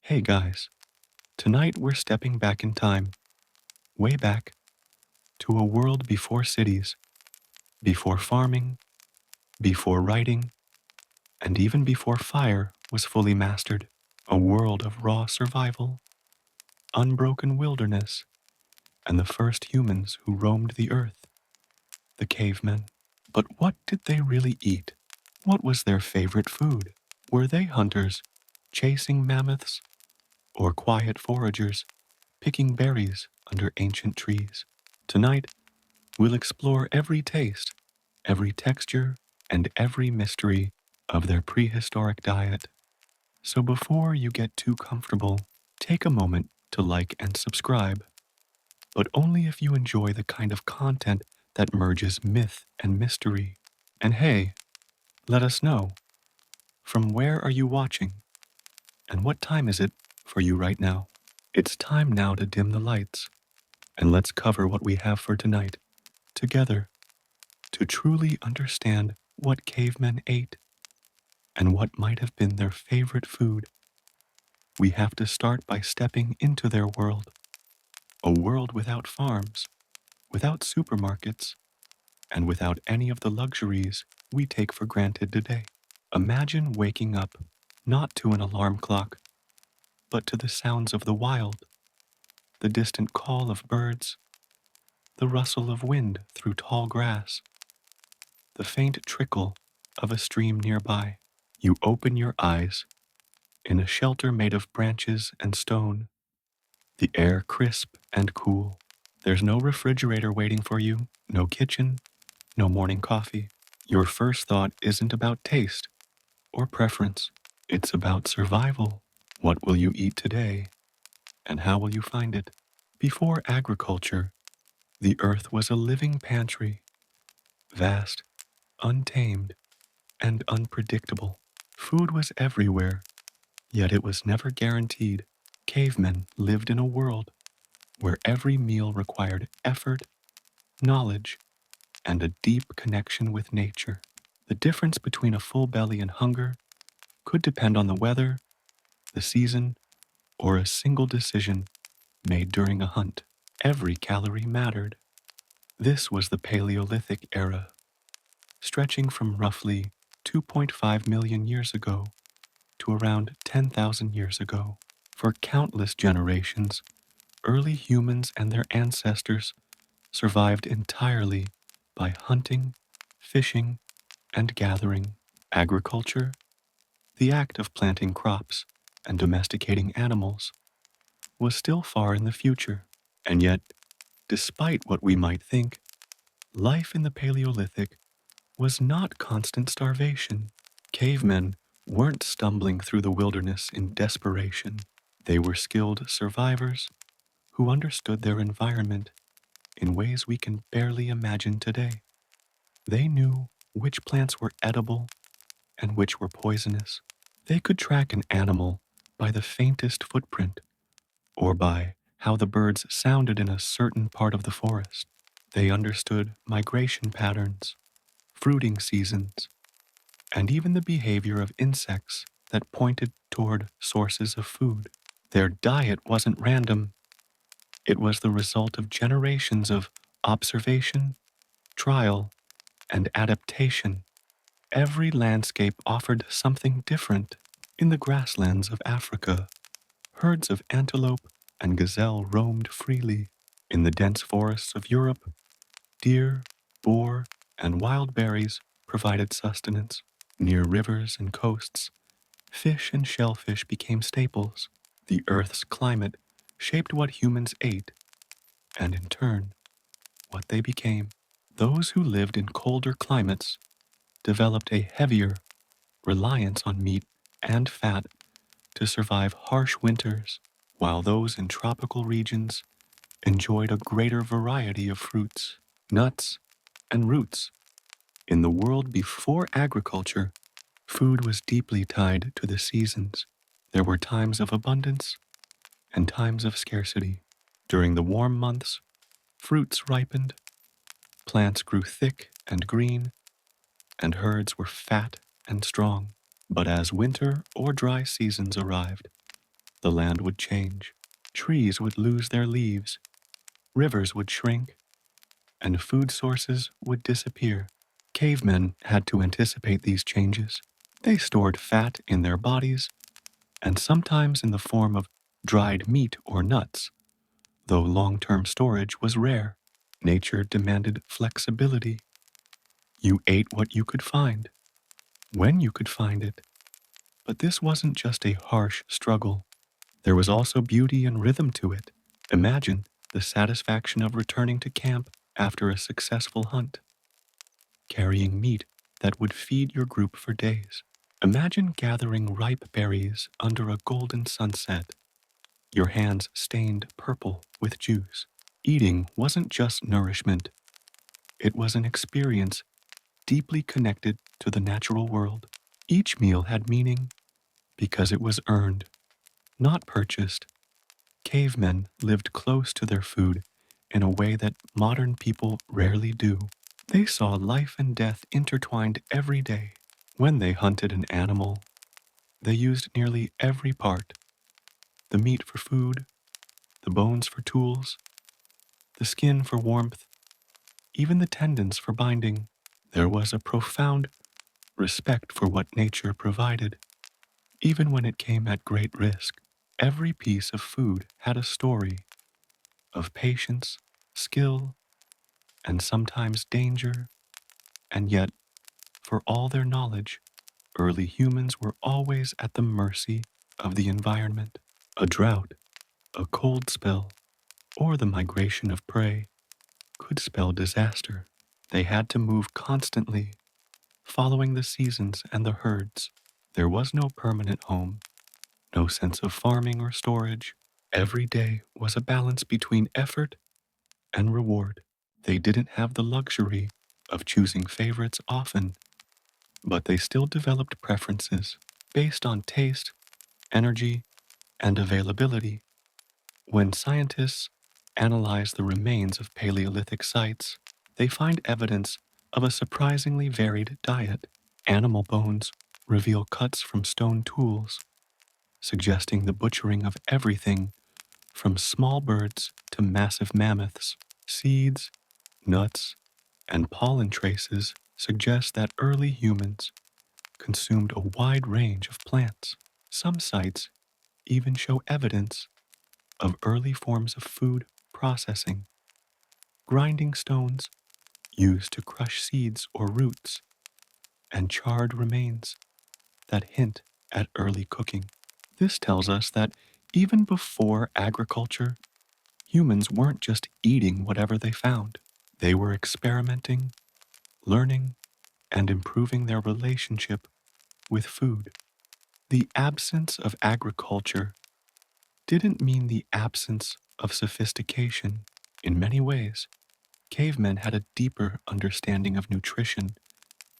Hey guys, tonight we're stepping back in time, way back, to a world before cities, before farming, before writing, and even before fire was fully mastered. A world of raw survival, unbroken wilderness, and the first humans who roamed the earth, the cavemen. But what did they really eat? What was their favorite food? Were they hunters, chasing mammoths, or quiet foragers, picking berries under ancient trees? Tonight, we'll explore every taste, every texture, and every mystery of their prehistoric diet. So before you get too comfortable, take a moment to like and subscribe, but only if you enjoy the kind of content that merges myth and mystery. And hey, let us know, from where are you watching? And what time is it for you right now? It's time now to dim the lights, and let's cover what we have for tonight, together, to truly understand what cavemen ate and what might have been their favorite food. We have to start by stepping into their world, a world without farms, without supermarkets, and without any of the luxuries we take for granted today. Imagine waking up not to an alarm clock, but to the sounds of the wild, the distant call of birds, the rustle of wind through tall grass, the faint trickle of a stream nearby. You open your eyes in a shelter made of branches and stone, the air crisp and cool. There's no refrigerator waiting for you, no kitchen, no morning coffee. Your first thought isn't about taste or preference. It's about survival. What will you eat today, and how will you find it? Before agriculture, the earth was a living pantry, vast, untamed, and unpredictable. Food was everywhere, yet it was never guaranteed. Cavemen lived in a world where every meal required effort, knowledge, and a deep connection with nature. The difference between a full belly and hunger could depend on the weather, the season, or a single decision made during a hunt. Every calorie mattered. This was the Paleolithic era, stretching from roughly 2.5 million years ago to around 10,000 years ago. For countless generations, early humans and their ancestors survived entirely by hunting, fishing, and gathering. Agriculture, the act of planting crops and domesticating animals, was still far in the future. And yet, despite what we might think, life in the Paleolithic was not constant starvation. Cavemen weren't stumbling through the wilderness in desperation. They were skilled survivors who understood their environment in ways we can barely imagine today. They knew which plants were edible and which were poisonous. They could track an animal by the faintest footprint or by how the birds sounded in a certain part of the forest. They understood migration patterns, fruiting seasons, and even the behavior of insects that pointed toward sources of food. Their diet wasn't random, it was the result of generations of observation, trial, and adaptation. Every landscape offered something different. In the grasslands of Africa, herds of antelope and gazelle roamed freely. In the dense forests of Europe, deer, boar, and wild berries provided sustenance. Near rivers and coasts, fish and shellfish became staples. The Earth's climate shaped what humans ate, and in turn, what they became. Those who lived in colder climates developed a heavier reliance on meat and fat to survive harsh winters, while those in tropical regions enjoyed a greater variety of fruits, nuts, and roots. In the world before agriculture, food was deeply tied to the seasons. There were times of abundance and times of scarcity. During the warm months, fruits ripened, plants grew thick and green, and herds were fat and strong. But as winter or dry seasons arrived, the land would change. Trees would lose their leaves, rivers would shrink, and food sources would disappear. Cavemen had to anticipate these changes. They stored fat in their bodies, and sometimes in the form of dried meat or nuts. Though long-term storage was rare, nature demanded flexibility. You ate what you could find, when you could find it. But this wasn't just a harsh struggle. There was also beauty and rhythm to it. Imagine the satisfaction of returning to camp after a successful hunt, carrying meat that would feed your group for days. Imagine gathering ripe berries under a golden sunset, your hands stained purple with juice. Eating wasn't just nourishment, it was an experience deeply connected to the natural world. Each meal had meaning because it was earned, not purchased. Cavemen lived close to their food in a way that modern people rarely do. They saw life and death intertwined every day. When they hunted an animal, they used nearly every part: the meat for food, the bones for tools, the skin for warmth, even the tendons for binding. There was a profound respect for what nature provided, even when it came at great risk. Every piece of food had a story of patience, skill, and sometimes danger, and yet, for all their knowledge, early humans were always at the mercy of the environment. A drought, a cold spell, or the migration of prey could spell disaster. They had to move constantly, following the seasons and the herds. There was no permanent home, no sense of farming or storage. Every day was a balance between effort and reward. They didn't have the luxury of choosing favorites often, but they still developed preferences based on taste, energy, and availability. When scientists analyze the remains of Paleolithic sites, they find evidence of a surprisingly varied diet. Animal bones reveal cuts from stone tools, suggesting the butchering of everything from small birds to massive mammoths. Seeds, nuts, and pollen traces suggest that early humans consumed a wide range of plants. Some sites even show evidence of early forms of food processing, grinding stones used to crush seeds or roots, and charred remains that hint at early cooking. This tells us that even before agriculture, humans weren't just eating whatever they found. They were experimenting, learning, and improving their relationship with food. The absence of agriculture didn't mean the absence of sophistication. In many ways, cavemen had a deeper understanding of nutrition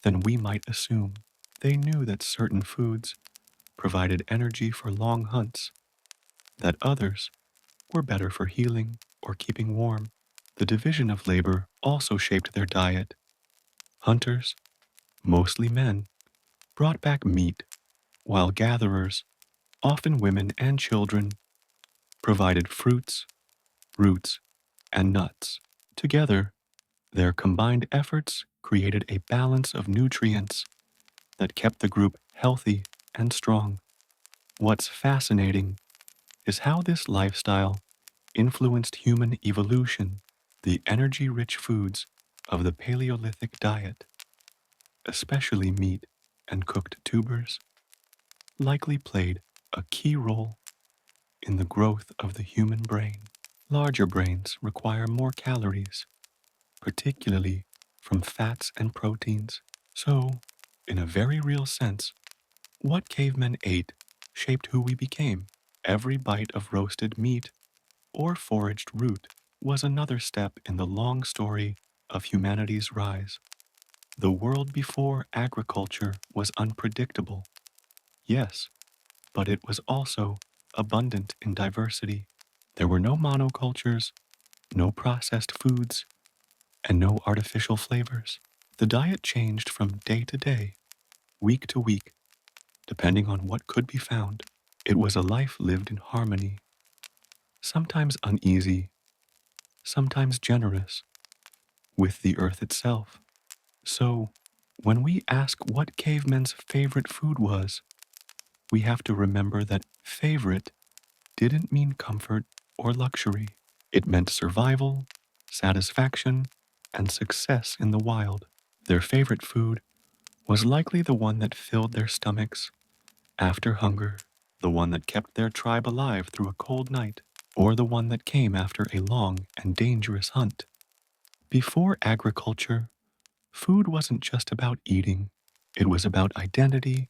than we might assume. They knew that certain foods provided energy for long hunts, that others were better for healing or keeping warm. The division of labor also shaped their diet. Hunters, mostly men, brought back meat, while gatherers, often women and children, provided fruits, roots, and nuts. Together, their combined efforts created a balance of nutrients that kept the group healthy and strong. What's fascinating is how this lifestyle influenced human evolution. The energy-rich foods of the Paleolithic diet, especially meat and cooked tubers, likely played a key role in the growth of the human brain. Larger brains require more calories, particularly from fats and proteins. So, in a very real sense, what cavemen ate shaped who we became. Every bite of roasted meat or foraged root was another step in the long story of humanity's rise. The world before agriculture was unpredictable, yes, but it was also abundant in diversity. There were no monocultures, no processed foods, and no artificial flavors. The diet changed from day to day, week to week, depending on what could be found. It was a life lived in harmony, sometimes uneasy, sometimes generous, with the earth itself. So, when we ask what cavemen's favorite food was, we have to remember that favorite didn't mean comfort or luxury. It meant survival, satisfaction, and success in the wild. Their favorite food was likely the one that filled their stomachs after hunger, the one that kept their tribe alive through a cold night, or the one that came after a long and dangerous hunt. Before agriculture, food wasn't just about eating. It was about identity,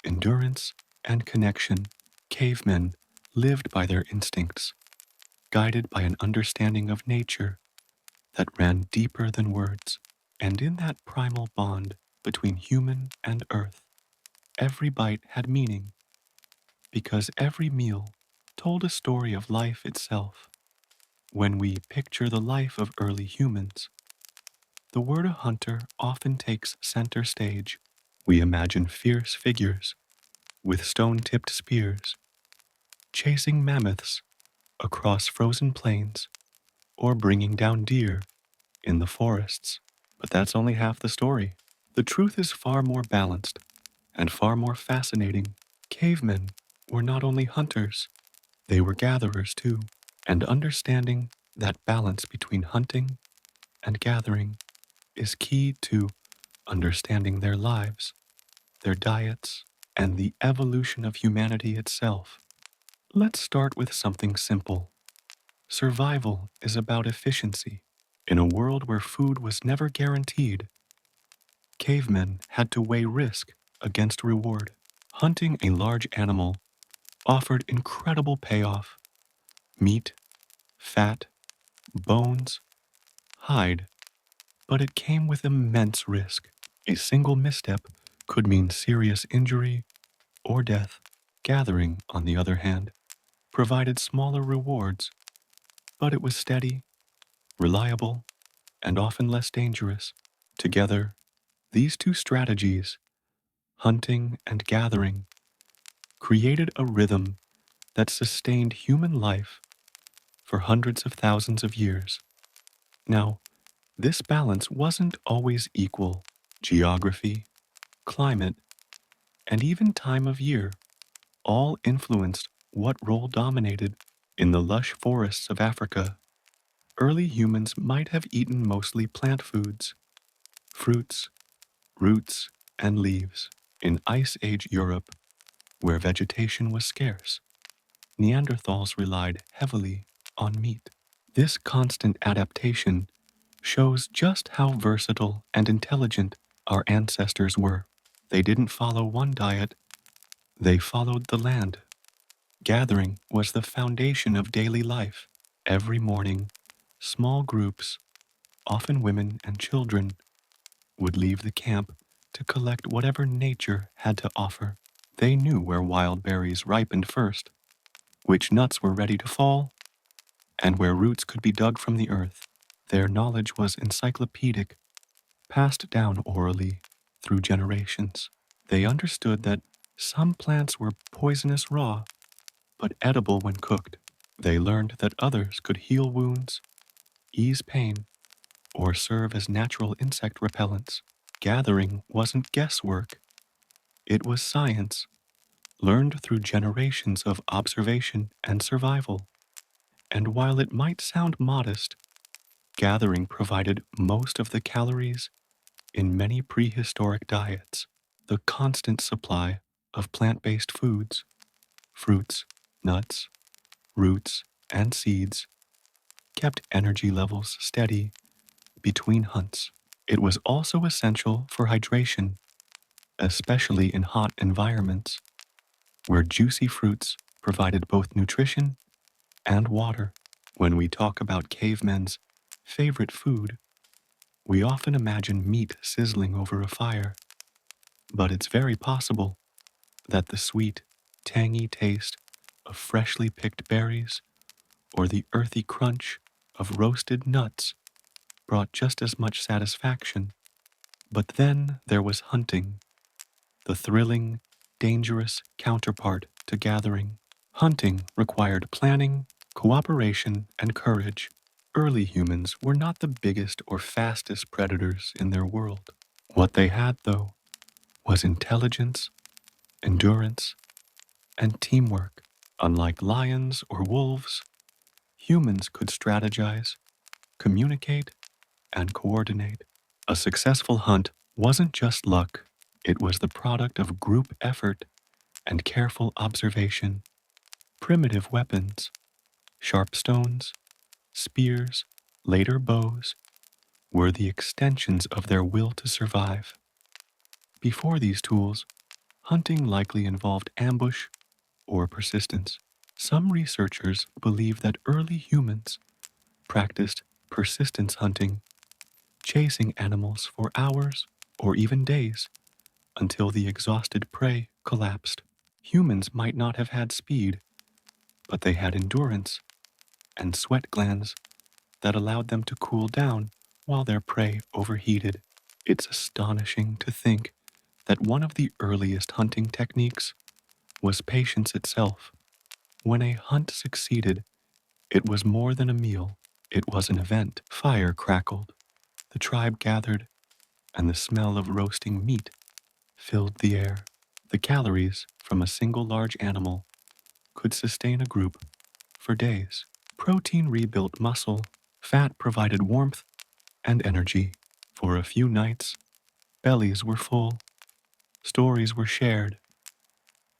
endurance, and connection. Cavemen lived by their instincts, guided by an understanding of nature that ran deeper than words. And in that primal bond between human and earth, every bite had meaning because every meal told a story of life itself. When we picture the life of early humans, the word a hunter often takes center stage. We imagine fierce figures with stone-tipped spears, chasing mammoths across frozen plains or bringing down deer in the forests. But that's only half the story. The truth is far more balanced and far more fascinating. Cavemen were not only hunters, they were gatherers too. And understanding that balance between hunting and gathering is key to understanding their lives, their diets, and the evolution of humanity itself. Let's start with something simple. Survival is about efficiency. In a world where food was never guaranteed, cavemen had to weigh risk against reward. Hunting a large animal offered incredible payoff. Meat, fat, bones, hide, but it came with immense risk. A single misstep could mean serious injury or death. Gathering, on the other hand, provided smaller rewards, but it was steady, reliable, and often less dangerous. Together, these two strategies, hunting and gathering, created a rhythm that sustained human life for hundreds of thousands of years. Now, this balance wasn't always equal. Geography, climate, and even time of year all influenced what role dominated. In the lush forests of Africa, early humans might have eaten mostly plant foods, fruits, roots, and leaves. In Ice Age Europe, where vegetation was scarce, Neanderthals relied heavily on meat. This constant adaptation shows just how versatile and intelligent our ancestors were. They didn't follow one diet, they followed the land. Gathering was the foundation of daily life. Every morning, small groups, often women and children, would leave the camp to collect whatever nature had to offer. They knew where wild berries ripened first, which nuts were ready to fall, and where roots could be dug from the earth. Their knowledge was encyclopedic, passed down orally through generations. They understood that some plants were poisonous raw, but edible when cooked. They learned that others could heal wounds, ease pain, or serve as natural insect repellents. Gathering wasn't guesswork, it was science, learned through generations of observation and survival. And while it might sound modest, gathering provided most of the calories in many prehistoric diets. The constant supply of plant-based foods, fruits, nuts, roots, and seeds kept energy levels steady between hunts. It was also essential for hydration, especially in hot environments, where juicy fruits provided both nutrition and water. When we talk about cavemen's favorite food, we often imagine meat sizzling over a fire, but it's very possible that the sweet, tangy taste of freshly picked berries or the earthy crunch of roasted nuts brought just as much satisfaction. But then there was hunting, the thrilling, dangerous counterpart to gathering. Hunting required planning, cooperation, and courage. Early humans were not the biggest or fastest predators in their world. What they had, though, was intelligence, endurance, and teamwork. Unlike lions or wolves, humans could strategize, communicate, and coordinate. A successful hunt wasn't just luck, it was the product of group effort and careful observation. Primitive weapons, sharp stones, spears, later bows, were the extensions of their will to survive. Before these tools, hunting likely involved ambush or persistence. Some researchers believe that early humans practiced persistence hunting, chasing animals for hours or even days until the exhausted prey collapsed. Humans might not have had speed, but they had endurance and sweat glands that allowed them to cool down while their prey overheated. It's astonishing to think that one of the earliest hunting techniques was patience itself. When a hunt succeeded, it was more than a meal, it was an event. Fire crackled, the tribe gathered, and the smell of roasting meat filled the air. The calories from a single large animal could sustain a group for days. Protein rebuilt muscle, fat provided warmth and energy. For a few nights, bellies were full, stories were shared,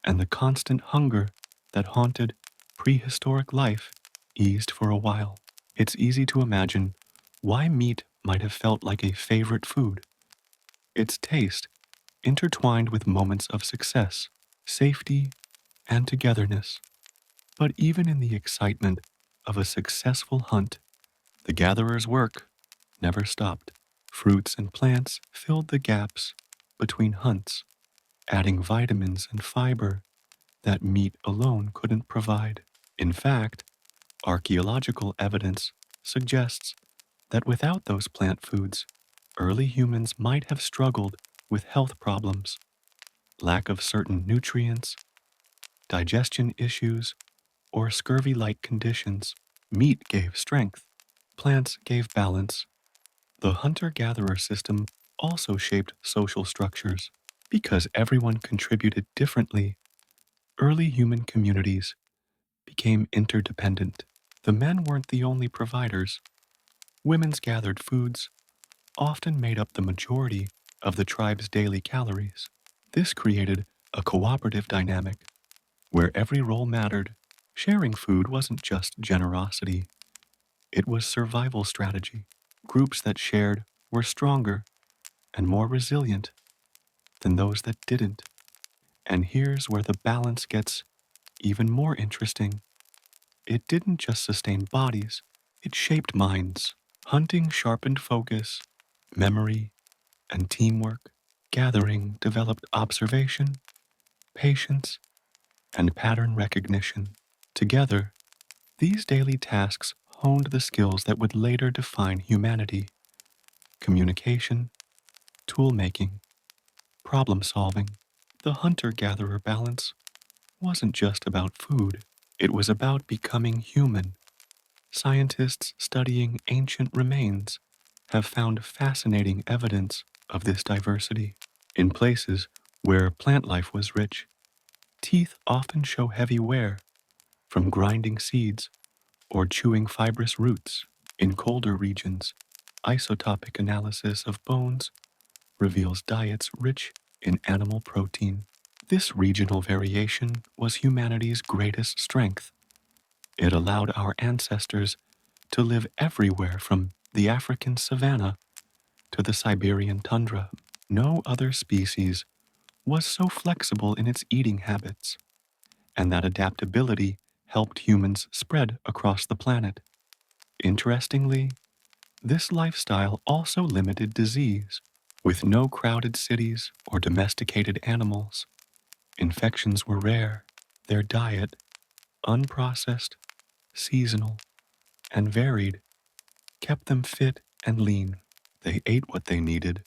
and the constant hunger that haunted prehistoric life eased for a while. It's easy to imagine why meat might have felt like a favorite food. Its taste intertwined with moments of success, safety, and togetherness. But even in the excitement of a successful hunt, the gatherer's work never stopped. Fruits and plants filled the gaps between hunts, adding vitamins and fiber that meat alone couldn't provide. In fact, archaeological evidence suggests that without those plant foods, early humans might have struggled with health problems, lack of certain nutrients, digestion issues, or scurvy-like conditions. Meat gave strength, plants gave balance. The hunter-gatherer system also shaped social structures. Because everyone contributed differently, early human communities became interdependent. The men weren't the only providers. Women's gathered foods often made up the majority of the tribe's daily calories. This created a cooperative dynamic where every role mattered. Sharing food wasn't just generosity, it was survival strategy. Groups that shared were stronger and more resilient than those that didn't. And here's where the balance gets even more interesting. It didn't just sustain bodies, it shaped minds. Hunting sharpened focus, memory, and teamwork. Gathering developed observation, patience, and pattern recognition. Together, these daily tasks honed the skills that would later define humanity: communication, tool making, problem solving. The hunter gatherer balance wasn't just about food, it was about becoming human. Scientists studying ancient remains have found fascinating evidence of this diversity. In places where plant life was rich, teeth often show heavy wear from grinding seeds or chewing fibrous roots. In colder regions, isotopic analysis of bones reveals diets rich in animal protein. This regional variation was humanity's greatest strength. It allowed our ancestors to live everywhere from the African savanna to the Siberian tundra. No other species was so flexible in its eating habits, and that adaptability helped humans spread across the planet. Interestingly, this lifestyle also limited disease. With no crowded cities or domesticated animals, infections were rare. Their diet, unprocessed, seasonal, and varied, kept them fit and lean. They ate what they needed,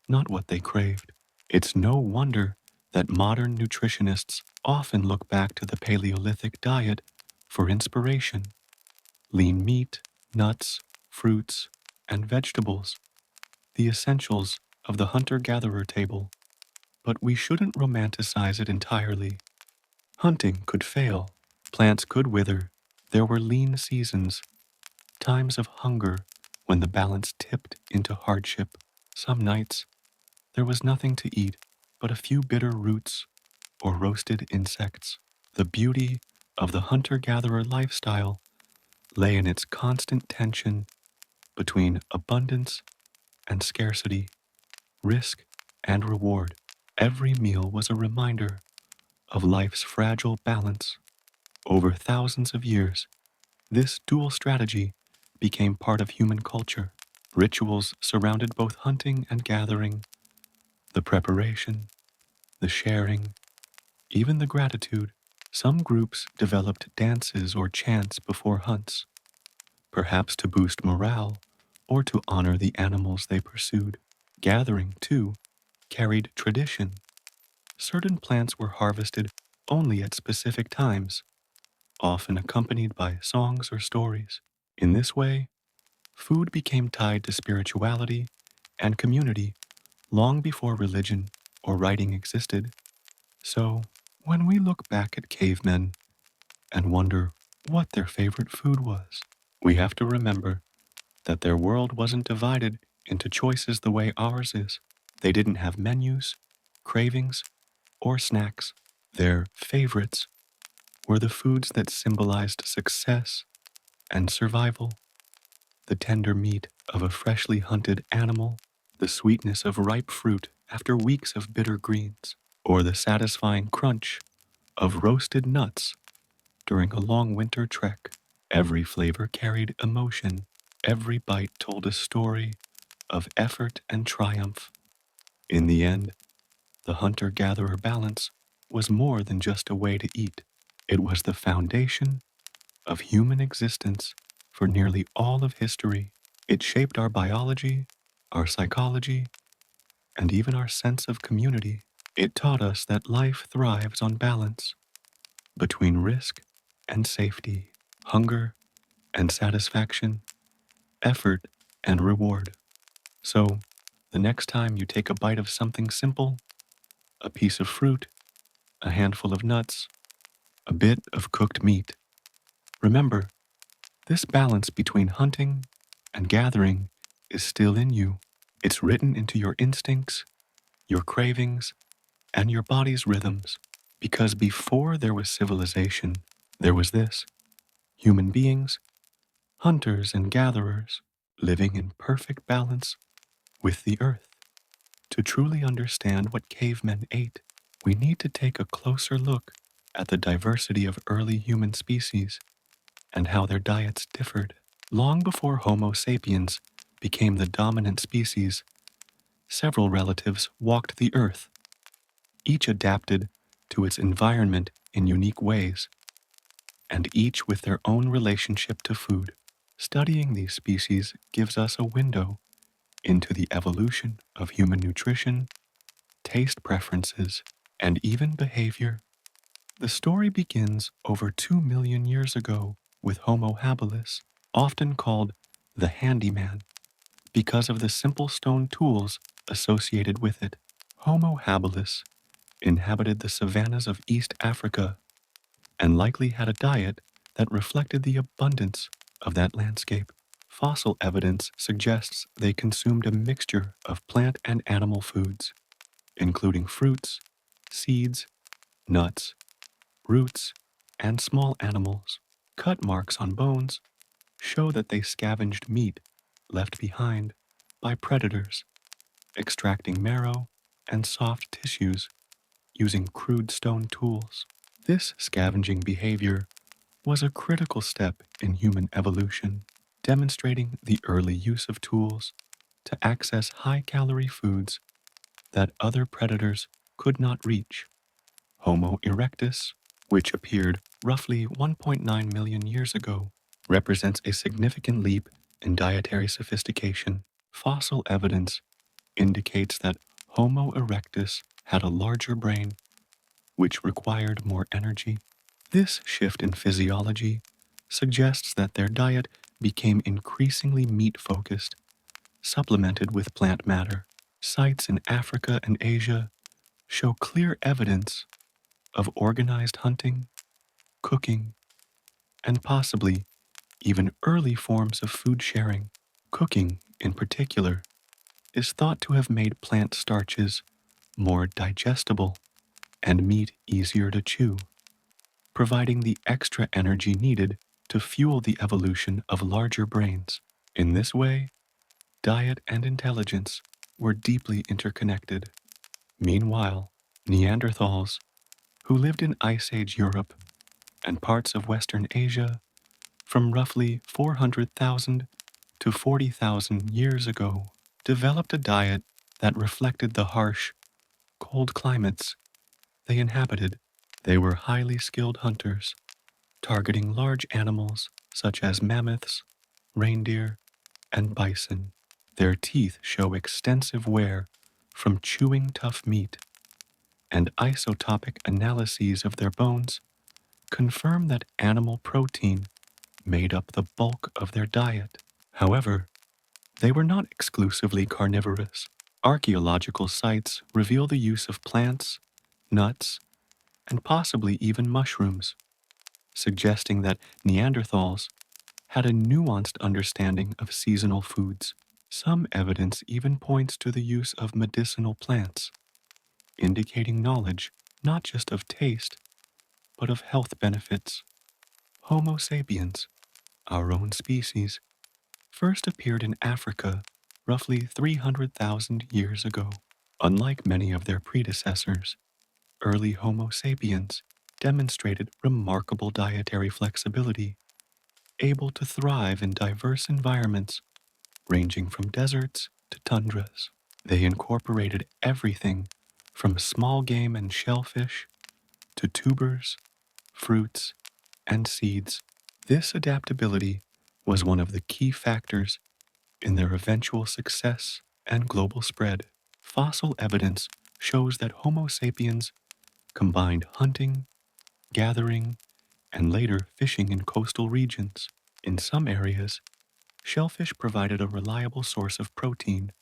not what they craved. It's no wonder that modern nutritionists often look back to the Paleolithic diet for inspiration. Lean meat, nuts, fruits, and vegetables, the essentials of the hunter-gatherer table. But we shouldn't romanticize it entirely. Hunting could fail, plants could wither, there were lean seasons, times of hunger when the balance tipped into hardship. Some nights, there was nothing to eat but a few bitter roots or roasted insects. The beauty of the hunter-gatherer lifestyle lay in its constant tension between abundance and scarcity, risk and reward. Every meal was a reminder of life's fragile balance. Over thousands of years, this dual strategy became part of human culture. Rituals surrounded both hunting and gathering, the preparation, the sharing, even the gratitude. Some groups developed dances or chants before hunts, perhaps to boost morale or to honor the animals they pursued. Gathering, too, carried tradition. Certain plants were harvested only at specific times, often accompanied by songs or stories. In this way, food became tied to spirituality and community long before religion or writing existed. So, when we look back at cavemen and wonder what their favorite food was, we have to remember that their world wasn't divided into choices the way ours is. They didn't have menus, cravings, or snacks. Their favorites were the foods that symbolized success and survival: the tender meat of a freshly hunted animal, the sweetness of ripe fruit after weeks of bitter greens, or the satisfying crunch of roasted nuts during a long winter trek. Every flavor carried emotion. Every bite told a story of effort and triumph. In the end, the hunter-gatherer balance was more than just a way to eat. It was the foundation of human existence for nearly all of history. It shaped our biology, our psychology, and even our sense of community. It taught us that life thrives on balance between risk and safety, hunger and satisfaction, effort and reward. So, the next time you take a bite of something simple, a piece of fruit, a handful of nuts, a bit of cooked meat, remember, this balance between hunting and gathering is still in you. It's written into your instincts, your cravings, and your body's rhythms. Because before there was civilization, there was this: human beings, hunters and gatherers, living in perfect balance with the earth. To truly understand what cavemen ate, we need to take a closer look at the diversity of early human species and how their diets differed. Long before Homo sapiens became the dominant species, several relatives walked the earth, each adapted to its environment in unique ways, and each with their own relationship to food. Studying these species gives us a window into the evolution of human nutrition, taste preferences, and even behavior. The story begins over 2 million years ago with Homo habilis, often called the handyman because of the simple stone tools associated with it. Homo habilis inhabited the savannas of East Africa and likely had a diet that reflected the abundance of that landscape. Fossil evidence suggests they consumed a mixture of plant and animal foods, including fruits, seeds, nuts, roots, and small animals. Cut marks on bones show that they scavenged meat left behind by predators, extracting marrow and soft tissues using crude stone tools. This scavenging behavior was a critical step in human evolution, demonstrating the early use of tools to access high-calorie foods that other predators could not reach. Homo erectus, which appeared roughly 1.9 million years ago, represents a significant leap in dietary sophistication. Fossil evidence indicates that Homo erectus had a larger brain which required more energy. This shift in physiology suggests that their diet became increasingly meat-focused, supplemented with plant matter. Sites in Africa and Asia show clear evidence of organized hunting, cooking, and possibly even early forms of food sharing. Cooking, in particular, is thought to have made plant starches more digestible and meat easier to chew, providing the extra energy needed to fuel the evolution of larger brains. In this way, diet and intelligence were deeply interconnected. Meanwhile, Neanderthals, who lived in Ice Age Europe and parts of Western Asia from roughly 400,000 to 40,000 years ago, developed a diet that reflected the harsh, cold climates they inhabited. They were highly skilled hunters, targeting large animals such as mammoths, reindeer, and bison. Their teeth show extensive wear from chewing tough meat, and isotopic analyses of their bones confirm that animal protein made up the bulk of their diet. However, they were not exclusively carnivorous. Archaeological sites reveal the use of plants, nuts, and possibly even mushrooms, suggesting that Neanderthals had a nuanced understanding of seasonal foods. Some evidence even points to the use of medicinal plants, indicating knowledge not just of taste, but of health benefits. Homo sapiens, our own species, first appeared in Africa roughly 300,000 years ago. Unlike many of their predecessors, early Homo sapiens demonstrated remarkable dietary flexibility, able to thrive in diverse environments ranging from deserts to tundras. They incorporated everything from small game and shellfish to tubers, fruits, and seeds. This adaptability was one of the key factors in their eventual success and global spread. Fossil evidence shows that Homo sapiens combined hunting, gathering, and later fishing in coastal regions. In some areas, shellfish provided a reliable source of protein,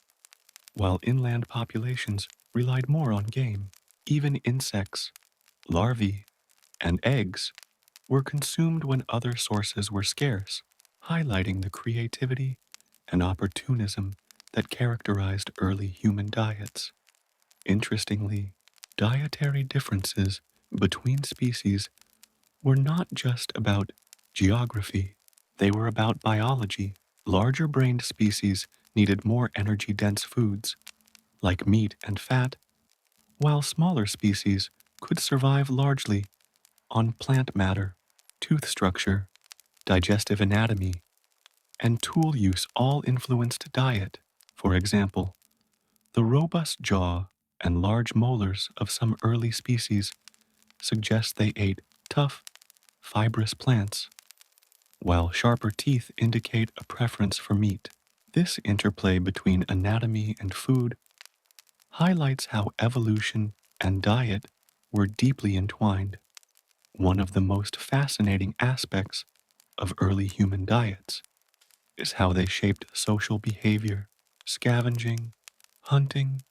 while inland populations relied more on game. Even insects, larvae, and eggs were consumed when other sources were scarce, highlighting the creativity and opportunism that characterized early human diets. Interestingly, dietary differences between species were not just about geography, they were about biology. Larger brained species needed more energy dense foods, like meat and fat, while smaller species could survive largely on plant matter. Tooth structure, digestive anatomy, and tool use all influenced diet. For example, the robust jaw and large molars of some early species suggest they ate tough, fibrous plants, while sharper teeth indicate a preference for meat. This interplay between anatomy and food highlights how evolution and diet were deeply entwined. One of the most fascinating aspects of early human diets is how they shaped social behavior. Scavenging, hunting,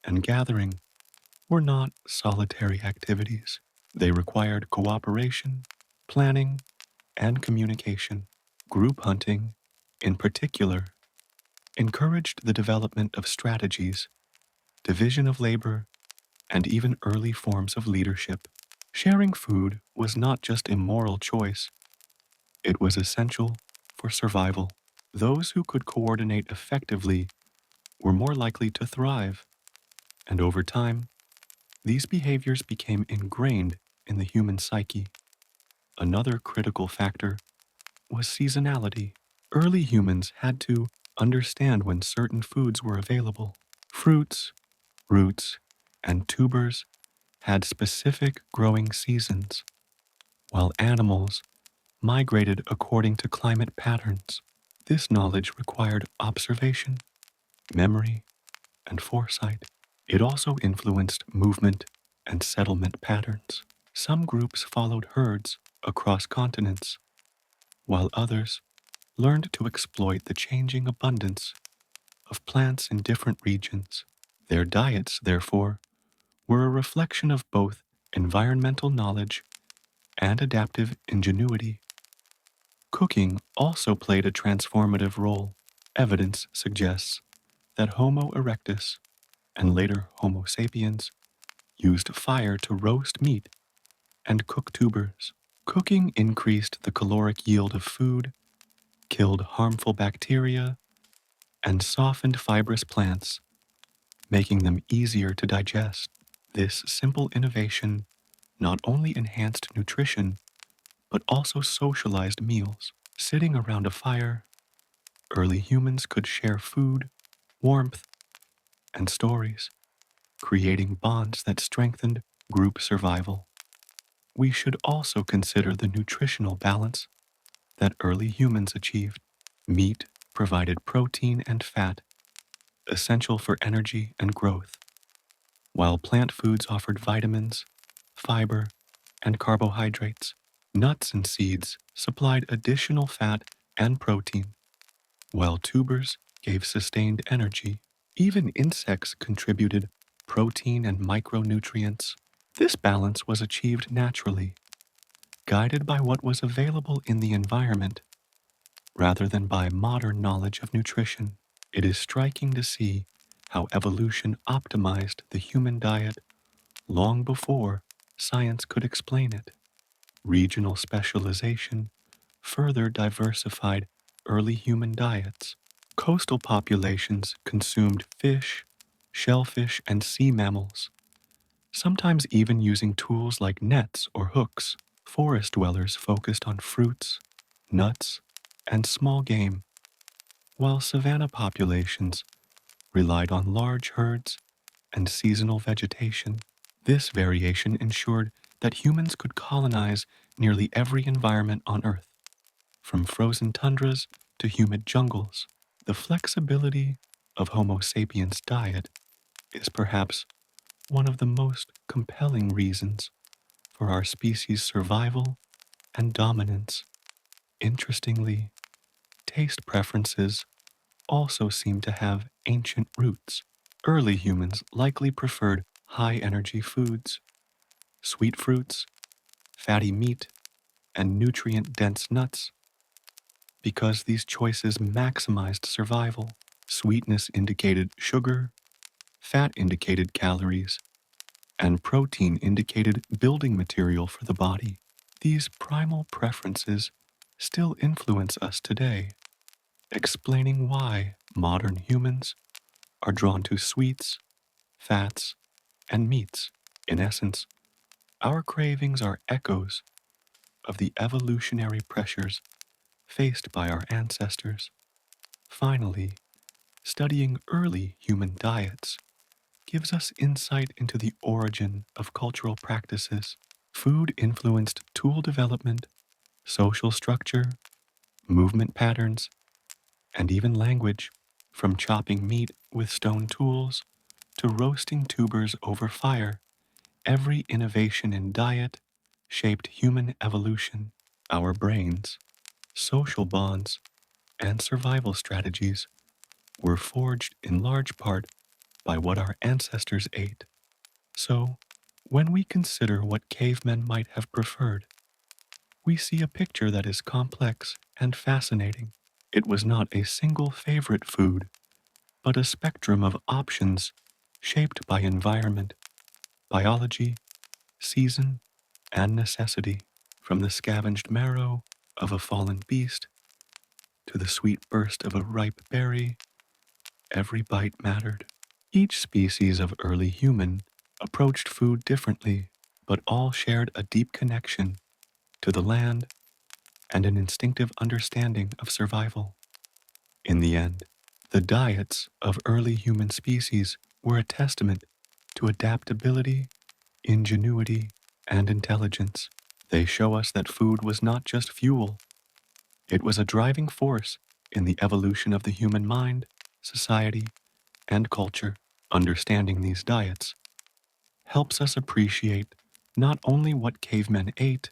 and gathering were not solitary activities. They required cooperation, planning, and communication. Group hunting, in particular, encouraged the development of strategies, division of labor, and even early forms of leadership. Sharing food was not just a moral choice, it was essential for survival. Those who could coordinate effectively were more likely to thrive, and over time, these behaviors became ingrained in the human psyche. Another critical factor was seasonality. Early humans had to understand when certain foods were available. Fruits, roots, and tubers had specific growing seasons, while animals migrated according to climate patterns. This knowledge required observation, memory, and foresight. It also influenced movement and settlement patterns. Some groups followed herds across continents, while others learned to exploit the changing abundance of plants in different regions. Their diets, therefore, were a reflection of both environmental knowledge and adaptive ingenuity. Cooking also played a transformative role. Evidence suggests that Homo erectus and later Homo sapiens used fire to roast meat and cook tubers. Cooking increased the caloric yield of food, killed harmful bacteria, and softened fibrous plants, making them easier to digest. This simple innovation not only enhanced nutrition, but also socialized meals. Sitting around a fire, early humans could share food, warmth, and stories, creating bonds that strengthened group survival. We should also consider the nutritional balance that early humans achieved. Meat provided protein and fat, essential for energy and growth, while plant foods offered vitamins, fiber, and carbohydrates. Nuts and seeds supplied additional fat and protein, while tubers gave sustained energy. Even insects contributed protein and micronutrients. This balance was achieved naturally, guided by what was available in the environment rather than by modern knowledge of nutrition. It is striking to see how evolution optimized the human diet long before science could explain it. Regional specialization further diversified early human diets. Coastal populations consumed fish, shellfish, and sea mammals, sometimes even using tools like nets or hooks. Forest dwellers focused on fruits, nuts, and small game, while savanna populations relied on large herds and seasonal vegetation. This variation ensured that humans could colonize nearly every environment on Earth, from frozen tundras to humid jungles. The flexibility of Homo sapiens' diet is perhaps one of the most compelling reasons for our species' survival and dominance. Interestingly, taste preferences also seem to have ancient roots. Early humans likely preferred high-energy foods, sweet fruits, fatty meat, and nutrient-dense nuts because these choices maximized survival. Sweetness indicated sugar, fat indicated calories, and protein indicated building material for the body. These primal preferences still influence us today, explaining why modern humans are drawn to sweets, fats, and meats. In essence, our cravings are echoes of the evolutionary pressures faced by our ancestors. Finally, studying early human diets gives us insight into the origin of cultural practices. Food influenced tool development, social structure, movement patterns, and even language, from chopping meat with stone tools to roasting tubers over fire. Every innovation in diet shaped human evolution. Our brains, social bonds, and survival strategies were forged in large part by what our ancestors ate. So, when we consider what cavemen might have preferred, we see a picture that is complex and fascinating. It was not a single favorite food, but a spectrum of options shaped by environment, biology, season, and necessity. From the scavenged marrow of a fallen beast to the sweet burst of a ripe berry, every bite mattered. Each species of early human approached food differently, but all shared a deep connection to the land and an instinctive understanding of survival. In the end, the diets of early human species were a testament to adaptability, ingenuity, and intelligence. They show us that food was not just fuel, it was a driving force in the evolution of the human mind, society, and culture. Understanding these diets helps us appreciate not only what cavemen ate,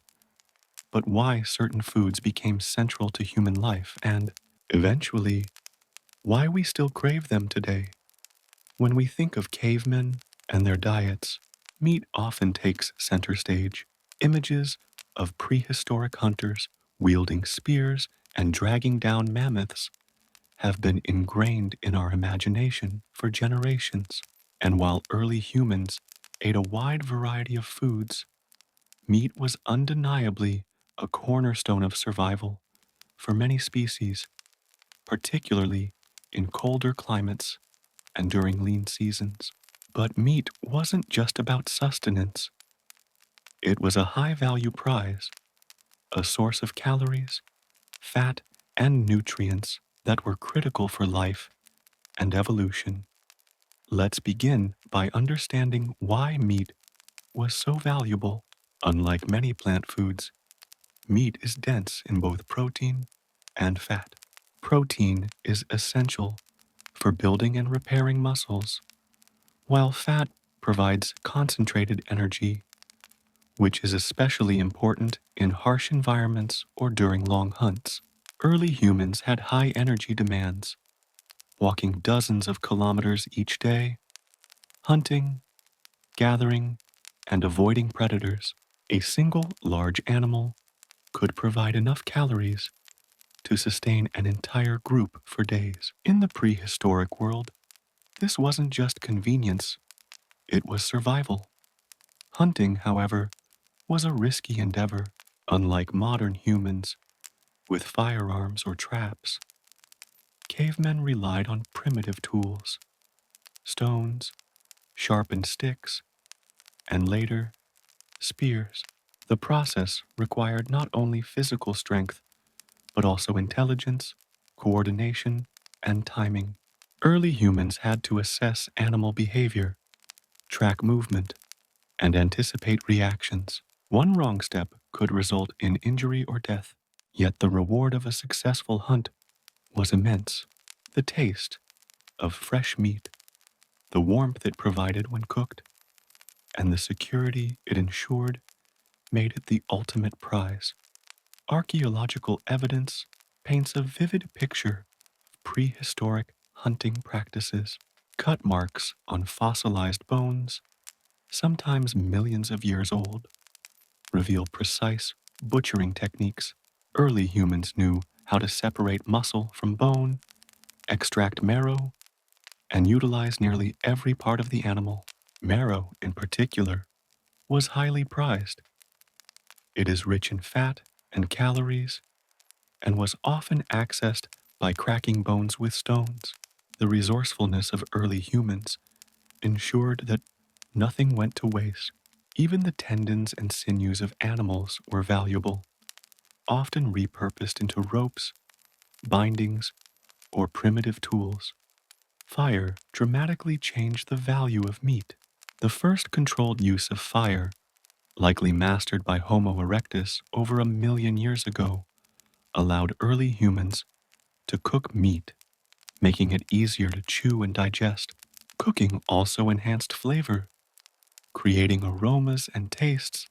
but why certain foods became central to human life and, eventually, why we still crave them today. When we think of cavemen and their diets, meat often takes center stage. Images of prehistoric hunters wielding spears and dragging down mammoths have been ingrained in our imagination for generations. And while early humans ate a wide variety of foods, meat was undeniably a cornerstone of survival for many species, particularly in colder climates and during lean seasons. But meat wasn't just about sustenance, it was a high value prize, a source of calories, fat, and nutrients that were critical for life and evolution. Let's begin by understanding why meat was so valuable. Unlike many plant foods, meat is dense in both protein and fat. Protein is essential for building and repairing muscles, while fat provides concentrated energy, which is especially important in harsh environments or during long hunts. Early humans had high energy demands, walking dozens of kilometers each day, hunting, gathering, and avoiding predators. A single large animal could provide enough calories to sustain an entire group for days. In the prehistoric world, this wasn't just convenience, it was survival. Hunting, however, was a risky endeavor. Unlike modern humans with firearms or traps, cavemen relied on primitive tools, stones, sharpened sticks, and later, spears. The process required not only physical strength, but also intelligence, coordination, and timing. Early humans had to assess animal behavior, track movement, and anticipate reactions. One wrong step could result in injury or death, yet the reward of a successful hunt was immense. The taste of fresh meat, the warmth it provided when cooked, and the security it ensured made it the ultimate prize. Archaeological evidence paints a vivid picture of prehistoric hunting practices. Cut marks on fossilized bones, sometimes millions of years old, reveal precise butchering techniques. Early humans knew how to separate muscle from bone, extract marrow, and utilize nearly every part of the animal. Marrow, in particular, was highly prized. It is rich in fat and calories and was often accessed by cracking bones with stones. The resourcefulness of early humans ensured that nothing went to waste. Even the tendons and sinews of animals were valuable, often repurposed into ropes, bindings, or primitive tools. Fire dramatically changed the value of meat. The first controlled use of fire, likely mastered by Homo erectus over 1 million years ago, allowed early humans to cook meat, making it easier to chew and digest. Cooking also enhanced flavor, creating aromas and tastes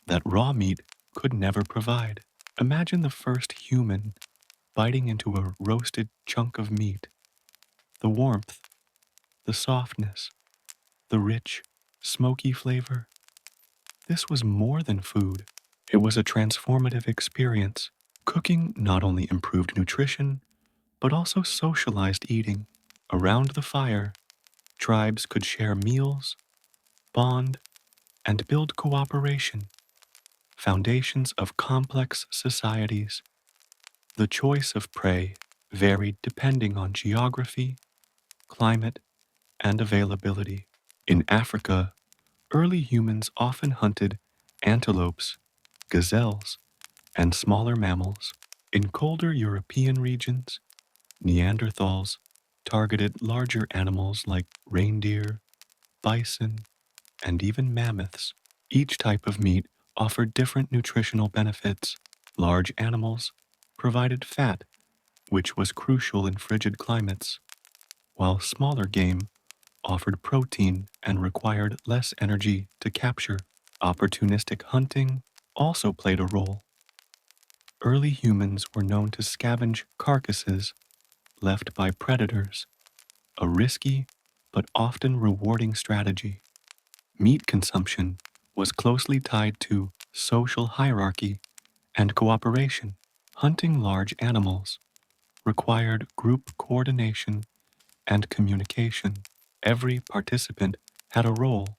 that raw meat could never provide. Imagine the first human biting into a roasted chunk of meat. The warmth, the softness, the rich, smoky flavor. This was more than food. It was a transformative experience. Cooking not only improved nutrition, but also socialized eating. Around the fire, tribes could share meals, bond, and build cooperation, foundations of complex societies. The choice of prey varied depending on geography, climate, and availability. In Africa, early humans often hunted antelopes, gazelles, and smaller mammals. In colder European regions, Neanderthals targeted larger animals like reindeer, bison, and even mammoths. Each type of meat offered different nutritional benefits. Large animals provided fat, which was crucial in frigid climates, while smaller game offered protein and required less energy to capture. Opportunistic hunting also played a role. Early humans were known to scavenge carcasses left by predators, a risky but often rewarding strategy. Meat consumption was closely tied to social hierarchy and cooperation. Hunting large animals required group coordination and communication. Every participant had a role,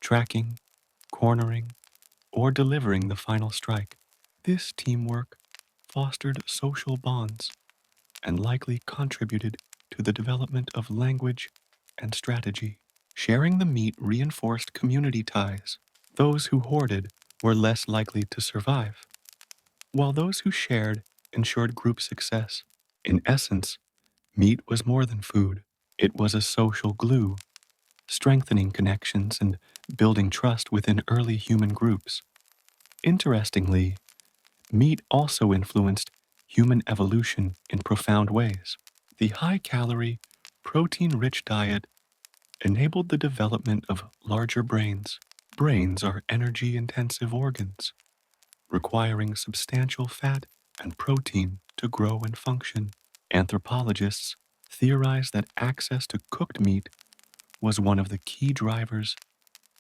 tracking, cornering, or delivering the final strike. This teamwork fostered social bonds and likely contributed to the development of language and strategy. Sharing the meat reinforced community ties. Those who hoarded were less likely to survive, while those who shared ensured group success. In essence, meat was more than food. It was a social glue, strengthening connections and building trust within early human groups. Interestingly, meat also influenced human evolution in profound ways. The high-calorie, protein-rich diet enabled the development of larger brains. Brains are energy-intensive organs, requiring substantial fat and protein to grow and function. Anthropologists theorize that access to cooked meat was one of the key drivers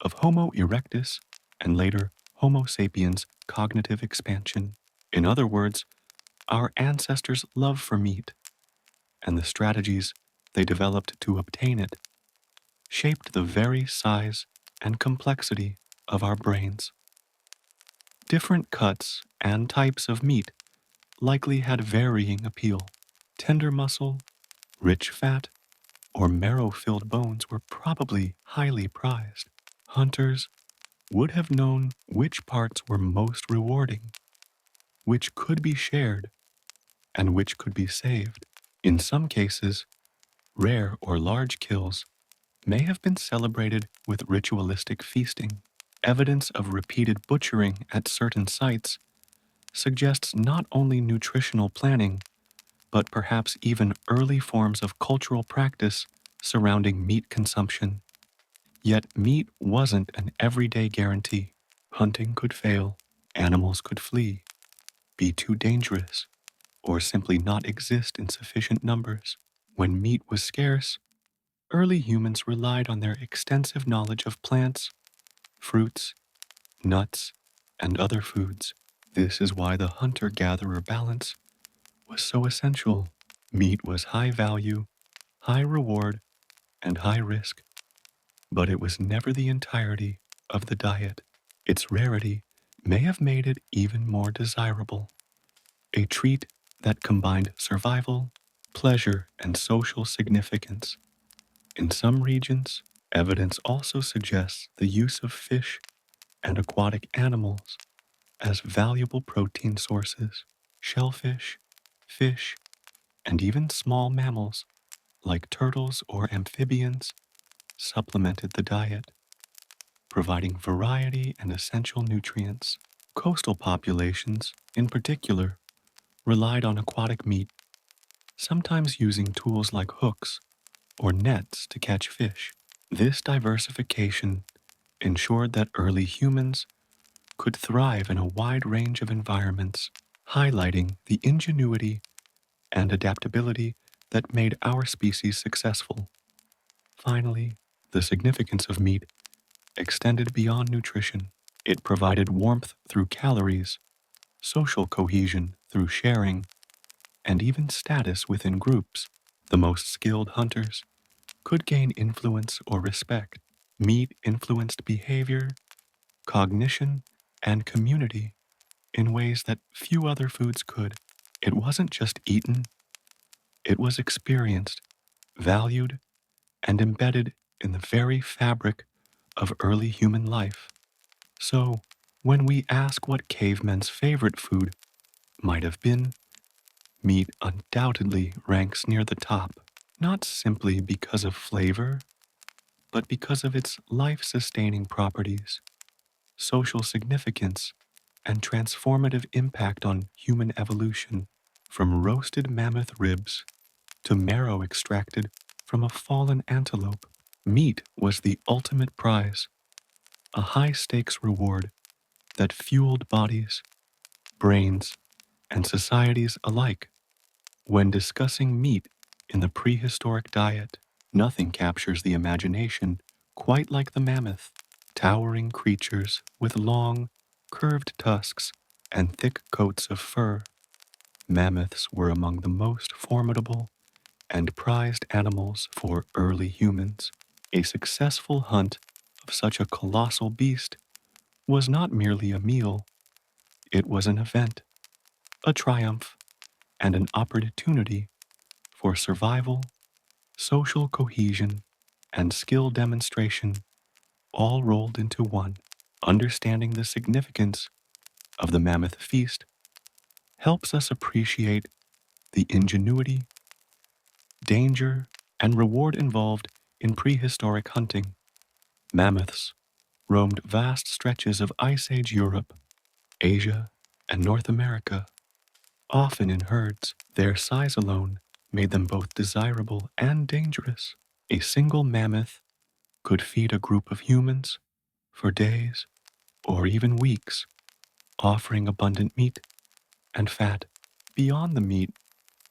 of Homo erectus and later Homo sapiens' cognitive expansion. In other words, our ancestors' love for meat and the strategies they developed to obtain it shaped the very size and complexity of our brains. Different cuts and types of meat likely had varying appeal. Tender muscle, rich fat, or marrow-filled bones were probably highly prized. Hunters would have known which parts were most rewarding, which could be shared, and which could be saved. In some cases, rare or large kills may have been celebrated with ritualistic feasting. Evidence of repeated butchering at certain sites suggests not only nutritional planning, but perhaps even early forms of cultural practice surrounding meat consumption. Yet meat wasn't an everyday guarantee. Hunting could fail, animals could flee, be too dangerous, or simply not exist in sufficient numbers. When meat was scarce, early humans relied on their extensive knowledge of plants, fruits, nuts, and other foods. This is why the hunter-gatherer balance was so essential. Meat was high value, high reward, and high risk, but it was never the entirety of the diet. Its rarity may have made it even more desirable, a treat that combined survival, pleasure, and social significance. In some regions, evidence also suggests the use of fish and aquatic animals as valuable protein sources. Shellfish, fish, and even small mammals like turtles or amphibians supplemented the diet, providing variety and essential nutrients. Coastal populations, in particular, relied on aquatic meat, sometimes using tools like hooks or nets to catch fish. This diversification ensured that early humans could thrive in a wide range of environments, highlighting the ingenuity and adaptability that made our species successful. Finally, the significance of meat extended beyond nutrition. It provided warmth through calories, social cohesion through sharing, and even status within groups. The most skilled hunters could gain influence or respect. Meat influenced behavior, cognition, and community in ways that few other foods could. It wasn't just eaten, it was experienced, valued, and embedded in the very fabric of early human life. So, when we ask what cavemen's favorite food might have been, meat undoubtedly ranks near the top, not simply because of flavor, but because of its life-sustaining properties, social significance, and transformative impact on human evolution. From roasted mammoth ribs to marrow extracted from a fallen antelope, Meat was the ultimate prize, a high-stakes reward that fueled bodies, brains, and societies alike. When discussing meat in the prehistoric diet, nothing captures the imagination quite like the mammoth. Towering creatures with long, curved tusks and thick coats of fur, mammoths were among the most formidable and prized animals for early humans. A successful hunt of such a colossal beast was not merely a meal, it was an event, a triumph, and an opportunity for survival, social cohesion, and skill demonstration all rolled into one. Understanding the significance of the Mammoth Feast helps us appreciate the ingenuity, danger, and reward involved in prehistoric hunting. Mammoths roamed vast stretches of Ice Age Europe, Asia, and North America, often in herds. Their size alone made them both desirable and dangerous. A single mammoth could feed a group of humans for days or even weeks, offering abundant meat and fat. Beyond the meat,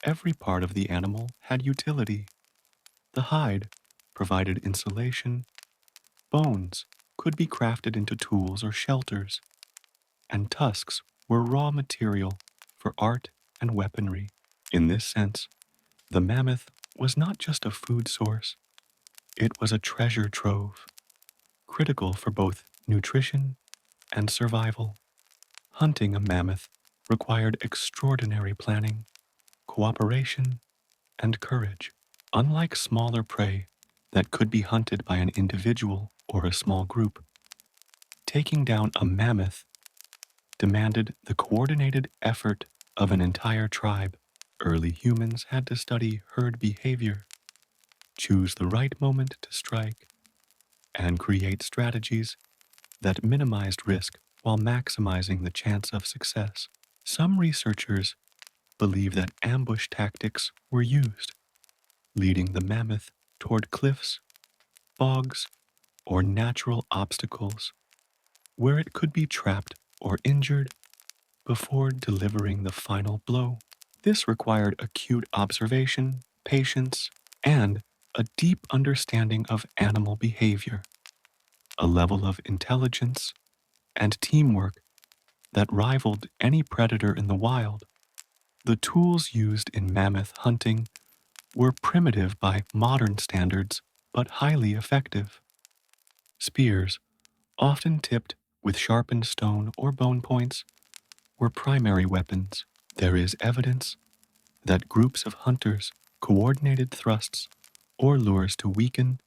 every part of the animal had utility. The hide provided insulation, bones could be crafted into tools or shelters, and tusks were raw material for art and weaponry. In this sense, the mammoth was not just a food source, it was a treasure trove, critical for both nutrition and survival. Hunting a mammoth required extraordinary planning, cooperation, and courage. Unlike smaller prey that could be hunted by an individual or a small group, taking down a mammoth demanded the coordinated effort of an entire tribe. Early humans had to study herd behavior, choose the right moment to strike, and create strategies that minimized risk while maximizing the chance of success. Some researchers believe that ambush tactics were used, leading the mammoth toward cliffs, bogs, or natural obstacles where it could be trapped or injured before delivering the final blow. This required acute observation, patience, and a deep understanding of animal behavior, a level of intelligence and teamwork that rivaled any predator in the wild. The tools used in mammoth hunting were primitive by modern standards, but highly effective. Spears, often tipped with sharpened stone or bone points, were primary weapons. There is evidence that groups of hunters coordinated thrusts or lures to weaken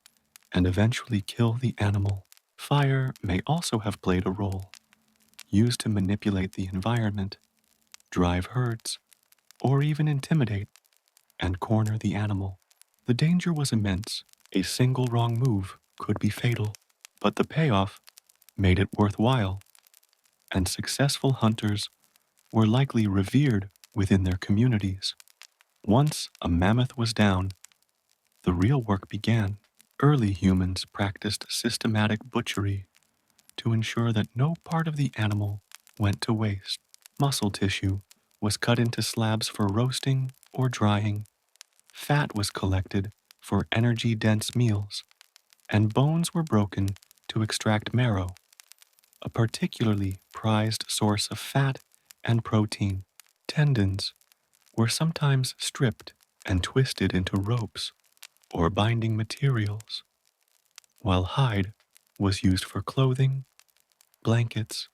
and eventually kill the animal. Fire may also have played a role, used to manipulate the environment, drive herds, or even intimidate and corner the animal. The danger was immense. A single wrong move could be fatal, but the payoff made it worthwhile, and successful hunters were likely revered within their communities. Once a mammoth was down, the real work began. Early humans practiced systematic butchery to ensure that no part of the animal went to waste. Muscle tissue was cut into slabs for roasting or drying. Fat was collected for energy-dense meals, and bones were broken to extract marrow, a particularly prized source of fat and protein. Tendons were sometimes stripped and twisted into ropes or binding materials, while hide was used for clothing, blankets,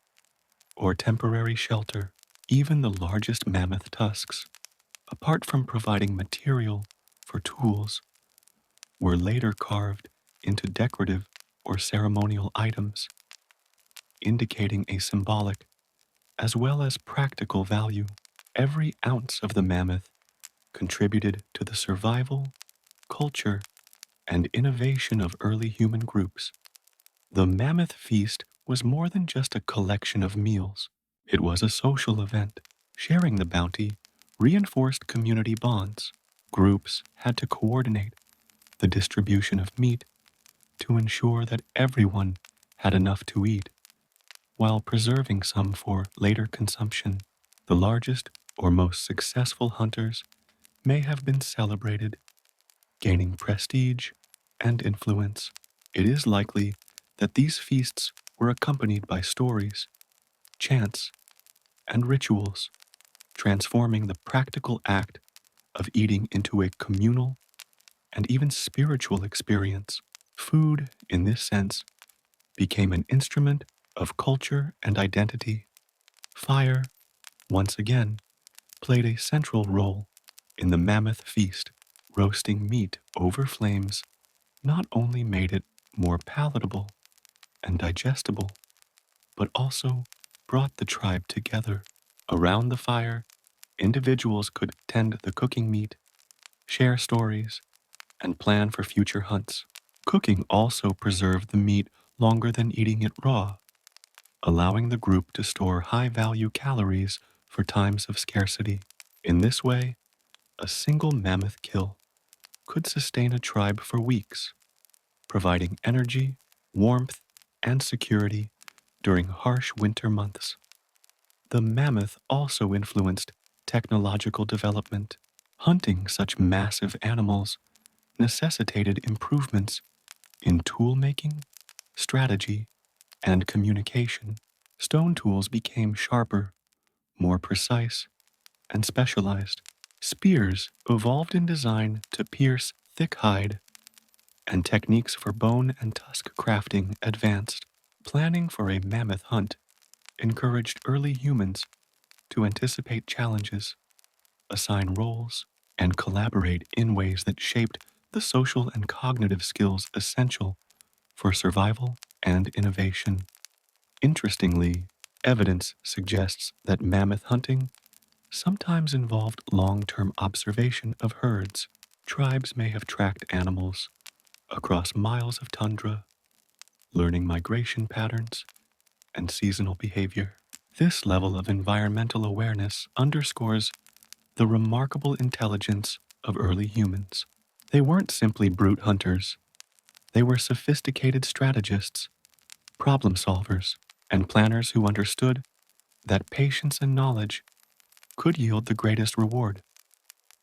or temporary shelter. Even the largest mammoth tusks, apart from providing material for tools, were later carved into decorative or ceremonial items, indicating a symbolic as well as practical value. Every ounce of the mammoth contributed to the survival, culture, and innovation of early human groups. The Mammoth Feast was more than just a collection of meals. It was a social event. Sharing the bounty reinforced community bonds. Groups had to coordinate the distribution of meat to ensure that everyone had enough to eat, while preserving some for later consumption. The largest or most successful hunters may have been celebrated, gaining prestige and influence. It is likely that these feasts were accompanied by stories, chants, and rituals, transforming the practical act of eating into a communal and even spiritual experience. Food, in this sense, became an instrument of culture and identity. Fire, once again, played a central role in the Mammoth Feast. Roasting meat over flames not only made it more palatable and digestible, but also brought the tribe together. Around the fire, individuals could tend the cooking meat, share stories, and plan for future hunts. Cooking also preserved the meat longer than eating it raw, allowing the group to store high-value calories for times of scarcity. In this way, a single mammoth kill could sustain a tribe for weeks, providing energy, warmth, and security during harsh winter months. The mammoth also influenced technological development. Hunting such massive animals necessitated improvements in tool making, strategy, and communication. Stone tools became sharper, more precise, and specialized. Spears evolved in design to pierce thick hide, and techniques for bone and tusk crafting advanced. Planning for a mammoth hunt encouraged early humans to anticipate challenges, assign roles, and collaborate in ways that shaped the social and cognitive skills essential for survival and innovation. Interestingly, evidence suggests that mammoth hunting sometimes involved long-term observation of herds. Tribes may have tracked animals across miles of tundra, learning migration patterns and seasonal behavior. This level of environmental awareness underscores the remarkable intelligence of early humans. They weren't simply brute hunters, they were sophisticated strategists, problem solvers, and planners who understood that patience and knowledge could yield the greatest reward.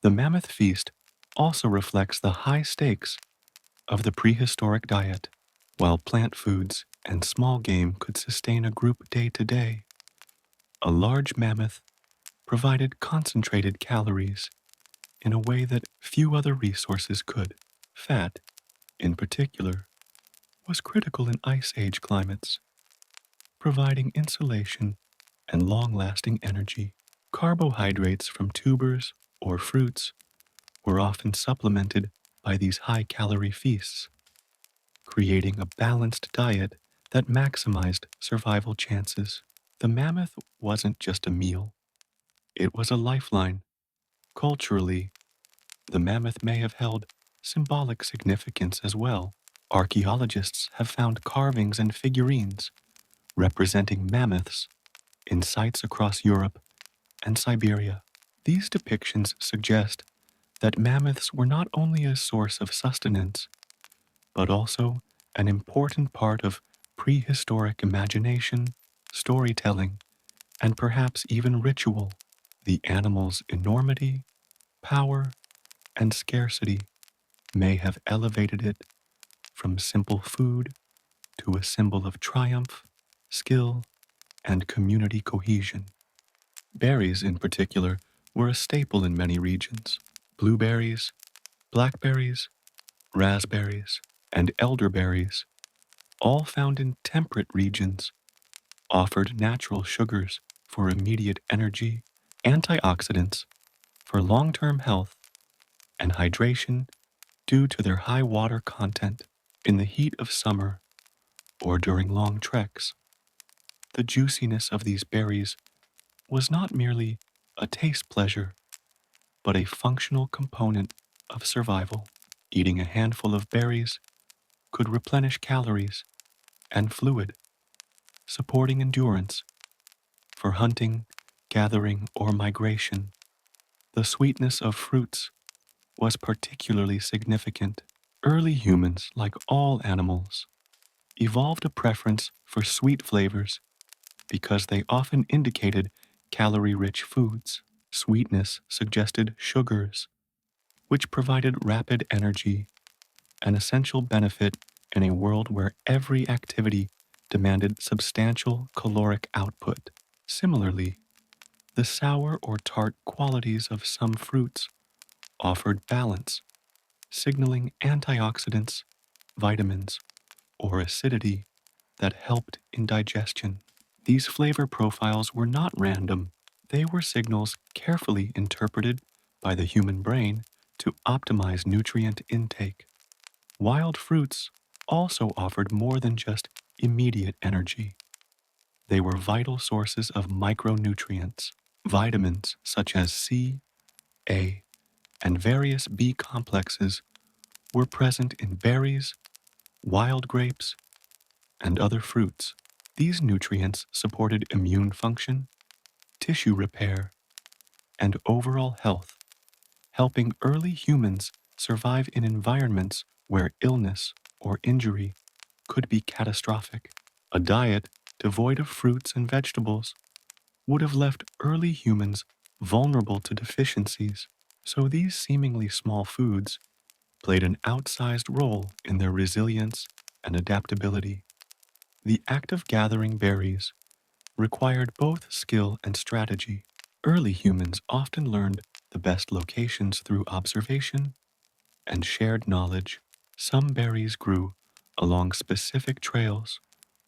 The Mammoth Feast also reflects the high stakes of the prehistoric diet. While plant foods and small game could sustain a group day to day, a large mammoth provided concentrated calories in a way that few other resources could. Fat, in particular, was critical in Ice Age climates, providing insulation and long-lasting energy. Carbohydrates from tubers or fruits were often supplemented by these high-calorie feasts, creating a balanced diet that maximized survival chances. The mammoth wasn't just a meal, it was a lifeline. Culturally, the mammoth may have held symbolic significance as well. Archaeologists have found carvings and figurines representing mammoths in sites across Europe and Siberia. These depictions suggest that mammoths were not only a source of sustenance, but also an important part of prehistoric imagination, storytelling, and perhaps even ritual. The animal's enormity, power, and scarcity may have elevated it from simple food to a symbol of triumph, skill, and community cohesion. Berries, in particular, were a staple in many regions. Blueberries, blackberries, raspberries, and elderberries, all found in temperate regions, offered natural sugars for immediate energy, antioxidants for long-term health, and hydration due to their high water content. In the heat of summer or during long treks, the juiciness of these berries was not merely a taste pleasure, but a functional component of survival. Eating a handful of berries could replenish calories and fluid, supporting endurance for hunting, gathering, or migration. The sweetness of fruits was particularly significant. Early humans, like all animals, evolved a preference for sweet flavors because they often indicated calorie-rich foods. Sweetness suggested sugars, which provided rapid energy, an essential benefit in a world where every activity demanded substantial caloric output. Similarly, the sour or tart qualities of some fruits offered balance, signaling antioxidants, vitamins, or acidity that helped in digestion. These flavor profiles were not random. They were signals carefully interpreted by the human brain to optimize nutrient intake. Wild fruits also offered more than just immediate energy. They were vital sources of micronutrients. Vitamins such as C, A, and various B complexes were present in berries, wild grapes, and other fruits. These nutrients supported immune function, tissue repair, and overall health, helping early humans survive in environments where illness or injury could be catastrophic. A diet devoid of fruits and vegetables would have left early humans vulnerable to deficiencies, so these seemingly small foods played an outsized role in their resilience and adaptability. The act of gathering berries required both skill and strategy. Early humans often learned the best locations through observation and shared knowledge. Some berries grew along specific trails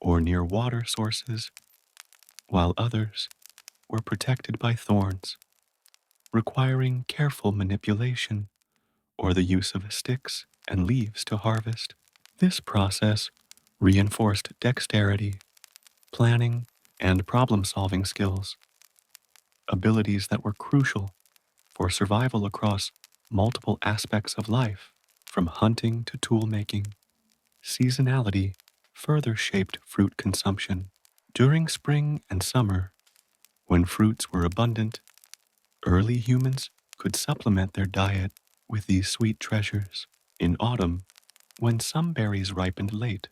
or near water sources, while others were protected by thorns, requiring careful manipulation or the use of sticks and leaves to harvest. This process reinforced dexterity, planning, and problem-solving skills, abilities that were crucial for survival across multiple aspects of life, from hunting to tool making. Seasonality further shaped fruit consumption. During spring and summer, when fruits were abundant, early humans could supplement their diet with these sweet treasures. In autumn, when some berries ripened late,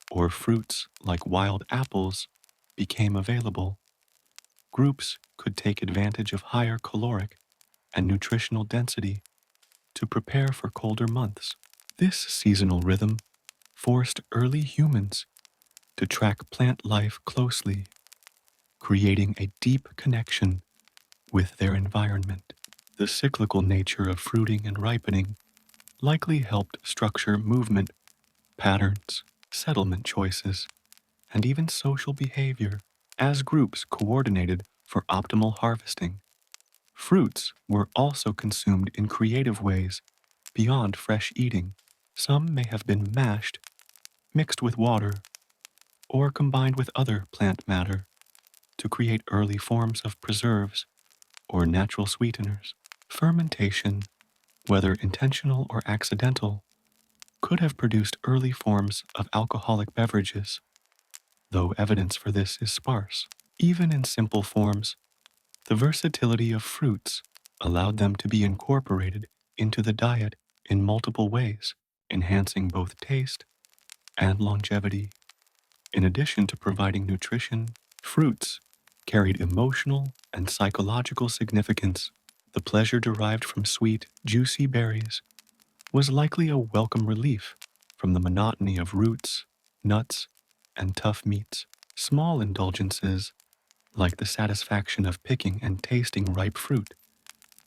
or fruits like wild apples became available, groups could take advantage of higher caloric and nutritional density to prepare for colder months. This seasonal rhythm forced early humans to track plant life closely, creating a deep connection with their environment. The cyclical nature of fruiting and ripening likely helped structure movement patterns, settlement choices, and even social behavior as groups coordinated for optimal harvesting. Fruits were also consumed in creative ways beyond fresh eating. Some may have been mashed, mixed with water, or combined with other plant matter to create early forms of preserves or natural sweeteners. Fermentation, whether intentional or accidental, could have produced early forms of alcoholic beverages, though evidence for this is sparse. Even in simple forms, the versatility of fruits allowed them to be incorporated into the diet in multiple ways, enhancing both taste and longevity. In addition to providing nutrition, fruits carried emotional and psychological significance. The pleasure derived from sweet, juicy berries was likely a welcome relief from the monotony of roots, nuts, and tough meats. Small indulgences, like the satisfaction of picking and tasting ripe fruit,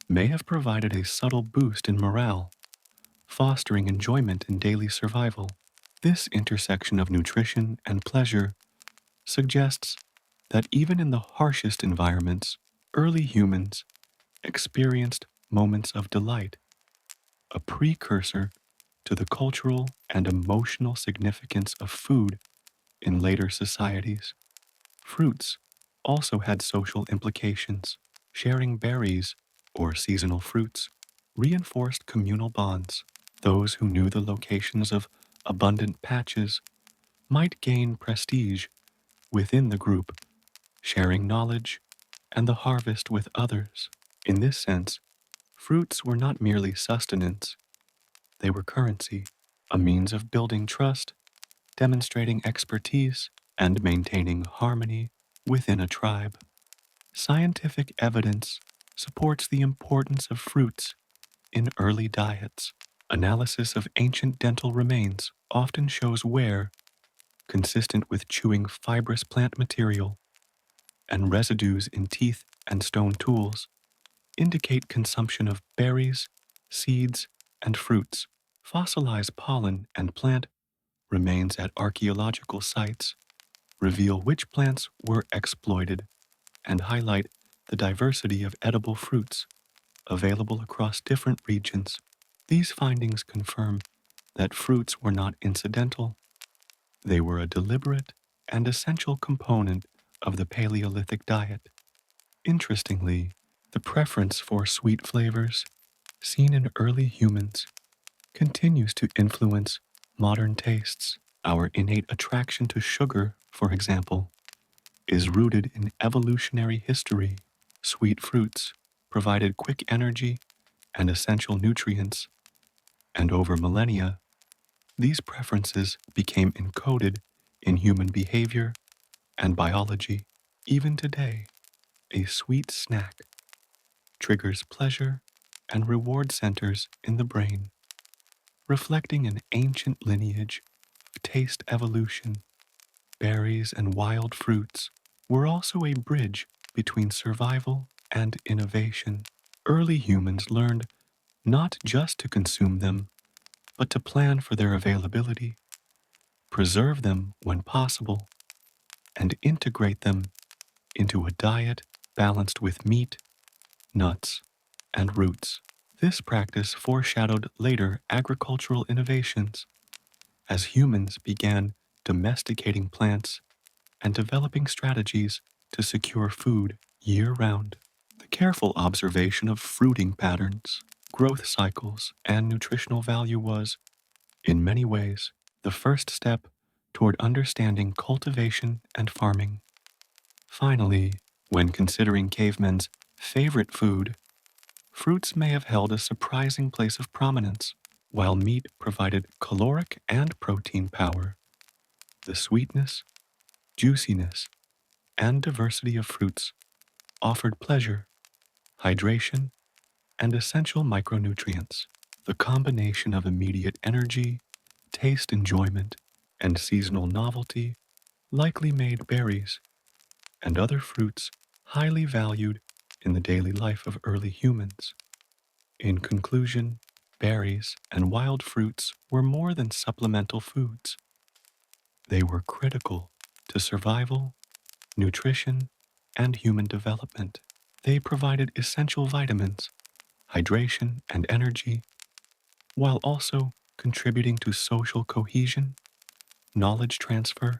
may have provided a subtle boost in morale, fostering enjoyment in daily survival. This intersection of nutrition and pleasure suggests that even in the harshest environments, early humans experienced moments of delight, a precursor to the cultural and emotional significance of food in later societies. Fruits also had social implications. Sharing berries, or seasonal fruits, reinforced communal bonds. Those who knew the locations of abundant patches might gain prestige within the group, sharing knowledge and the harvest with others. In this sense, fruits were not merely sustenance, They were currency, a means of building trust, demonstrating expertise, and maintaining harmony within a tribe. Scientific evidence supports the importance of fruits in early diets. Analysis of ancient dental remains often shows wear consistent with chewing fibrous plant material, and residues in teeth and stone tools indicate consumption of berries, seeds, and fruits. Fossilized pollen and plant remains at archaeological sites reveal which plants were exploited and highlight the diversity of edible fruits available across different regions. These findings confirm that fruits were not incidental, they were a deliberate and essential component of the Paleolithic diet. Interestingly, the preference for sweet flavors seen in early humans continues to influence modern tastes. Our innate attraction to sugar, for example, is rooted in evolutionary history. Sweet fruits provided quick energy and essential nutrients, and over millennia, these preferences became encoded in human behavior and biology. Even today, a sweet snack triggers pleasure and reward centers in the brain, reflecting an ancient lineage of taste evolution. Berries and wild fruits were also a bridge between survival and innovation. Early humans learned not just to consume them, but to plan for their availability, preserve them when possible, and integrate them into a diet balanced with meat, nuts, and roots. This practice foreshadowed later agricultural innovations as humans began domesticating plants and developing strategies to secure food year-round. The careful observation of fruiting patterns, growth cycles, and nutritional value was, in many ways, the first step toward understanding cultivation and farming. Finally, when considering cavemen's favorite food, fruits may have held a surprising place of prominence. While meat provided caloric and protein power, the sweetness, juiciness, and diversity of fruits offered pleasure, hydration, and essential micronutrients. The combination of immediate energy, taste enjoyment, and seasonal novelty likely made berries and other fruits highly valued in the daily life of early humans. In conclusion, berries and wild fruits were more than supplemental foods. They were critical to survival, nutrition, and human development. They provided essential vitamins, hydration, and energy, while also contributing to social cohesion, knowledge transfer,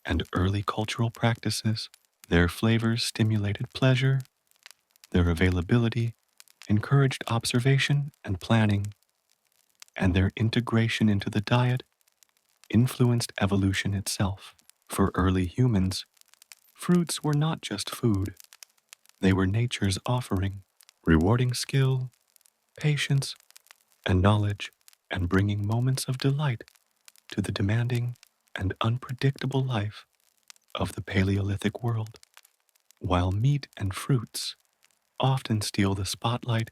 and early cultural practices. Their flavors stimulated pleasure, their availability encouraged observation and planning, and their integration into the diet influenced evolution itself. For early humans, fruits were not just food, they were nature's offering, rewarding skill, patience, and knowledge, and bringing moments of delight to the demanding and unpredictable life of the Paleolithic world. While meat and fruits often steal the spotlight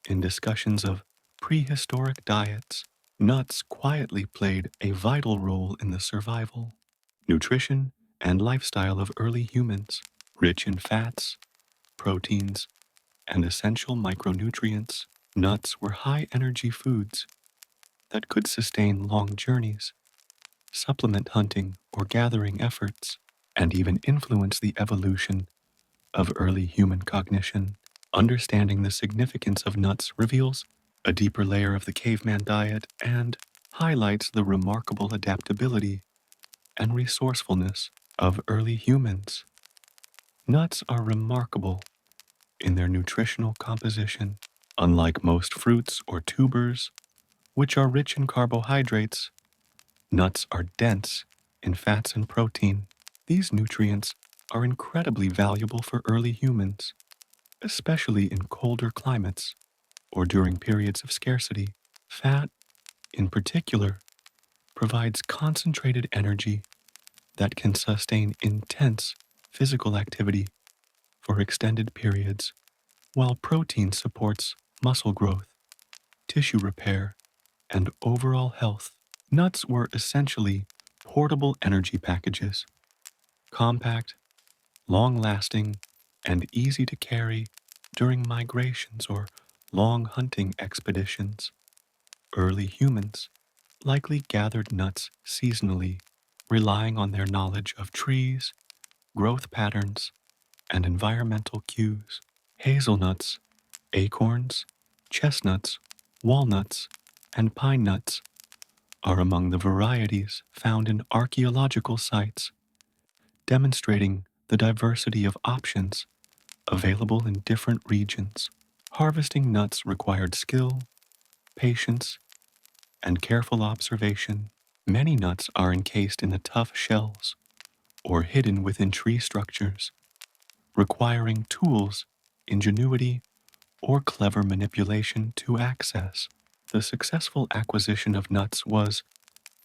in discussions of prehistoric diets, nuts quietly played a vital role in the survival, nutrition, and lifestyle of early humans. Rich in fats, proteins, and essential micronutrients, nuts were high-energy foods that could sustain long journeys, supplement hunting or gathering efforts, and even influence the evolution of early human cognition. Understanding the significance of nuts reveals a deeper layer of the caveman diet and highlights the remarkable adaptability and resourcefulness of early humans. Nuts are remarkable in their nutritional composition. Unlike most fruits or tubers, which are rich in carbohydrates, nuts are dense in fats and protein. These nutrients are incredibly valuable for early humans, especially in colder climates or during periods of scarcity. Fat, in particular, provides concentrated energy that can sustain intense physical activity for extended periods, while protein supports muscle growth, tissue repair, and overall health. Nuts were essentially portable energy packages, compact, long-lasting, and easy to carry during migrations or long hunting expeditions. Early humans likely gathered nuts seasonally, relying on their knowledge of trees, growth patterns, and environmental cues. Hazelnuts, acorns, chestnuts, walnuts, and pine nuts are among the varieties found in archaeological sites, demonstrating the diversity of options available in different regions. Harvesting nuts required skill, patience, and careful observation. Many nuts are encased in the tough shells or hidden within tree structures, requiring tools, ingenuity, or clever manipulation to access. The successful acquisition of nuts was,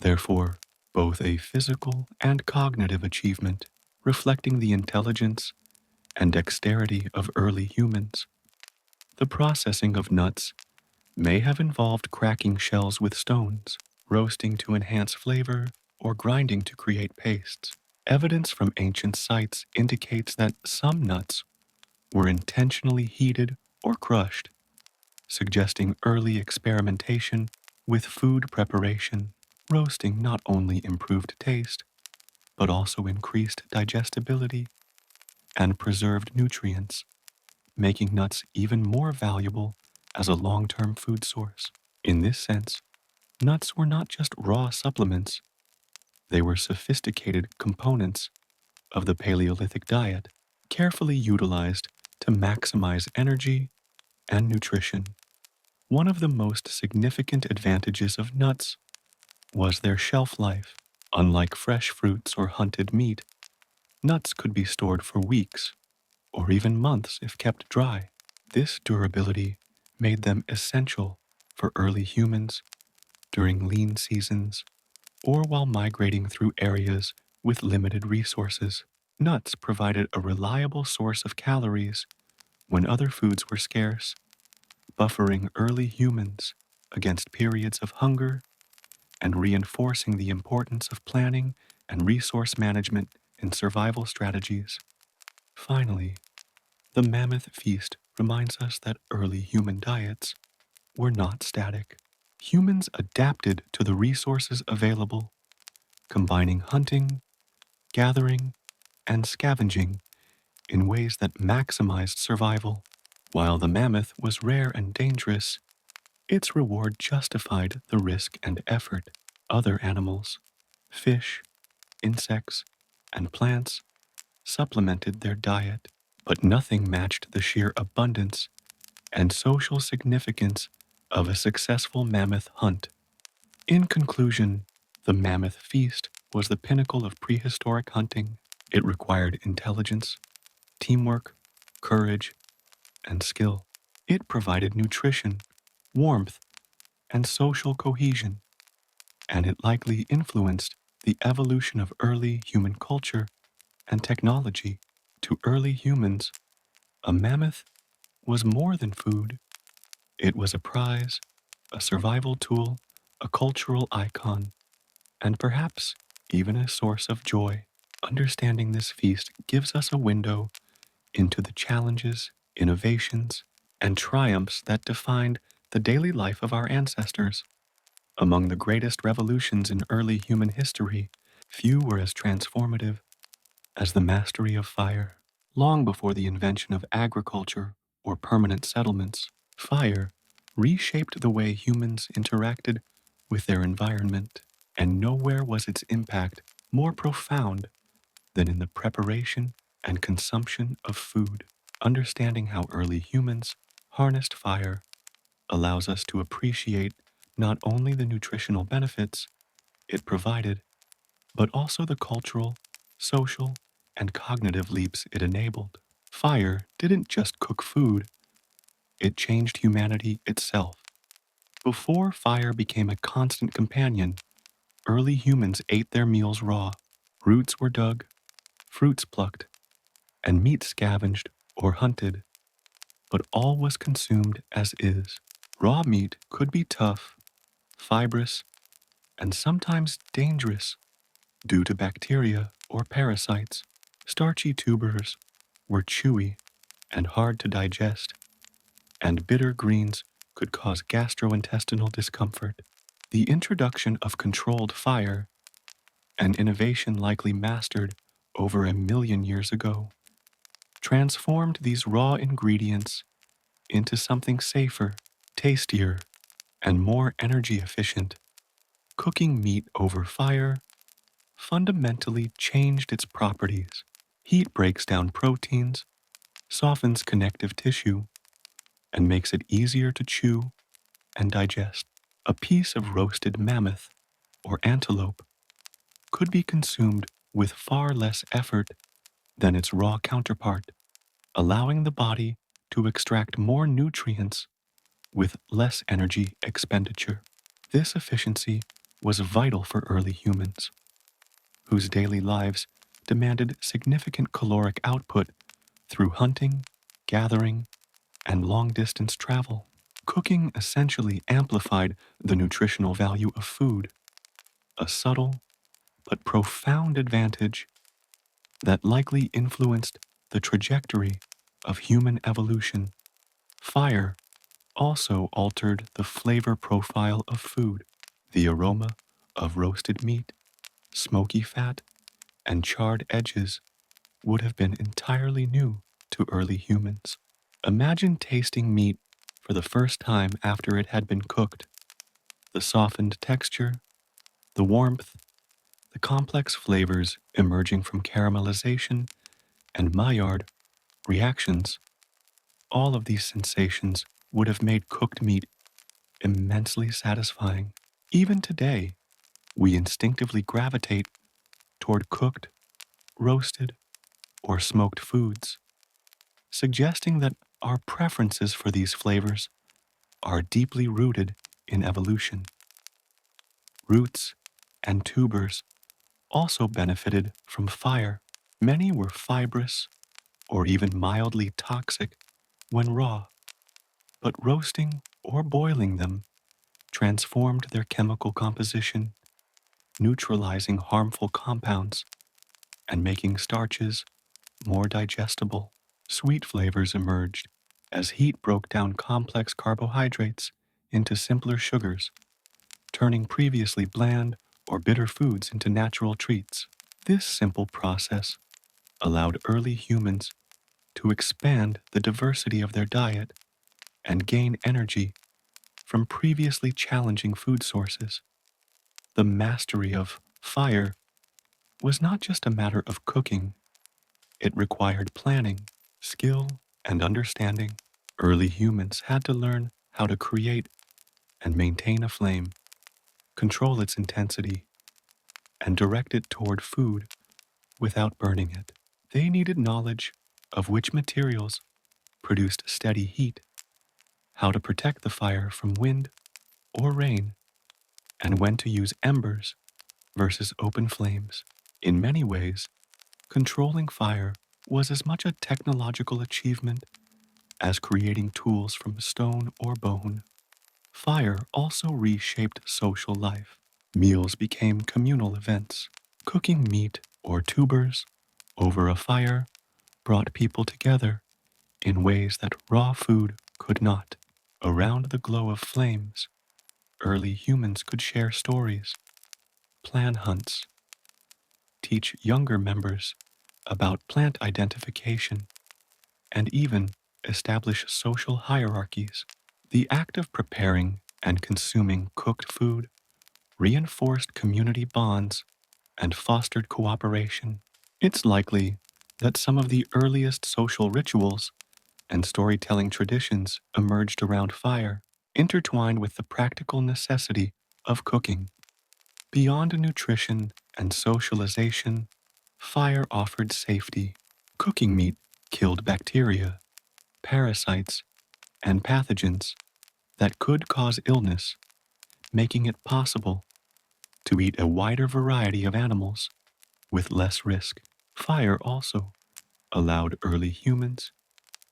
therefore, both a physical and cognitive achievement, reflecting the intelligence and dexterity of early humans. The processing of nuts may have involved cracking shells with stones, roasting to enhance flavor, or grinding to create pastes. Evidence from ancient sites indicates that some nuts were intentionally heated or crushed, suggesting early experimentation with food preparation. Roasting not only improved taste, but also increased digestibility and preserved nutrients, making nuts even more valuable as a long-term food source. In this sense, nuts were not just raw supplements, they were sophisticated components of the Paleolithic diet, carefully utilized to maximize energy and nutrition. One of the most significant advantages of nuts was their shelf life. Unlike fresh fruits or hunted meat, nuts could be stored for weeks or even months if kept dry. This durability made them essential for early humans during lean seasons or while migrating through areas with limited resources. Nuts provided a reliable source of calories when other foods were scarce, buffering early humans against periods of hunger and reinforcing the importance of planning and resource management in survival strategies. Finally, the Mammoth Feast reminds us that early human diets were not static. Humans adapted to the resources available, combining hunting, gathering, and scavenging in ways that maximized survival. While the mammoth was rare and dangerous, its reward justified the risk and effort. Other animals, fish, insects, and plants supplemented their diet, but nothing matched the sheer abundance and social significance of a successful mammoth hunt. In conclusion, the Mammoth Feast was the pinnacle of prehistoric hunting. It required intelligence, teamwork, courage, and skill. It provided nutrition, warmth, and social cohesion, and it likely influenced the evolution of early human culture and technology. To early humans, a mammoth was more than food. It was a prize, a survival tool, a cultural icon, and perhaps even a source of joy. Understanding this feast gives us a window into the challenges, innovations, and triumphs that defined the daily life of our ancestors. Among the greatest revolutions in early human history, few were as transformative as the mastery of fire. Long before the invention of agriculture or permanent settlements, fire reshaped the way humans interacted with their environment, and nowhere was its impact more profound than in the preparation and consumption of food. Understanding how early humans harnessed fire allows us to appreciate not only the nutritional benefits it provided, but also the cultural, social, and cognitive leaps it enabled. Fire didn't just cook food, it changed humanity itself. Before fire became a constant companion, early humans ate their meals raw. Roots were dug, fruits plucked, and meat scavenged or hunted, but all was consumed as is. Raw meat could be tough, fibrous, and sometimes dangerous due to bacteria or parasites. Starchy tubers were chewy and hard to digest, and bitter greens could cause gastrointestinal discomfort. The introduction of controlled fire, an innovation likely mastered over 1 million years ago, transformed these raw ingredients into something safer, tastier, and more energy efficient. Cooking meat over fire fundamentally changed its properties. Heat breaks down proteins, softens connective tissue, and makes it easier to chew and digest. A piece of roasted mammoth or antelope could be consumed with far less effort than its raw counterpart, allowing the body to extract more nutrients with less energy expenditure. This efficiency was vital for early humans, whose daily lives demanded significant caloric output through hunting, gathering, and long-distance travel. Cooking essentially amplified the nutritional value of food, a subtle but profound advantage that likely influenced the trajectory of human evolution. Fire also altered the flavor profile of food. The aroma of roasted meat, smoky fat, and charred edges would have been entirely new to early humans. Imagine tasting meat for the first time after it had been cooked. The softened texture, the warmth, the complex flavors emerging from caramelization and Maillard reactions, all of these sensations would have made cooked meat immensely satisfying. Even today, we instinctively gravitate toward cooked, roasted, or smoked foods, suggesting that our preferences for these flavors are deeply rooted in evolution. Roots and tubers also benefited from fire. Many were fibrous or even mildly toxic when raw, but roasting or boiling them transformed their chemical composition, neutralizing harmful compounds and making starches more digestible. Sweet flavors emerged as heat broke down complex carbohydrates into simpler sugars, turning previously bland or bitter foods into natural treats. This simple process allowed early humans to expand the diversity of their diet and gain energy from previously challenging food sources. The mastery of fire was not just a matter of cooking, it required planning, skill, and understanding. Early humans had to learn how to create and maintain a flame, control its intensity, and direct it toward food without burning it. They needed knowledge of which materials produced steady heat, how to protect the fire from wind or rain, and when to use embers versus open flames. In many ways, controlling fire was as much a technological achievement as creating tools from stone or bone. Fire also reshaped social life. Meals became communal events. Cooking meat or tubers over a fire brought people together in ways that raw food could not. Around the glow of flames, early humans could share stories, plan hunts, teach younger members about plant identification, and even establish social hierarchies. The act of preparing and consuming cooked food reinforced community bonds and fostered cooperation. It's likely that some of the earliest social rituals and storytelling traditions emerged around fire, intertwined with the practical necessity of cooking. Beyond nutrition and socialization, fire offered safety. Cooking meat killed bacteria, parasites, and pathogens, that could cause illness, making it possible to eat a wider variety of animals with less risk. Fire also allowed early humans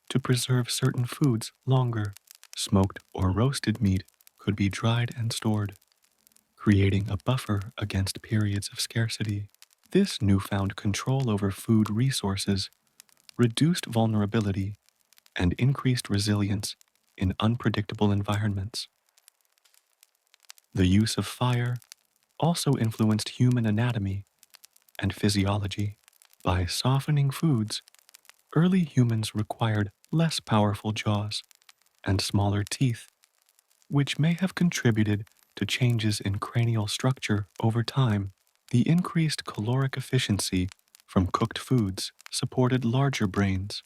to preserve certain foods longer. Smoked or roasted meat could be dried and stored, creating a buffer against periods of scarcity. This newfound control over food resources reduced vulnerability and increased resilience in unpredictable environments. The use of fire also influenced human anatomy and physiology. By softening foods, early humans required less powerful jaws and smaller teeth, which may have contributed to changes in cranial structure over time. The increased caloric efficiency from cooked foods supported larger brains,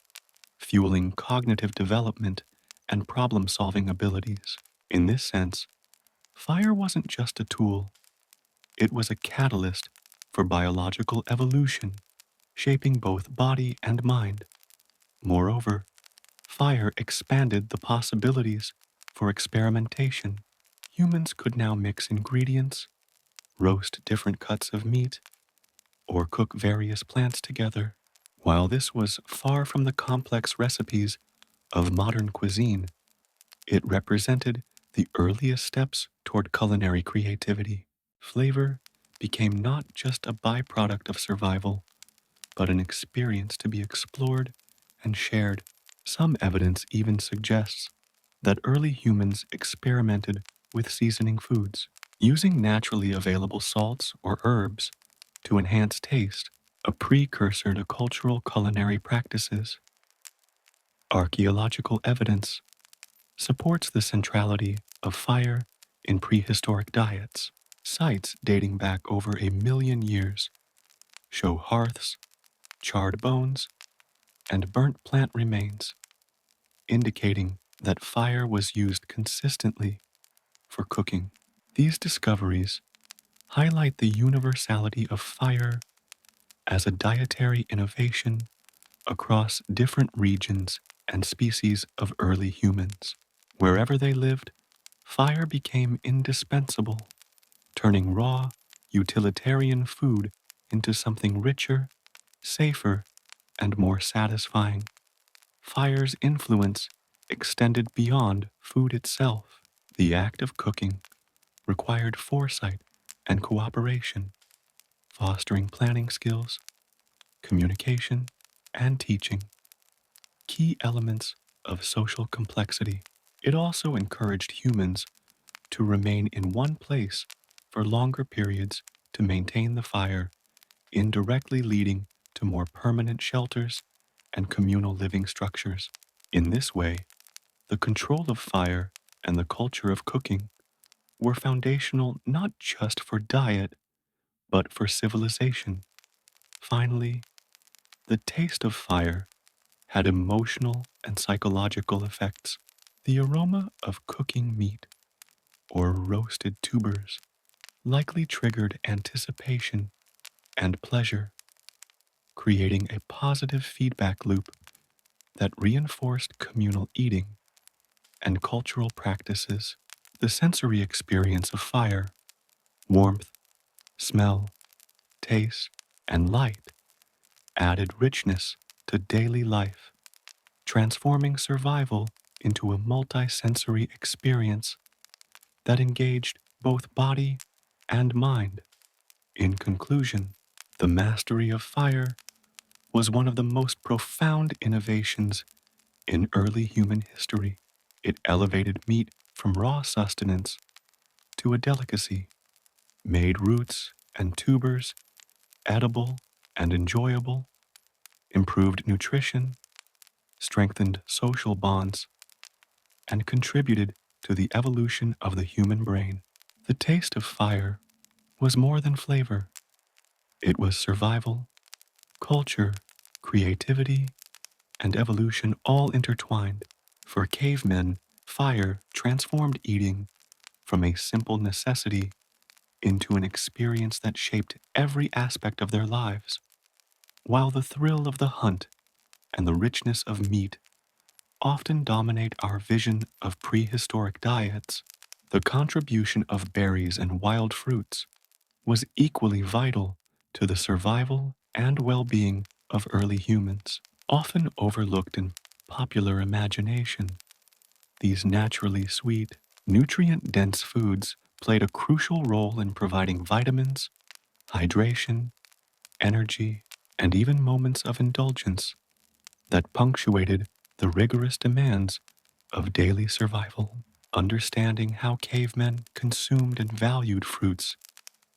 fueling cognitive development and problem-solving abilities. In this sense, fire wasn't just a tool, it was a catalyst for biological evolution, shaping both body and mind. Moreover, fire expanded the possibilities for experimentation. Humans could now mix ingredients, roast different cuts of meat, or cook various plants together. While this was far from the complex recipes of modern cuisine, it represented the earliest steps toward culinary creativity. Flavor became not just a byproduct of survival, but an experience to be explored and shared. Some evidence even suggests that early humans experimented with seasoning foods, using naturally available salts or herbs to enhance taste, a precursor to cultural culinary practices. Archaeological evidence supports the centrality of fire in prehistoric diets. Sites dating back over 1 million years show hearths, charred bones, and burnt plant remains, indicating that fire was used consistently for cooking. These discoveries highlight the universality of fire as a dietary innovation across different regions and species of early humans. Wherever they lived, fire became indispensable, turning raw, utilitarian food into something richer, safer, and more satisfying. Fire's influence extended beyond food itself. The act of cooking required foresight and cooperation, fostering planning skills, communication, and teaching, key elements of social complexity. It also encouraged humans to remain in one place for longer periods to maintain the fire, indirectly leading to more permanent shelters and communal living structures. In this way, the control of fire and the culture of cooking were foundational not just for diet, but for civilization. Finally, the taste of fire had emotional and psychological effects. The aroma of cooking meat or roasted tubers likely triggered anticipation and pleasure, creating a positive feedback loop that reinforced communal eating and cultural practices. The sensory experience of fire, warmth, smell, taste, and light added richness to daily life, transforming survival into a multisensory experience that engaged both body and mind. In conclusion, the mastery of fire was one of the most profound innovations in early human history. It elevated meat from raw sustenance to a delicacy, made roots and tubers edible and enjoyable, improved nutrition, strengthened social bonds, and contributed to the evolution of the human brain. The taste of fire was more than flavor. It was survival, culture, creativity, and evolution all intertwined. For cavemen, fire transformed eating from a simple necessity into an experience that shaped every aspect of their lives. While the thrill of the hunt and the richness of meat often dominate our vision of prehistoric diets, the contribution of berries and wild fruits was equally vital to the survival and well-being of early humans. Often overlooked in popular imagination, these naturally sweet, nutrient-dense foods played a crucial role in providing vitamins, hydration, energy, and even moments of indulgence that punctuated the rigorous demands of daily survival. Understanding how cavemen consumed and valued fruits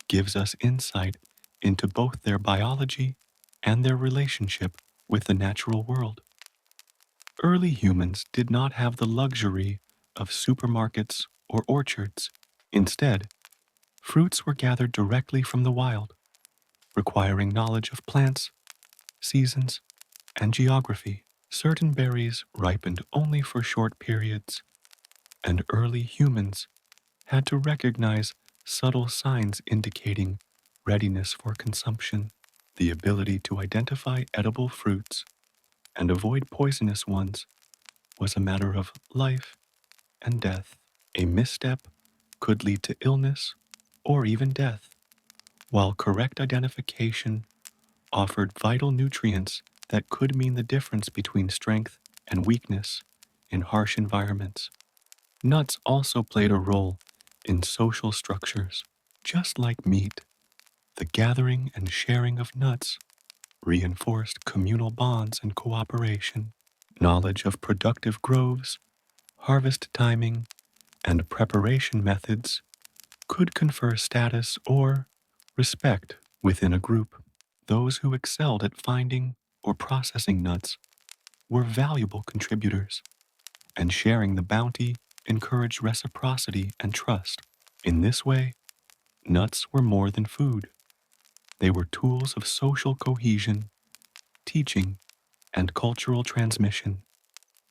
gives us insight into both their biology and their relationship with the natural world. Early humans did not have the luxury of supermarkets or orchards. Instead, fruits were gathered directly from the wild, requiring knowledge of plants, seasons, and geography. Certain berries ripened only for short periods, and early humans had to recognize subtle signs indicating readiness for consumption. The ability to identify edible fruits and avoid poisonous ones was a matter of life and death. A misstep could lead to illness or even death, while correct identification offered vital nutrients that could mean the difference between strength and weakness in harsh environments. Nuts also played a role in social structures. Just like meat, the gathering and sharing of nuts reinforced communal bonds and cooperation. Knowledge of productive groves, harvest timing, and preparation methods could confer status or respect within a group. Those who excelled at finding or processing nuts were valuable contributors, and sharing the bounty encouraged reciprocity and trust. In this way, nuts were more than food. They were tools of social cohesion, teaching, and cultural transmission.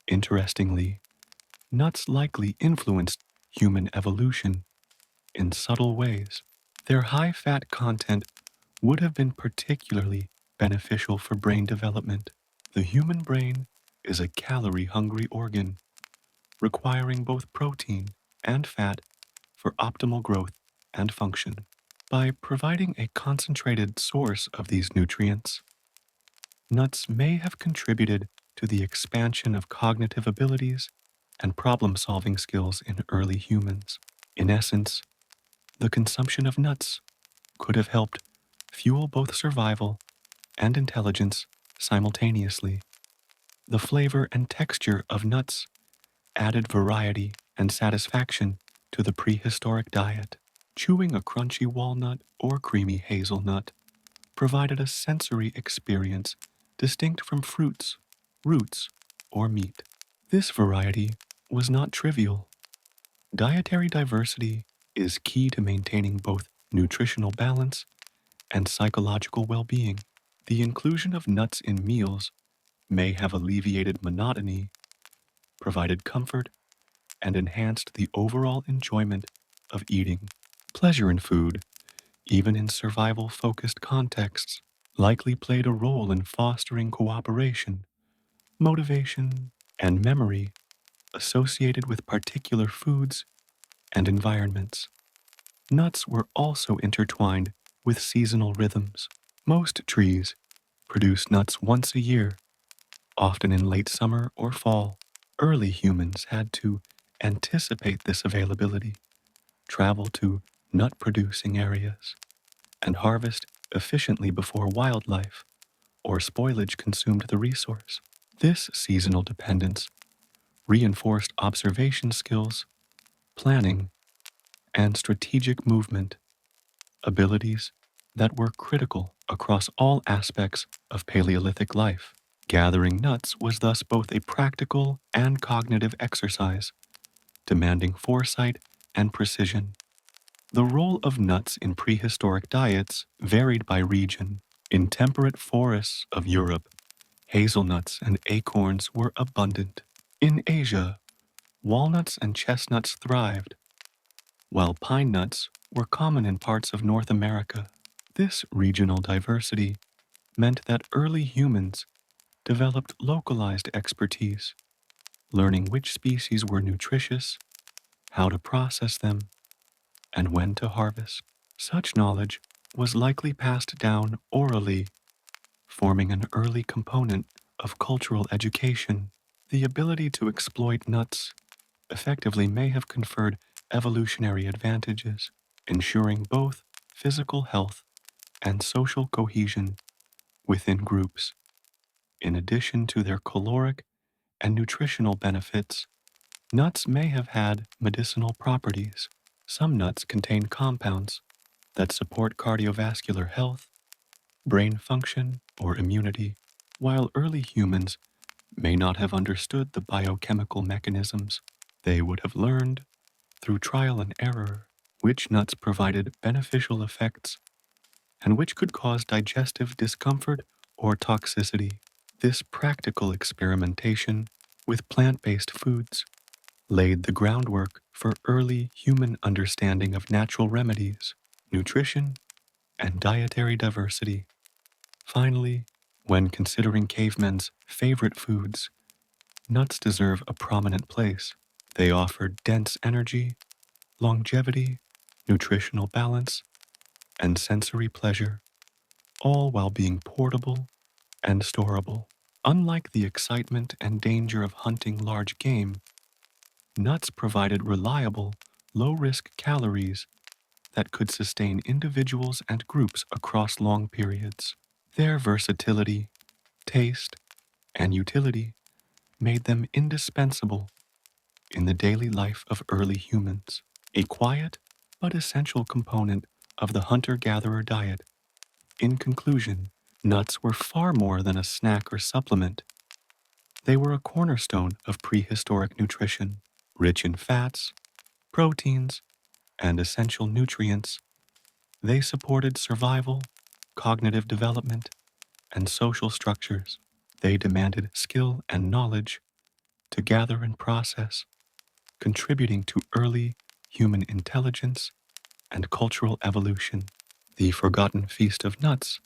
Interestingly, nuts likely influenced human evolution in subtle ways. Their high fat content would have been particularly beneficial for brain development. The human brain is a calorie hungry organ, requiring both protein and fat for optimal growth and function. By providing a concentrated source of these nutrients, nuts may have contributed to the expansion of cognitive abilities and problem solving skills in early humans. In essence, the consumption of nuts could have helped fuel both survival and intelligence simultaneously. The flavor and texture of nuts added variety and satisfaction to the prehistoric diet. Chewing a crunchy walnut or creamy hazelnut provided a sensory experience distinct from fruits, roots, or meat. This variety was not trivial. Dietary diversity is key to maintaining both nutritional balance and psychological well-being. The inclusion of nuts in meals may have alleviated monotony, provided comfort, and enhanced the overall enjoyment of eating. Pleasure in food, even in survival-focused contexts, likely played a role in fostering cooperation, motivation, and memory associated with particular foods and environments. Nuts were also intertwined with seasonal rhythms. Most trees produce nuts once a year, often in late summer or fall. Early humans had to anticipate this availability, travel to nut-producing areas, and harvest efficiently before wildlife or spoilage consumed the resource. This seasonal dependence reinforced observation skills, planning, and strategic movement, abilities that were critical across all aspects of Paleolithic life. Gathering nuts was thus both a practical and cognitive exercise, demanding foresight and precision. The role of nuts in prehistoric diets varied by region. In temperate forests of Europe, hazelnuts and acorns were abundant. In Asia, walnuts and chestnuts thrived, while pine nuts were common in parts of North America. This regional diversity meant that early humans developed localized expertise, learning which species were nutritious, how to process them, and when to harvest. Such knowledge was likely passed down orally, forming an early component of cultural education. The ability to exploit nuts effectively may have conferred evolutionary advantages, ensuring both physical health and social cohesion within groups. In addition to their caloric and nutritional benefits, nuts may have had medicinal properties. Some nuts contain compounds that support cardiovascular health, brain function, or immunity, while early humans may not have understood the biochemical mechanisms. They would have learned, through trial and error, which nuts provided beneficial effects and which could cause digestive discomfort or toxicity. This practical experimentation with plant-based foods laid the groundwork for early human understanding of natural remedies, nutrition, and dietary diversity. Finally, when considering cavemen's favorite foods, nuts deserve a prominent place. They offered dense energy, longevity, nutritional balance, and sensory pleasure, all while being portable and storable. Unlike the excitement and danger of hunting large game, nuts provided reliable, low-risk calories that could sustain individuals and groups across long periods. Their versatility, taste, and utility made them indispensable in the daily life of early humans, a quiet but essential component of the hunter-gatherer diet. In conclusion, nuts were far more than a snack or supplement. They were a cornerstone of prehistoric nutrition, rich in fats, proteins, and essential nutrients. They supported survival, cognitive development, and social structures. They demanded skill and knowledge to gather and process, contributing to early human intelligence and cultural evolution. The forgotten feast of nuts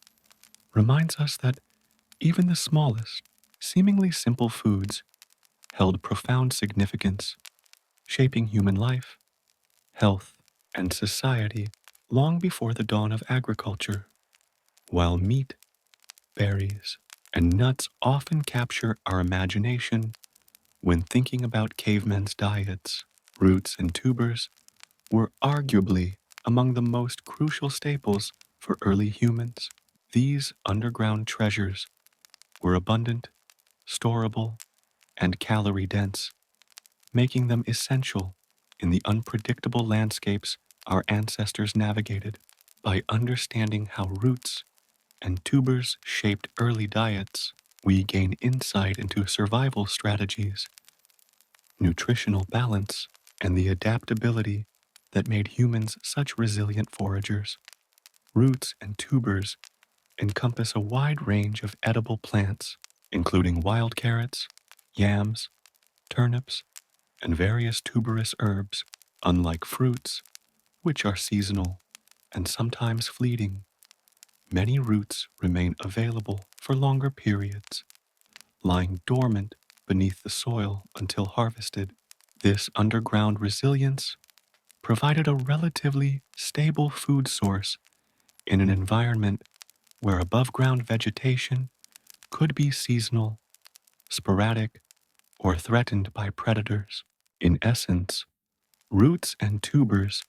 reminds us that even the smallest, seemingly simple foods held profound significance, shaping human life, health, and society long before the dawn of agriculture. While meat, berries, and nuts often capture our imagination when thinking about cavemen's diets, roots and tubers were arguably among the most crucial staples for early humans. These underground treasures were abundant, storable, and calorie-dense, making them essential in the unpredictable landscapes our ancestors navigated. By understanding how roots and tubers shaped early diets, we gain insight into survival strategies, nutritional balance, and the adaptability that made humans such resilient foragers. Roots and tubers encompass a wide range of edible plants, including wild carrots, yams, turnips, and various tuberous herbs. Unlike fruits, which are seasonal and sometimes fleeting, many roots remain available for longer periods, lying dormant beneath the soil until harvested. This underground resilience provided a relatively stable food source in an environment where above-ground vegetation could be seasonal, sporadic, or threatened by predators. In essence, roots and tubers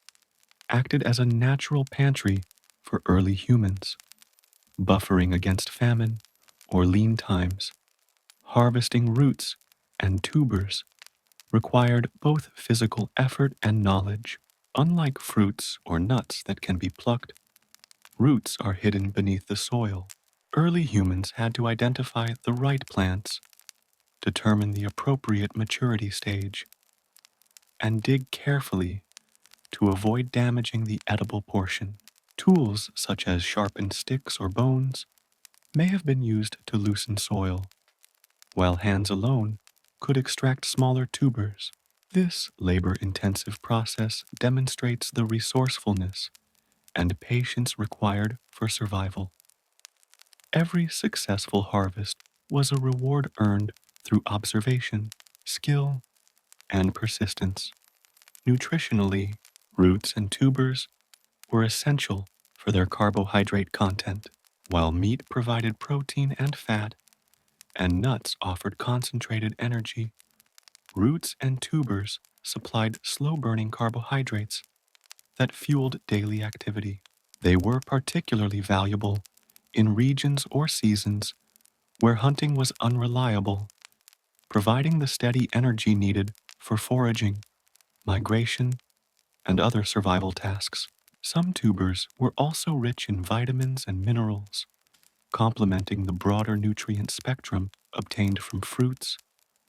acted as a natural pantry for early humans, buffering against famine or lean times. Harvesting roots and tubers required both physical effort and knowledge. Unlike fruits or nuts that can be plucked, roots are hidden beneath the soil. Early humans had to identify the right plants, determine the appropriate maturity stage, and dig carefully to avoid damaging the edible portion. Tools such as sharpened sticks or bones may have been used to loosen soil, while hands alone could extract smaller tubers. This labor-intensive process demonstrates the resourcefulness and patience required for survival. Every successful harvest was a reward earned through observation, skill, and persistence. Nutritionally, roots and tubers were essential for their carbohydrate content, while meat provided protein and fat, and nuts offered concentrated energy. Roots and tubers supplied slow-burning carbohydrates that fueled daily activity. They were particularly valuable in regions or seasons where hunting was unreliable, providing the steady energy needed for foraging, migration, and other survival tasks. Some tubers were also rich in vitamins and minerals, complementing the broader nutrient spectrum obtained from fruits,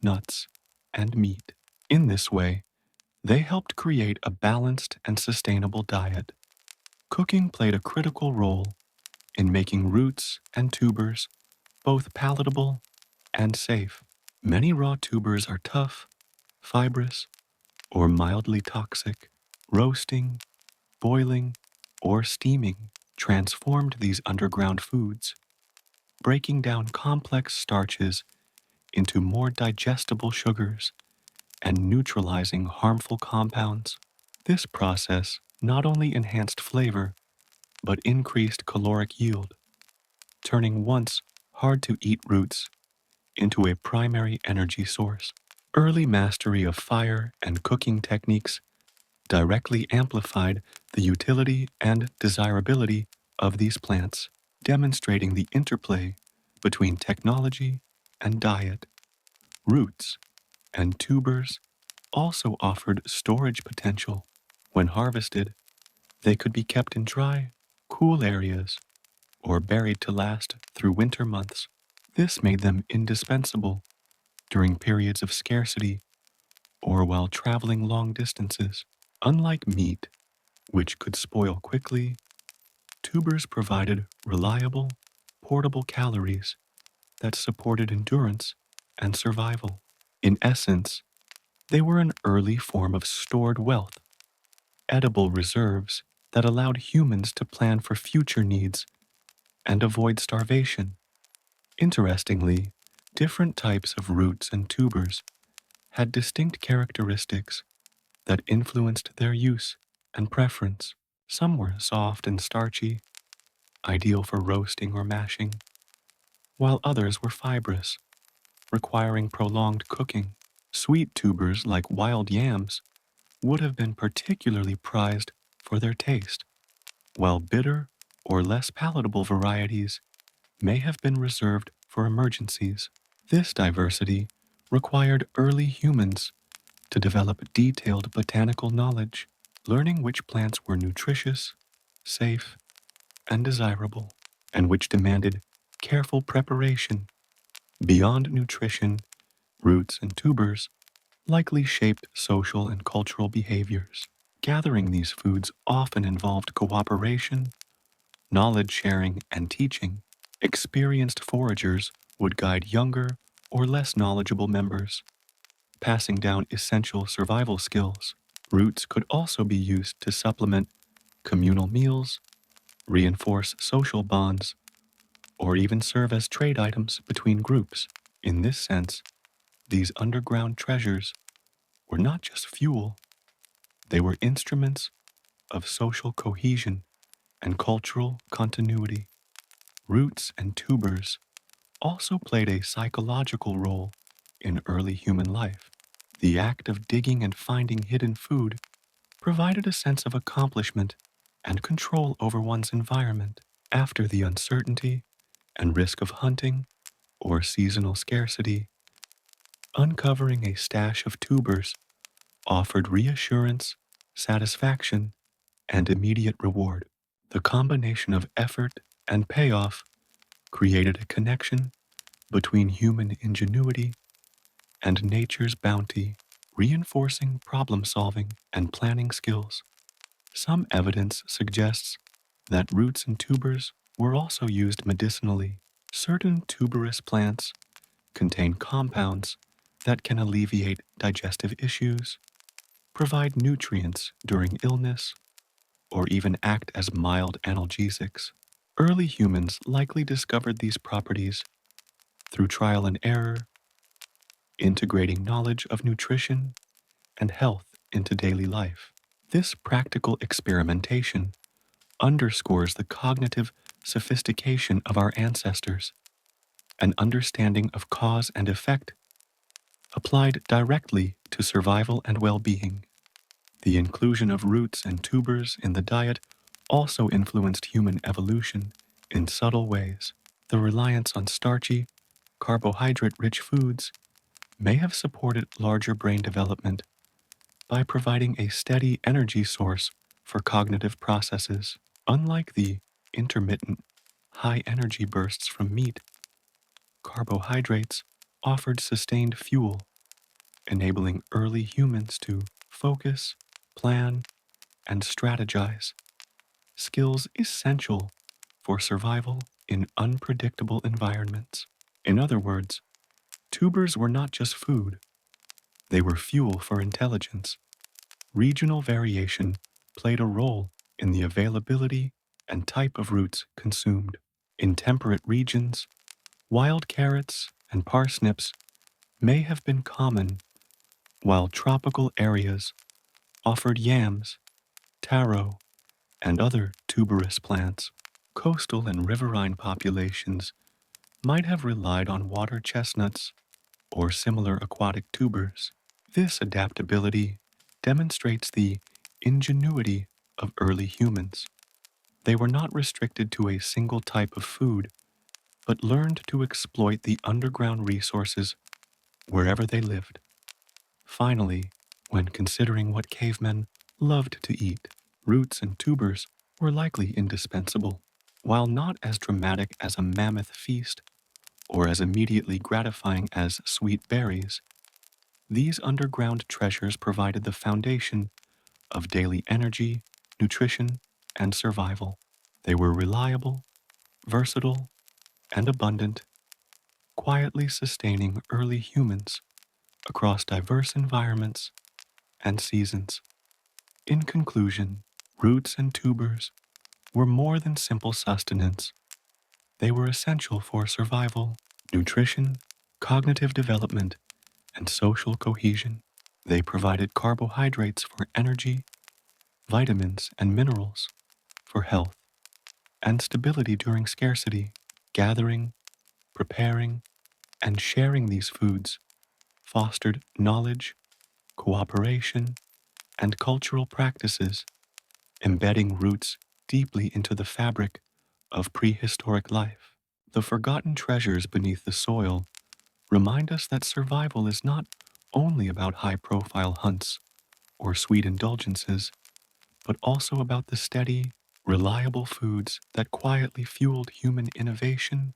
nuts, and meat. In this way, they helped create a balanced and sustainable diet. Cooking played a critical role in making roots and tubers both palatable and safe. Many raw tubers are tough, fibrous, or mildly toxic. Roasting, boiling, or steaming transformed these underground foods, breaking down complex starches into more digestible sugars and neutralizing harmful compounds. This process not only enhanced flavor, but increased caloric yield, turning once hard-to-eat roots into a primary energy source. Early mastery of fire and cooking techniques directly amplified the utility and desirability of these plants, demonstrating the interplay between technology and diet. Roots and tubers also offered storage potential. When harvested, they could be kept in dry, cool areas or buried to last through winter months. This made them indispensable during periods of scarcity or while traveling long distances. Unlike meat, which could spoil quickly, tubers provided reliable, portable calories that supported endurance and survival. In essence, they were an early form of stored wealth, edible reserves that allowed humans to plan for future needs and avoid starvation. Interestingly, different types of roots and tubers had distinct characteristics that influenced their use and preference. Some were soft and starchy, ideal for roasting or mashing, while others were fibrous, requiring prolonged cooking. Sweet tubers like wild yams would have been particularly prized for their taste, while bitter or less palatable varieties may have been reserved for emergencies. This diversity required early humans to develop detailed botanical knowledge, learning which plants were nutritious, safe, and desirable, and which demanded careful preparation. Beyond nutrition, roots and tubers likely shaped social and cultural behaviors. Gathering these foods often involved cooperation, knowledge sharing, and teaching. Experienced foragers would guide younger or less knowledgeable members, passing down essential survival skills. Roots could also be used to supplement communal meals, reinforce social bonds, or even serve as trade items between groups. In this sense, these underground treasures were not just fuel, they were instruments of social cohesion and cultural continuity. Roots and tubers also played a psychological role in early human life. The act of digging and finding hidden food provided a sense of accomplishment and control over one's environment. After the uncertainty and risk of hunting or seasonal scarcity, uncovering a stash of tubers offered reassurance, satisfaction, and immediate reward. The combination of effort and payoff created a connection between human ingenuity and nature's bounty, reinforcing problem solving and planning skills. Some evidence suggests that roots and tubers were also used medicinally. Certain tuberous plants contain compounds that can alleviate digestive issues, provide nutrients during illness, or even act as mild analgesics. Early humans likely discovered these properties through trial and error, integrating knowledge of nutrition and health into daily life. This practical experimentation underscores the cognitive sophistication of our ancestors, an understanding of cause and effect applied directly to survival and well-being. The inclusion of roots and tubers in the diet also influenced human evolution in subtle ways. The reliance on starchy, carbohydrate-rich foods may have supported larger brain development by providing a steady energy source for cognitive processes. Unlike the intermittent, high-energy bursts from meat, carbohydrates offered sustained fuel, enabling early humans to focus, plan, and strategize, skills essential for survival in unpredictable environments. In other words, tubers were not just food, they were fuel for intelligence. Regional variation played a role in the availability and type of roots consumed. In temperate regions, wild carrots and parsnips may have been common, while tropical areas offered yams, taro, and other tuberous plants. Coastal and riverine populations might have relied on water chestnuts or similar aquatic tubers. This adaptability demonstrates the ingenuity of early humans. They were not restricted to a single type of food, but learned to exploit the underground resources wherever they lived. Finally, when considering what cavemen loved to eat, roots and tubers were likely indispensable. While not as dramatic as a mammoth feast or as immediately gratifying as sweet berries, these underground treasures provided the foundation of daily energy, nutrition, and survival. They were reliable, versatile, and abundant, quietly sustaining early humans across diverse environments and seasons. In conclusion, roots and tubers were more than simple sustenance. They were essential for survival, nutrition, cognitive development, and social cohesion. They provided carbohydrates for energy, vitamins and minerals for health, and stability during scarcity. Gathering, preparing, and sharing these foods fostered knowledge, cooperation, and cultural practices, embedding roots deeply into the fabric of prehistoric life. The forgotten treasures beneath the soil remind us that survival is not only about high-profile hunts or sweet indulgences, but also about the steady, reliable foods that quietly fueled human innovation,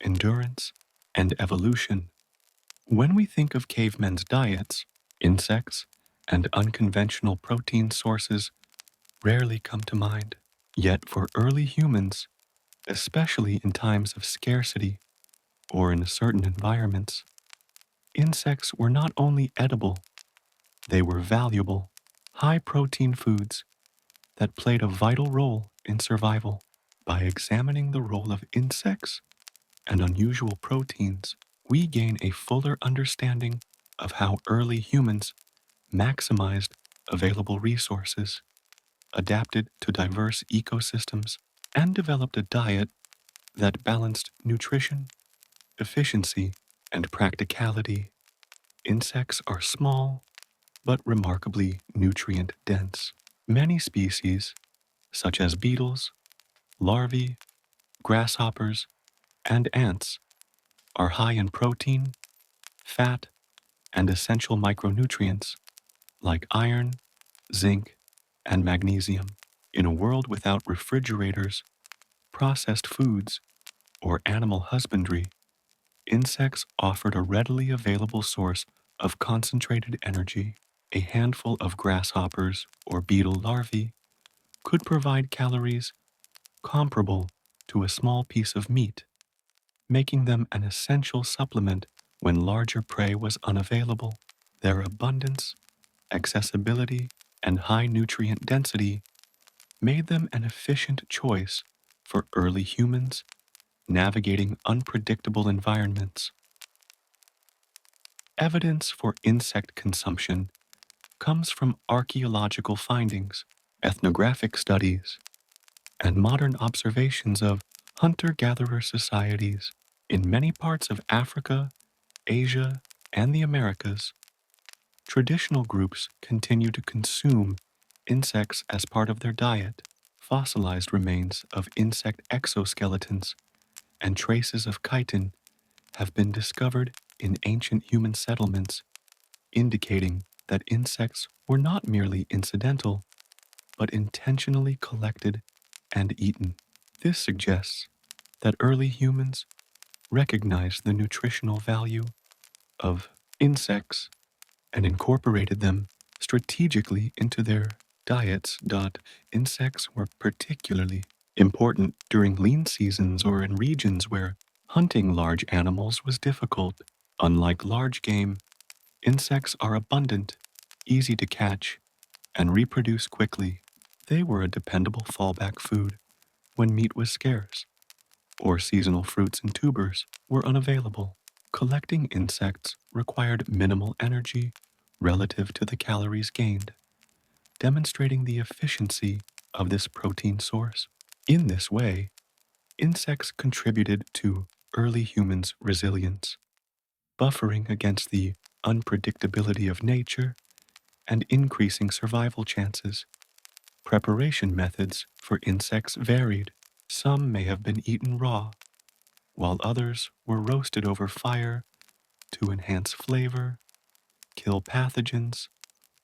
endurance, and evolution. When we think of cavemen's diets, insects and unconventional protein sources rarely come to mind. Yet for early humans, especially in times of scarcity or in certain environments, insects were not only edible, they were valuable, high-protein foods that played a vital role in survival. By examining the role of insects and unusual proteins, we gain a fuller understanding of how early humans maximized available resources, adapted to diverse ecosystems, and developed a diet that balanced nutrition, efficiency, and practicality. Insects are small, but remarkably nutrient dense. Many species, such as beetles, larvae, grasshoppers, and ants, are high in protein, fat, and essential micronutrients like iron, zinc, and magnesium. In a world without refrigerators, processed foods, or animal husbandry, insects offered a readily available source of concentrated energy. A handful of grasshoppers or beetle larvae could provide calories comparable to a small piece of meat, making them an essential supplement when larger prey was unavailable. Their abundance, accessibility, and high nutrient density made them an efficient choice for early humans navigating unpredictable environments. Evidence for insect consumption comes from archaeological findings, ethnographic studies, and modern observations of hunter-gatherer societies in many parts of Africa, Asia, and the Americas. Traditional groups continue to consume insects as part of their diet. Fossilized remains of insect exoskeletons and traces of chitin have been discovered in ancient human settlements, indicating that insects were not merely incidental, but intentionally collected and eaten. This suggests that early humans recognized the nutritional value of insects and incorporated them strategically into their diets. Insects were particularly important during lean seasons or in regions where hunting large animals was difficult. Unlike large game, insects are abundant, easy to catch, and reproduce quickly. They were a dependable fallback food when meat was scarce or seasonal fruits and tubers were unavailable. Collecting insects required minimal energy relative to the calories gained, demonstrating the efficiency of this protein source. In this way, insects contributed to early humans' resilience, buffering against the unpredictability of nature and increasing survival chances. Preparation methods for insects varied. Some may have been eaten raw, while others were roasted over fire to enhance flavor, kill pathogens,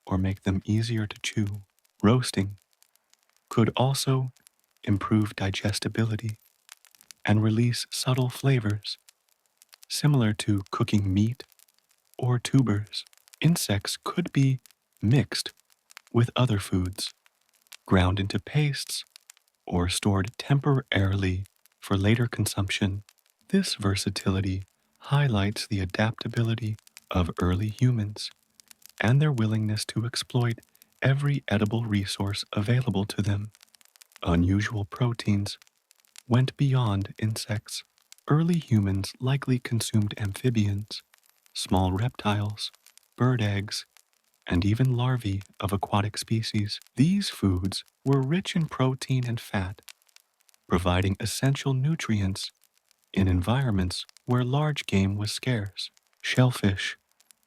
or make them easier to chew. Roasting could also improve digestibility and release subtle flavors, similar to cooking meat or tubers. Insects could be mixed with other foods, ground into pastes, or stored temporarily for later consumption. This versatility highlights the adaptability of early humans and their willingness to exploit every edible resource available to them. Unusual proteins went beyond insects. Early humans likely consumed amphibians, small reptiles, bird eggs, and even larvae of aquatic species. These foods were rich in protein and fat, providing essential nutrients in environments where large game was scarce. Shellfish,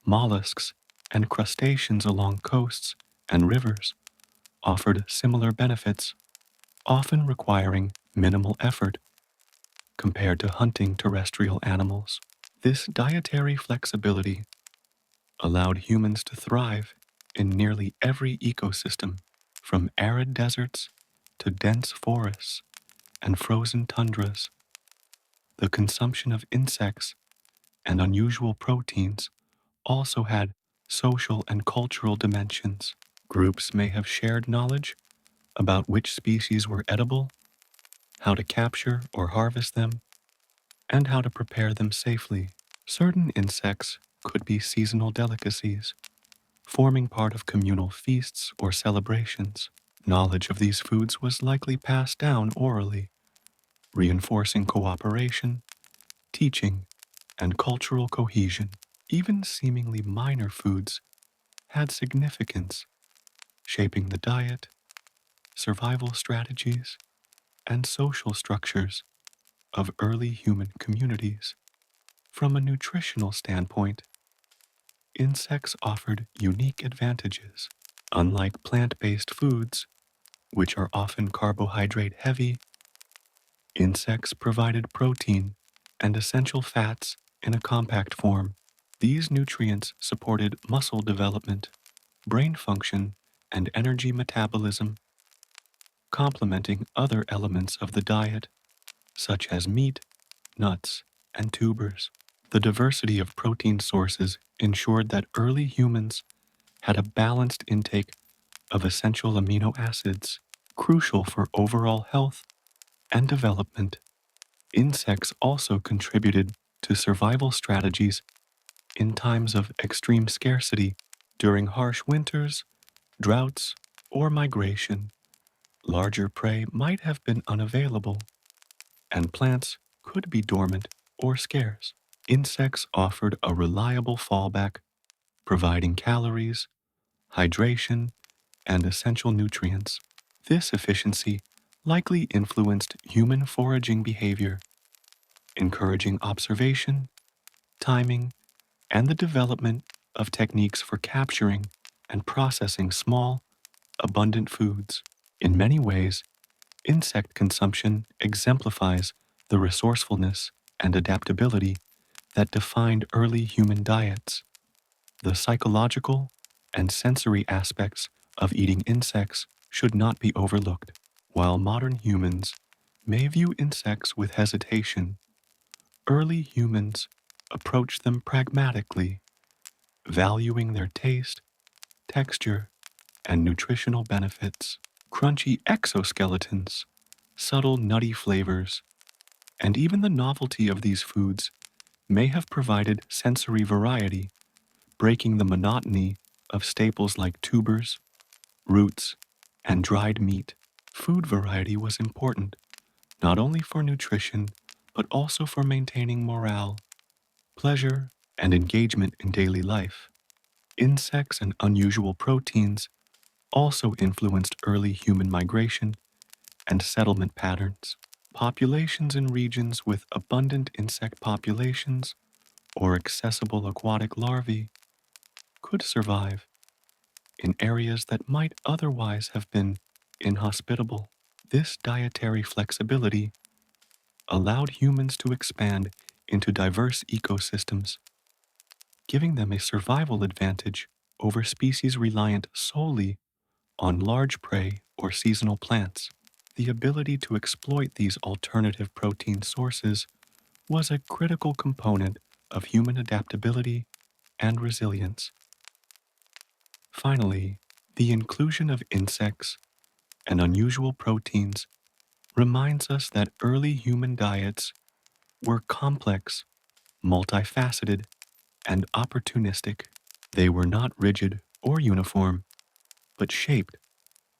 mollusks, and crustaceans along coasts and rivers offered similar benefits, often requiring minimal effort compared to hunting terrestrial animals. This dietary flexibility allowed humans to thrive in nearly every ecosystem, from arid deserts to dense forests and frozen tundras. The consumption of insects and unusual proteins also had social and cultural dimensions. Groups may have shared knowledge about which species were edible, how to capture or harvest them, and how to prepare them safely. Certain insects could be seasonal delicacies, forming part of communal feasts or celebrations. Knowledge of these foods was likely passed down orally, reinforcing cooperation, teaching, and cultural cohesion. Even seemingly minor foods had significance, shaping the diet, survival strategies, and social structures of early human communities. From a nutritional standpoint, insects offered unique advantages. Unlike plant-based foods, which are often carbohydrate heavy, insects provided protein and essential fats in a compact form. These nutrients supported muscle development, brain function, and energy metabolism, complementing other elements of the diet, such as meat, nuts, and tubers. The diversity of protein sources ensured that early humans had a balanced intake of essential amino acids, crucial for overall health and development. Insects also contributed to survival strategies in times of extreme scarcity, during harsh winters, droughts, or migration. Larger prey might have been unavailable, and plants could be dormant or scarce. Insects offered a reliable fallback, providing calories, hydration, and essential nutrients. This efficiency likely influenced human foraging behavior, encouraging observation, timing, and the development of techniques for capturing and processing small, abundant foods. In many ways, insect consumption exemplifies the resourcefulness and adaptability that defined early human diets. The psychological and sensory aspects of eating insects should not be overlooked. While modern humans may view insects with hesitation, early humans approached them pragmatically, valuing their taste, texture, and nutritional benefits. Crunchy exoskeletons, subtle nutty flavors, and even the novelty of these foods may have provided sensory variety, breaking the monotony of staples like tubers, roots, and dried meat. Food variety was important, not only for nutrition, but also for maintaining morale, pleasure, and engagement in daily life. Insects and unusual proteins also influenced early human migration and settlement patterns. Populations in regions with abundant insect populations or accessible aquatic larvae could survive in areas that might otherwise have been inhospitable. This dietary flexibility allowed humans to expand into diverse ecosystems, giving them a survival advantage over species reliant solely on large prey or seasonal plants. The ability to exploit these alternative protein sources was a critical component of human adaptability and resilience. Finally, the inclusion of insects and unusual proteins reminds us that early human diets were complex, multifaceted, and opportunistic. They were not rigid or uniform, but shaped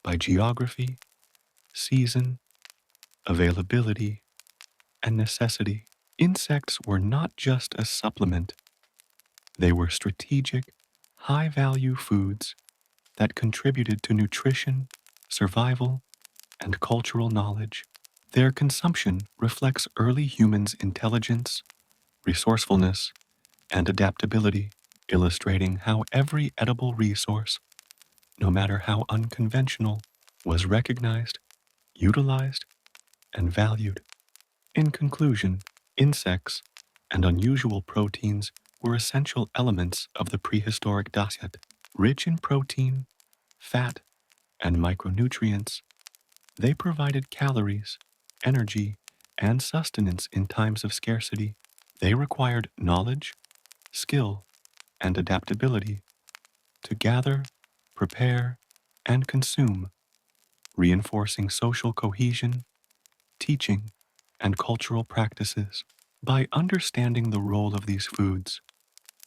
by geography, season, availability, and necessity. Insects were not just a supplement, they were strategic, high value foods that contributed to nutrition, survival, and cultural knowledge. Their consumption reflects early humans' intelligence, resourcefulness, and adaptability, illustrating how every edible resource, no matter how unconventional, was recognized, utilized, and valued. In conclusion, insects and unusual proteins were essential elements of the prehistoric diet. Rich in protein, fat, and micronutrients, they provided calories, energy, and sustenance in times of scarcity. They required knowledge, skill, and adaptability to gather, prepare, and consume, reinforcing social cohesion, teaching, and cultural practices. By understanding the role of these foods,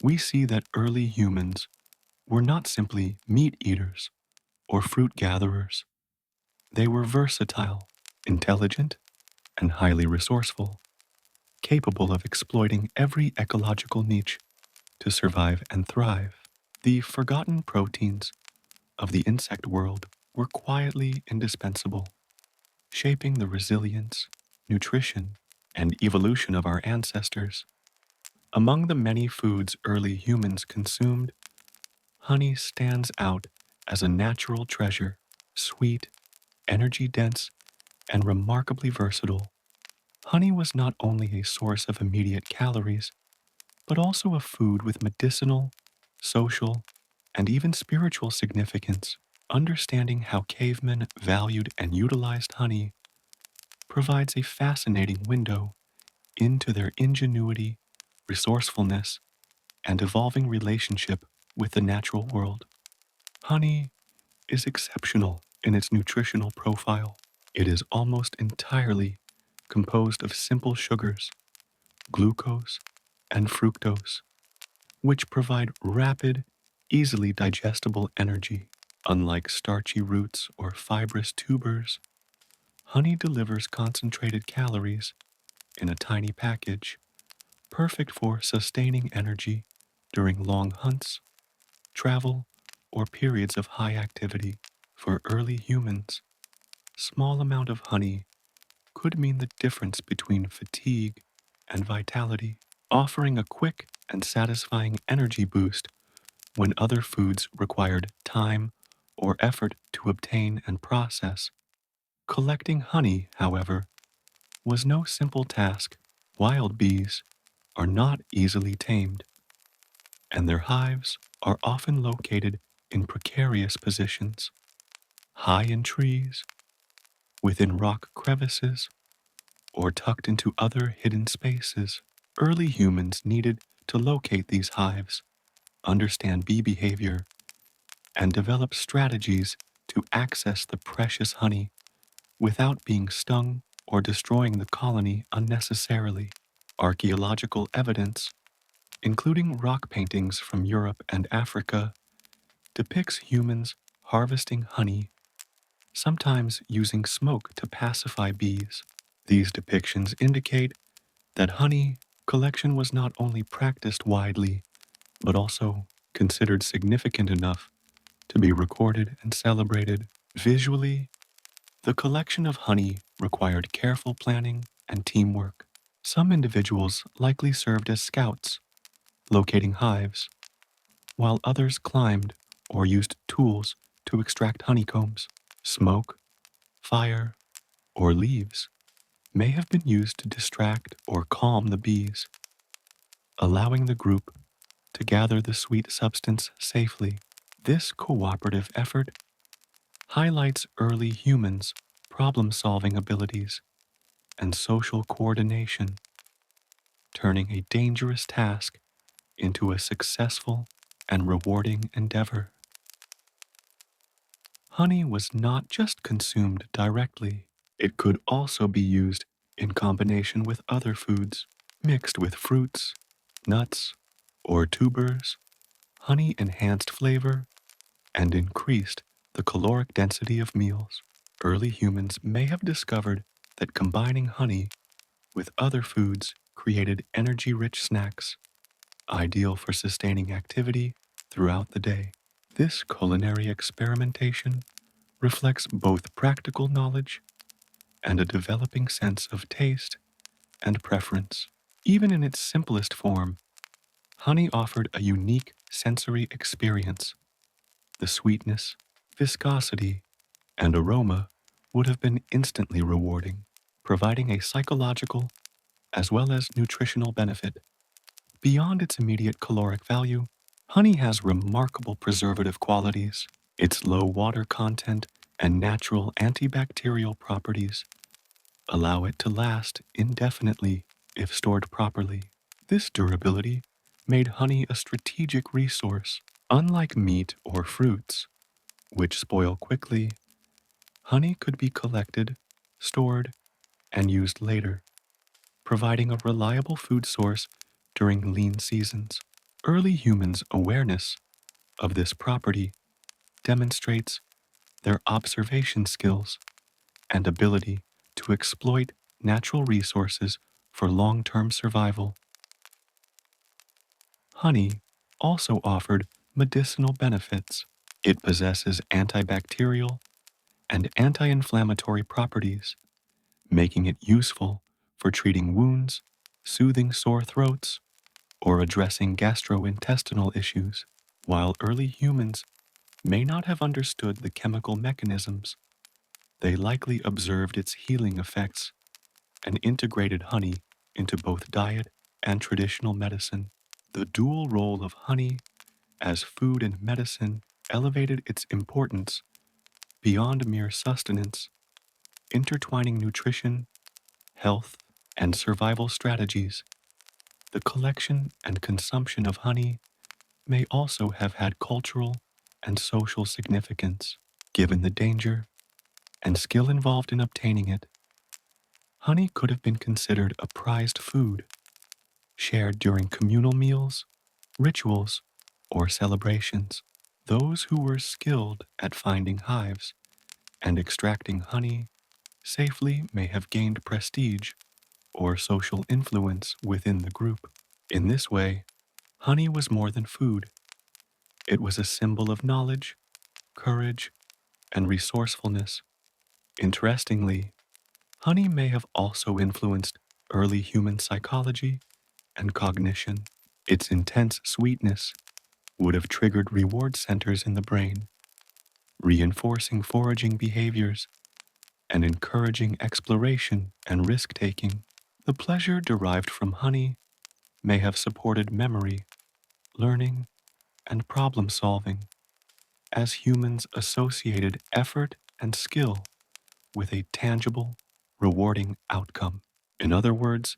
we see that early humans were not simply meat eaters or fruit gatherers. They were versatile, intelligent, and highly resourceful, capable of exploiting every ecological niche to survive and thrive. The forgotten proteins of the insect world were quietly indispensable, shaping the resilience, nutrition, and evolution of our ancestors. Among the many foods early humans consumed, honey stands out as a natural treasure, sweet, energy dense, and remarkably versatile. Honey was not only a source of immediate calories, but also a food with medicinal, social, and even spiritual significance. Understanding how cavemen valued and utilized honey provides a fascinating window into their ingenuity, resourcefulness, and evolving relationship with the natural world. Honey is exceptional in its nutritional profile. It is almost entirely composed of simple sugars, glucose, and fructose, which provide rapid, easily digestible energy. Unlike starchy roots or fibrous tubers, honey delivers concentrated calories in a tiny package, perfect for sustaining energy during long hunts, travel, or periods of high activity. For early humans, small amount of honey could mean the difference between fatigue and vitality, offering a quick and satisfying energy boost when other foods required time or effort to obtain and process. Collecting honey, however, was no simple task. Wild bees are not easily tamed, and their hives are often located in precarious positions, high in trees, within rock crevices, or tucked into other hidden spaces. Early humans needed to locate these hives, understand bee behavior, and develop strategies to access the precious honey without being stung or destroying the colony unnecessarily. Archaeological evidence, including rock paintings from Europe and Africa, depicts humans harvesting honey, sometimes using smoke to pacify bees. These depictions indicate that honey collection was not only practiced widely, but also considered significant enough to be recorded and celebrated. Visually, the collection of honey required careful planning and teamwork. Some individuals likely served as scouts, locating hives, while others climbed or used tools to extract honeycombs. Smoke, fire, or leaves may have been used to distract or calm the bees, allowing the group to gather the sweet substance safely. This cooperative effort highlights early humans' problem-solving abilities and social coordination, turning a dangerous task into a successful and rewarding endeavor. Honey was not just consumed directly, it could also be used in combination with other foods, mixed with fruits, nuts, or tubers. Honey enhanced flavor and increased the caloric density of meals. Early humans may have discovered that combining honey with other foods created energy-rich snacks, ideal for sustaining activity throughout the day. This culinary experimentation reflects both practical knowledge and a developing sense of taste and preference. Even in its simplest form, honey offered a unique sensory experience. The sweetness, viscosity, and aroma would have been instantly rewarding, providing a psychological as well as nutritional benefit. Beyond its immediate caloric value, honey has remarkable preservative qualities. Its low water content and natural antibacterial properties allow it to last indefinitely if stored properly. This durability made honey a strategic resource. Unlike meat or fruits, which spoil quickly, honey could be collected, stored, and used later, providing a reliable food source during lean seasons. Early humans' awareness of this property demonstrates their observation skills and ability to exploit natural resources for long-term survival. Honey also offered medicinal benefits. It possesses antibacterial and anti-inflammatory properties, making it useful for treating wounds, soothing sore throats, or addressing gastrointestinal issues. While early humans may not have understood the chemical mechanisms, they likely observed its healing effects and integrated honey into both diet and traditional medicine. The dual role of honey as food and medicine elevated its importance beyond mere sustenance, intertwining nutrition, health, and survival strategies. The collection and consumption of honey may also have had cultural and social significance. Given the danger and skill involved in obtaining it, honey could have been considered a prized food, shared during communal meals, rituals, or celebrations. Those who were skilled at finding hives and extracting honey safely may have gained prestige or social influence within the group. In this way, honey was more than food. It was a symbol of knowledge, courage, and resourcefulness. Interestingly, honey may have also influenced early human psychology and cognition. Its intense sweetness would have triggered reward centers in the brain, reinforcing foraging behaviors and encouraging exploration and risk-taking. The pleasure derived from honey may have supported memory, learning, and problem-solving, as humans associated effort and skill with a tangible, rewarding outcome. In other words,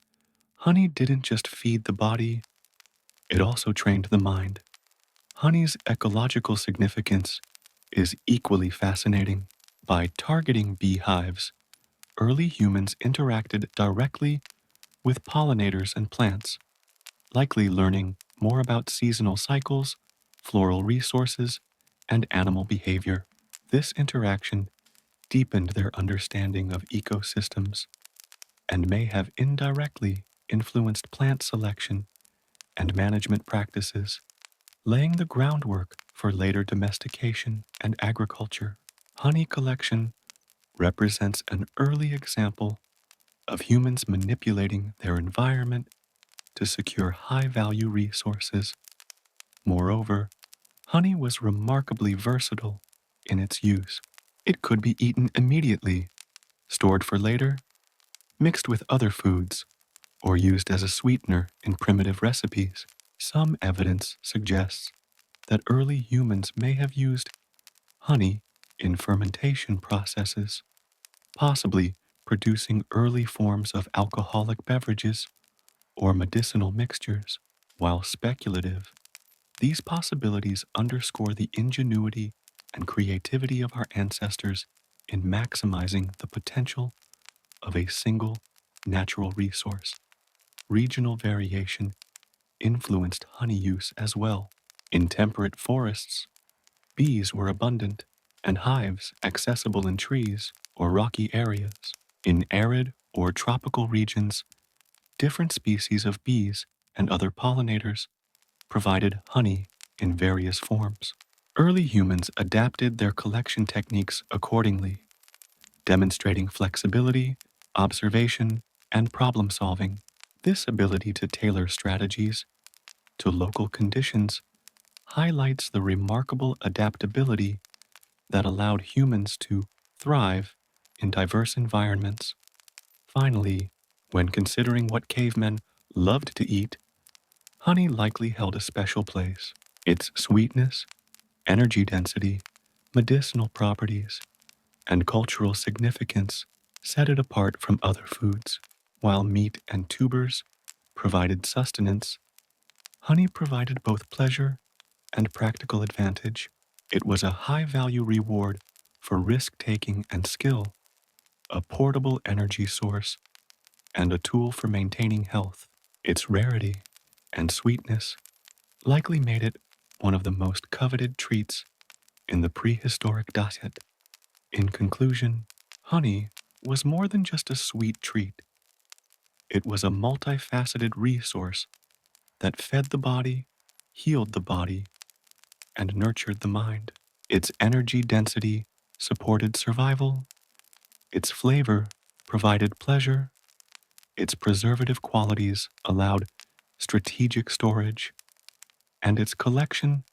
honey didn't just feed the body, it also trained the mind. Honey's ecological significance is equally fascinating. By targeting beehives, early humans interacted directly with pollinators and plants, likely learning more about seasonal cycles, floral resources, and animal behavior. This interaction deepened their understanding of ecosystems and may have indirectly influenced plant selection and management practices, laying the groundwork for later domestication and agriculture. Honey collection represents an early example of humans manipulating their environment to secure high-value resources. Moreover, honey was remarkably versatile in its use. It could be eaten immediately, stored for later, mixed with other foods, or used as a sweetener in primitive recipes. Some evidence suggests that early humans may have used honey in fermentation processes, possibly producing early forms of alcoholic beverages or medicinal mixtures. While speculative, these possibilities underscore the ingenuity and creativity of our ancestors in maximizing the potential of a single natural resource. Regional variation influenced honey use as well. In temperate forests, bees were abundant and hives accessible in trees or rocky areas. In arid or tropical regions, different species of bees and other pollinators provided honey in various forms. Early humans adapted their collection techniques accordingly, demonstrating flexibility, observation, and problem solving. This ability to tailor strategies to local conditions highlights the remarkable adaptability that allowed humans to thrive in diverse environments. Finally, when considering what cavemen loved to eat, honey likely held a special place. Its sweetness, energy density, medicinal properties, and cultural significance set it apart from other foods. While meat and tubers provided sustenance, honey provided both pleasure and practical advantage. It was a high-value reward for risk-taking and skill, a portable energy source, and a tool for maintaining health. Its rarity and sweetness likely made it one of the most coveted treats in the prehistoric diet. In conclusion, honey was more than just a sweet treat. It was a multifaceted resource that fed the body, healed the body, and nurtured the mind. Its energy density supported survival, its flavor provided pleasure, its preservative qualities allowed strategic storage, and its collection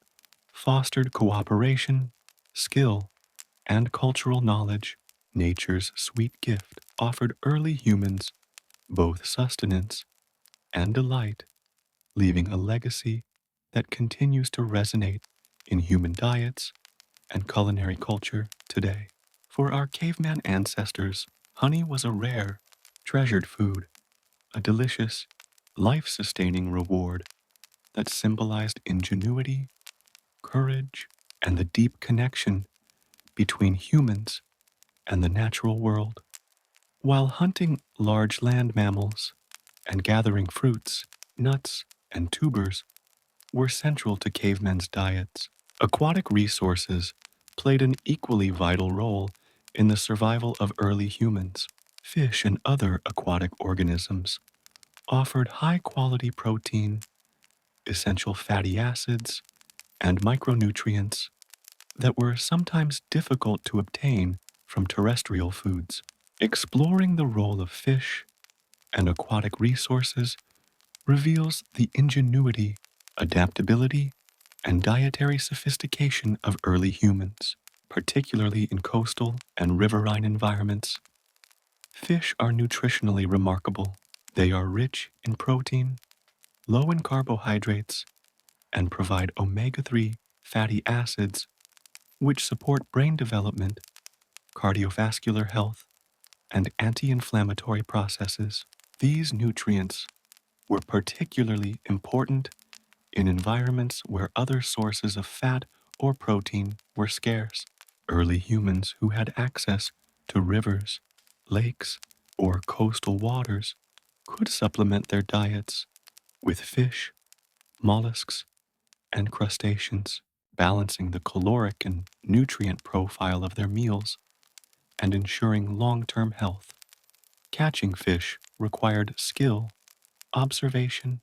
fostered cooperation, skill, and cultural knowledge. Nature's sweet gift offered early humans both sustenance and delight, leaving a legacy that continues to resonate in human diets and culinary culture today. For our caveman ancestors, honey was a rare, treasured food, a delicious, life-sustaining reward that symbolized ingenuity, courage, and the deep connection between humans and the natural world. While hunting large land mammals and gathering fruits, nuts, and tubers were central to cavemen's diets, aquatic resources played an equally vital role in the survival of early humans. Fish and other aquatic organisms offered high-quality protein, essential fatty acids, and micronutrients that were sometimes difficult to obtain from terrestrial foods. Exploring the role of fish and aquatic resources reveals the ingenuity, adaptability, and dietary sophistication of early humans, particularly in coastal and riverine environments. Fish are nutritionally remarkable. They are rich in protein, low in carbohydrates, and provide omega-3 fatty acids, which support brain development, cardiovascular health, and anti-inflammatory processes. These nutrients were particularly important in environments where other sources of fat or protein were scarce. Early humans who had access to rivers, lakes, or coastal waters could supplement their diets with fish, mollusks, and crustaceans, balancing the caloric and nutrient profile of their meals and ensuring long-term health. Catching fish required skill, observation,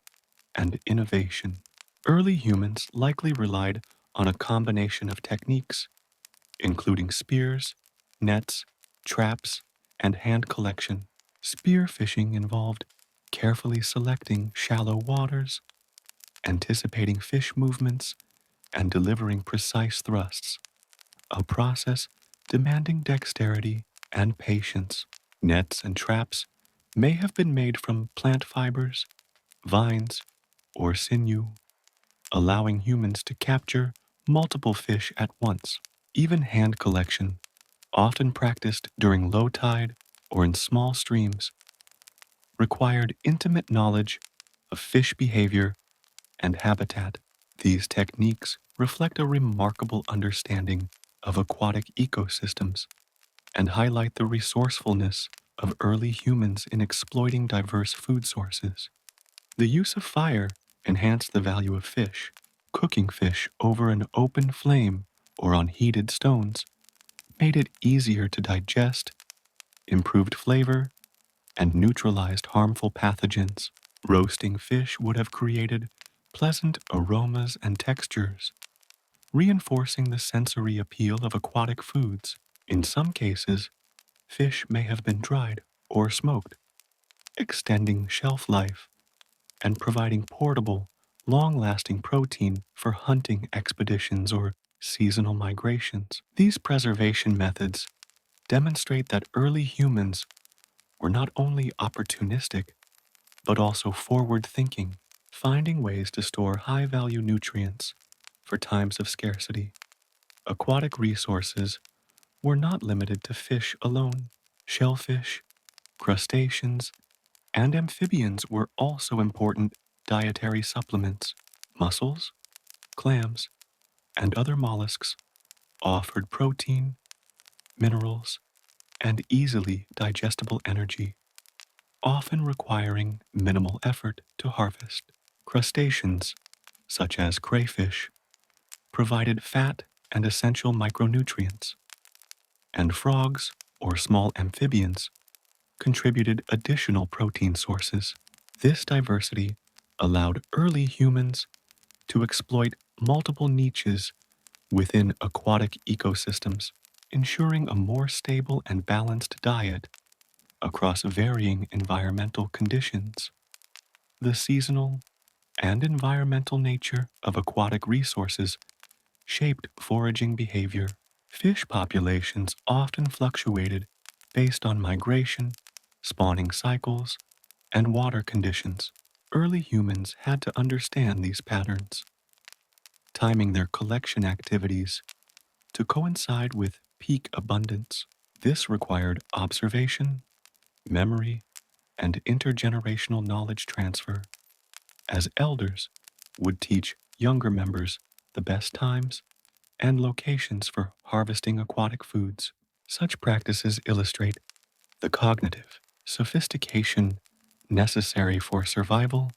and innovation. Early humans likely relied on a combination of techniques, including spears, nets, traps, and hand collection. Spear fishing involved carefully selecting shallow waters, anticipating fish movements, and delivering precise thrusts, a process demanding dexterity and patience. Nets and traps may have been made from plant fibers, vines, or sinew, allowing humans to capture multiple fish at once. Even hand collection, often practiced during low tide or in small streams, required intimate knowledge of fish behavior and habitat. These techniques reflect a remarkable understanding of aquatic ecosystems and highlight the resourcefulness of early humans in exploiting diverse food sources. The use of fire enhanced the value of fish. Cooking fish over an open flame or on heated stones made it easier to digest, improved flavor, and neutralized harmful pathogens. Roasting fish would have created pleasant aromas and textures, reinforcing the sensory appeal of aquatic foods. In some cases, fish may have been dried or smoked, extending shelf life and providing portable, long-lasting protein for hunting expeditions or seasonal migrations. These preservation methods demonstrate that early humans were not only opportunistic, but also forward-thinking, finding ways to store high-value nutrients for times of scarcity. Aquatic resources were not limited to fish alone. Shellfish, crustaceans, and amphibians were also important dietary supplements. Mussels, clams, and other mollusks offered protein, minerals, and easily digestible energy, often requiring minimal effort to harvest. Crustaceans, such as crayfish, provided fat and essential micronutrients, and frogs, or small amphibians, contributed additional protein sources. This diversity allowed early humans to exploit multiple niches within aquatic ecosystems, ensuring a more stable and balanced diet across varying environmental conditions. The seasonal and environmental nature of aquatic resources shaped foraging behavior. Fish populations often fluctuated based on migration, spawning cycles, and water conditions. Early humans had to understand these patterns, timing their collection activities to coincide with peak abundance. This required observation, memory, and intergenerational knowledge transfer, as elders would teach younger members the best times and locations for harvesting aquatic foods. Such practices illustrate the cognitive sophistication necessary for survival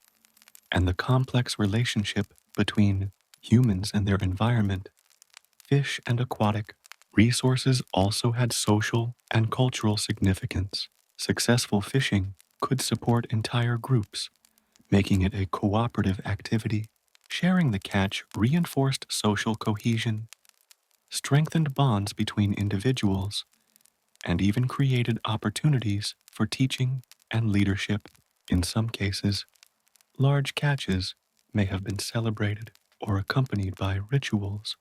and the complex relationship between humans and their environment. Fish and aquatic resources also had social and cultural significance. Successful fishing could support entire groups, making it a cooperative activity. Sharing the catch reinforced social cohesion, strengthened bonds between individuals, and even created opportunities for teaching and leadership. In some cases, large catches may have been celebrated or accompanied by rituals,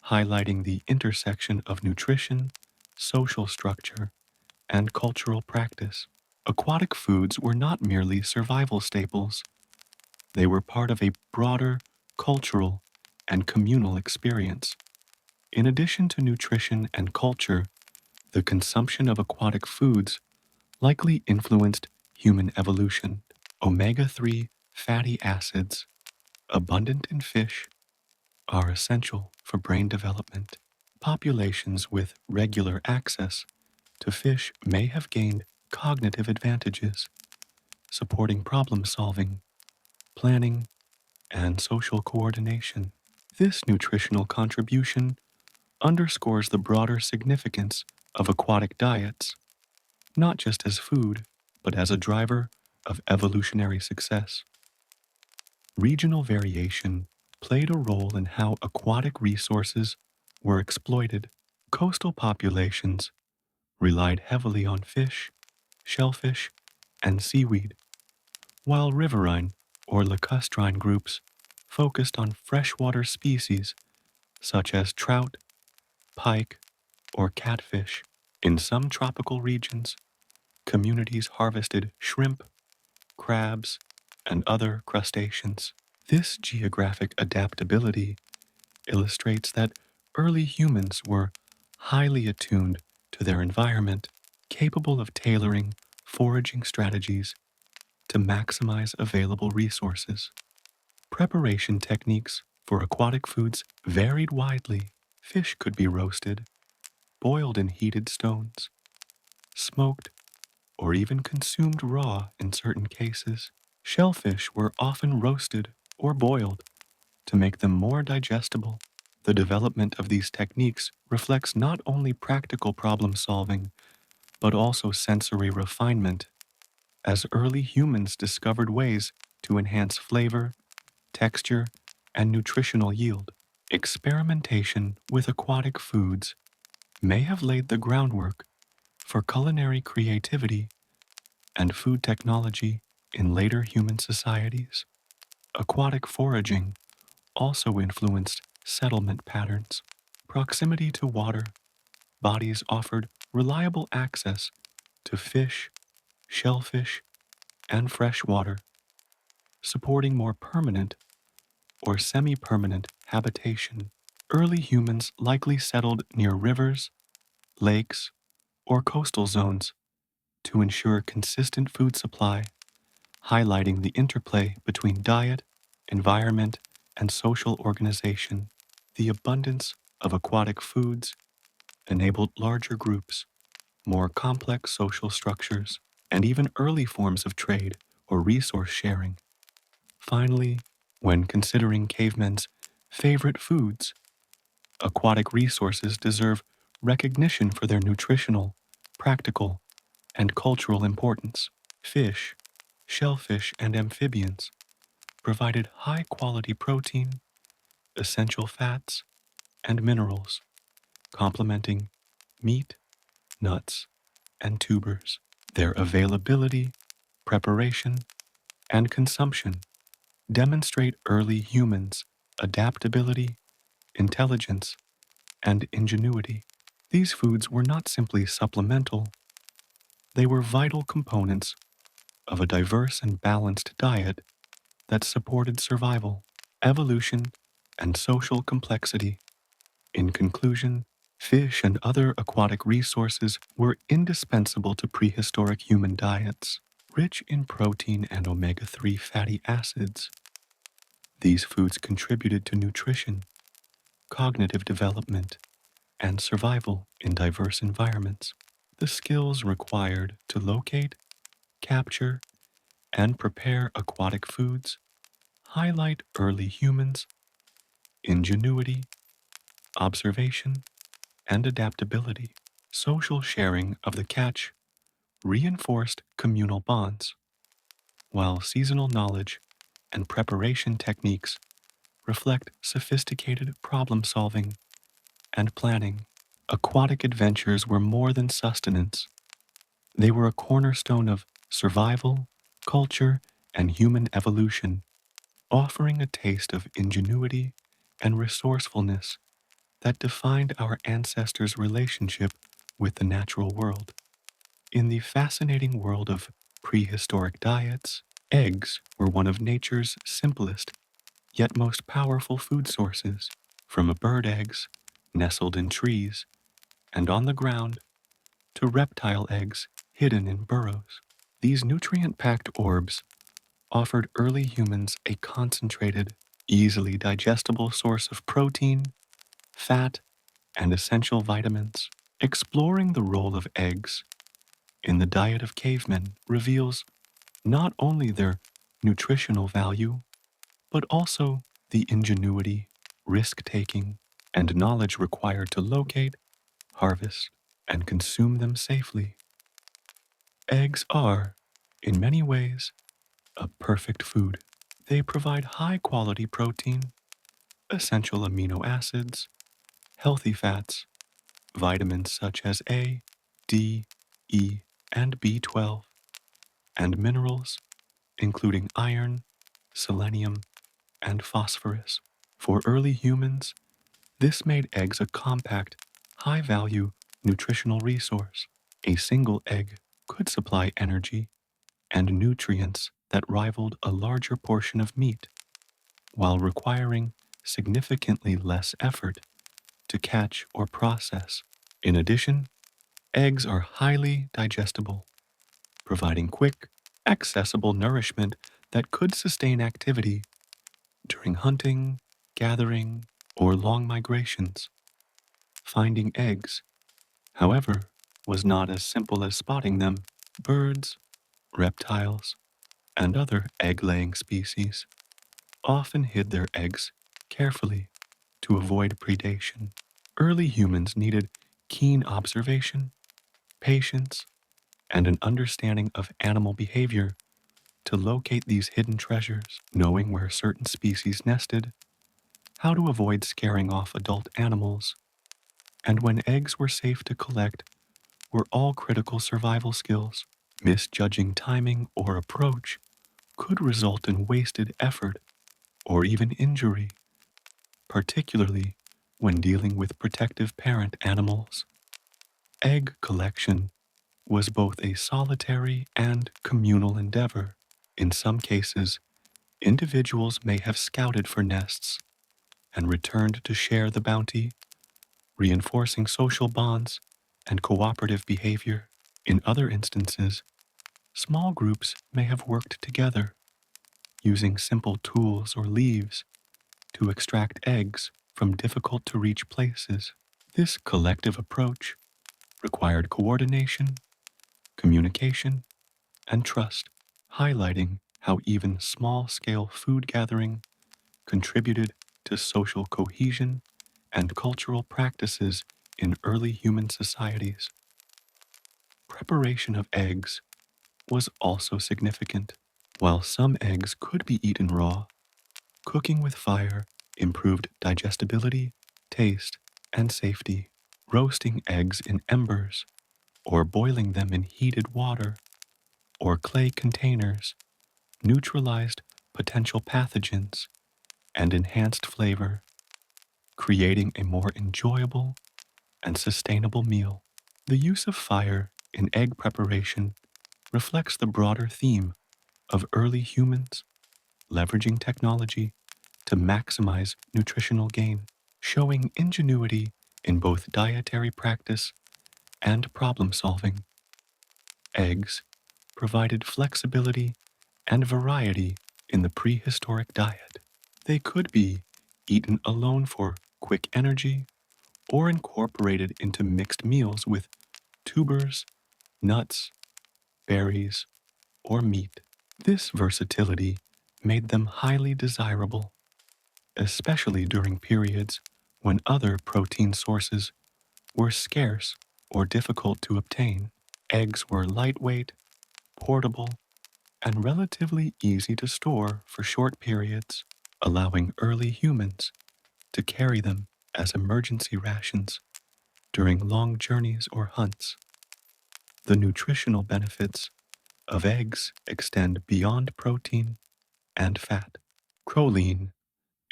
highlighting the intersection of nutrition, social structure, and cultural practice. Aquatic foods were not merely survival staples, they were part of a broader cultural and communal experience. In addition to nutrition and culture, the consumption of aquatic foods likely influenced human evolution. Omega-3 fatty acids, abundant in fish, are essential for brain development. Populations with regular access to fish may have gained cognitive advantages, supporting problem solving, planning, and social coordination. This nutritional contribution underscores the broader significance of aquatic diets, not just as food, but as a driver of evolutionary success. Regional variation played a role in how aquatic resources were exploited. Coastal populations relied heavily on fish, shellfish, and seaweed, while riverine or lacustrine groups focused on freshwater species such as trout, pike, or catfish. In some tropical regions, communities harvested shrimp, crabs, and other crustaceans. This geographic adaptability illustrates that early humans were highly attuned to their environment, capable of tailoring foraging strategies to maximize available resources. Preparation techniques for aquatic foods varied widely. Fish could be roasted, boiled in heated stones, smoked, or even consumed raw in certain cases. Shellfish were often roasted or boiled to make them more digestible. The development of these techniques reflects not only practical problem solving, but also sensory refinement, as early humans discovered ways to enhance flavor, texture, and nutritional yield. Experimentation with aquatic foods may have laid the groundwork for culinary creativity and food technology in later human societies. Aquatic foraging also influenced settlement patterns. Proximity to water bodies offered reliable access to fish, shellfish, and fresh water, supporting more permanent or semi-permanent habitation. Early humans likely settled near rivers, lakes, or coastal zones to ensure consistent food supply, highlighting the interplay between diet, environment, and social organization. The abundance of aquatic foods enabled larger groups, more complex social structures, and even early forms of trade or resource sharing. Finally, when considering cavemen's favorite foods, aquatic resources deserve recognition for their nutritional, practical, and cultural importance. Fish, shellfish, and amphibians provided high-quality protein, essential fats, and minerals, complementing meat, nuts, and tubers. Their availability, preparation, and consumption demonstrate early humans' adaptability, intelligence, and ingenuity. These foods were not simply supplemental, they were vital components of a diverse and balanced diet that supported survival, evolution, and social complexity. In conclusion, fish and other aquatic resources were indispensable to prehistoric human diets. Rich in protein and omega-3 fatty acids, these foods contributed to nutrition, cognitive development, and survival in diverse environments. The skills required to locate, capture, and prepare aquatic foods highlight early humans' ingenuity, observation, and adaptability. Social sharing of the catch reinforced communal bonds, while seasonal knowledge and preparation techniques reflect sophisticated problem solving and planning. Aquatic adventures were more than sustenance. They were a cornerstone of survival, culture, and human evolution, offering a taste of ingenuity and resourcefulness that defined our ancestors' relationship with the natural world. In the fascinating world of prehistoric diets, eggs were one of nature's simplest yet most powerful food sources, from bird eggs nestled in trees and on the ground to reptile eggs hidden in burrows. These nutrient packed orbs offered early humans a concentrated, easily digestible source of protein, fat, and essential vitamins. Exploring the role of eggs in the diet of cavemen reveals not only their nutritional value, but also the ingenuity, risk taking, and knowledge required to locate, harvest, and consume them safely. Eggs are, in many ways, a perfect food. They provide high quality protein, essential amino acids, healthy fats, vitamins such as A, D, E, and B12, and minerals including iron, selenium, and phosphorus. For early humans, this made eggs a compact, high value nutritional resource. A single egg could supply energy and nutrients that rivaled a larger portion of meat, while requiring significantly less effort to catch or process. In addition, eggs are highly digestible, providing quick, accessible nourishment that could sustain activity during hunting, gathering, or long migrations. Finding eggs, however, was not as simple as spotting them. Birds, reptiles, and other egg laying species often hid their eggs carefully to avoid predation. Early humans needed keen observation, patience, and an understanding of animal behavior to locate these hidden treasures. Knowing where certain species nested, how to avoid scaring off adult animals, and when eggs were safe to collect were all critical survival skills. Misjudging timing or approach could result in wasted effort or even injury, particularly when dealing with protective parent animals. Egg collection was both a solitary and communal endeavor. In some cases, individuals may have scouted for nests and returned to share the bounty, reinforcing social bonds and cooperative behavior. In other instances, small groups may have worked together, using simple tools or leaves to extract eggs from difficult to reach places. This collective approach required coordination, communication, and trust, highlighting how even small scale food gathering contributed to social cohesion and cultural practices in early human societies. Preparation of eggs was also significant. While some eggs could be eaten raw, cooking with fire improved digestibility, taste, and safety. Roasting eggs in embers or boiling them in heated water or clay containers neutralized potential pathogens and enhanced flavor, creating a more enjoyable and sustainable meal. The use of fire in egg preparation reflects the broader theme of early humans leveraging technology to maximize nutritional gain, showing ingenuity in both dietary practice and problem solving. Eggs provided flexibility and variety in the prehistoric diet. They could be eaten alone for quick energy or incorporated into mixed meals with tubers, nuts, berries, or meat. This versatility made them highly desirable, especially during periods when other protein sources were scarce or difficult to obtain. Eggs were lightweight, portable, and relatively easy to store for short periods. allowing early humans to carry them as emergency rations during long journeys or hunts. The nutritional benefits of eggs extend beyond protein and fat. Choline,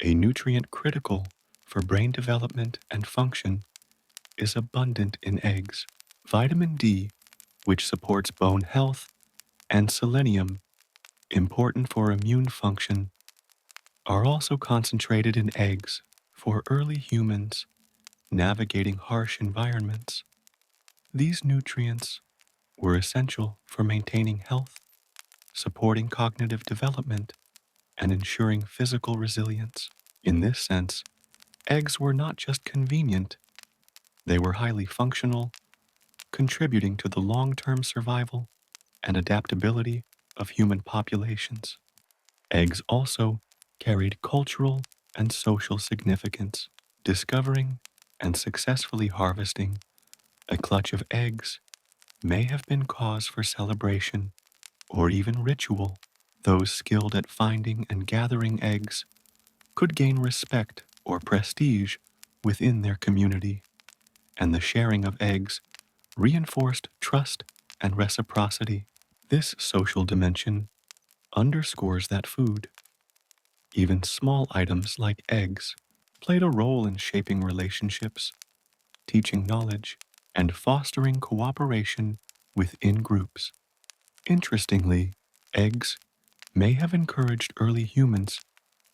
a nutrient critical for brain development and function, is abundant in eggs. Vitamin D, which supports bone health, and selenium, important for immune function, are also concentrated in eggs for early humans navigating harsh environments. These nutrients were essential for maintaining health, supporting cognitive development, and ensuring physical resilience. In this sense, eggs were not just convenient, they were highly functional, contributing to the long-term survival and adaptability of human populations. Eggs also carried cultural and social significance. Discovering and successfully harvesting a clutch of eggs may have been cause for celebration or even ritual. Those skilled at finding and gathering eggs could gain respect or prestige within their community, and the sharing of eggs reinforced trust and reciprocity. This social dimension underscores that food, even small items like eggs, played a role in shaping relationships, teaching knowledge, and fostering cooperation within groups. Interestingly, eggs may have encouraged early humans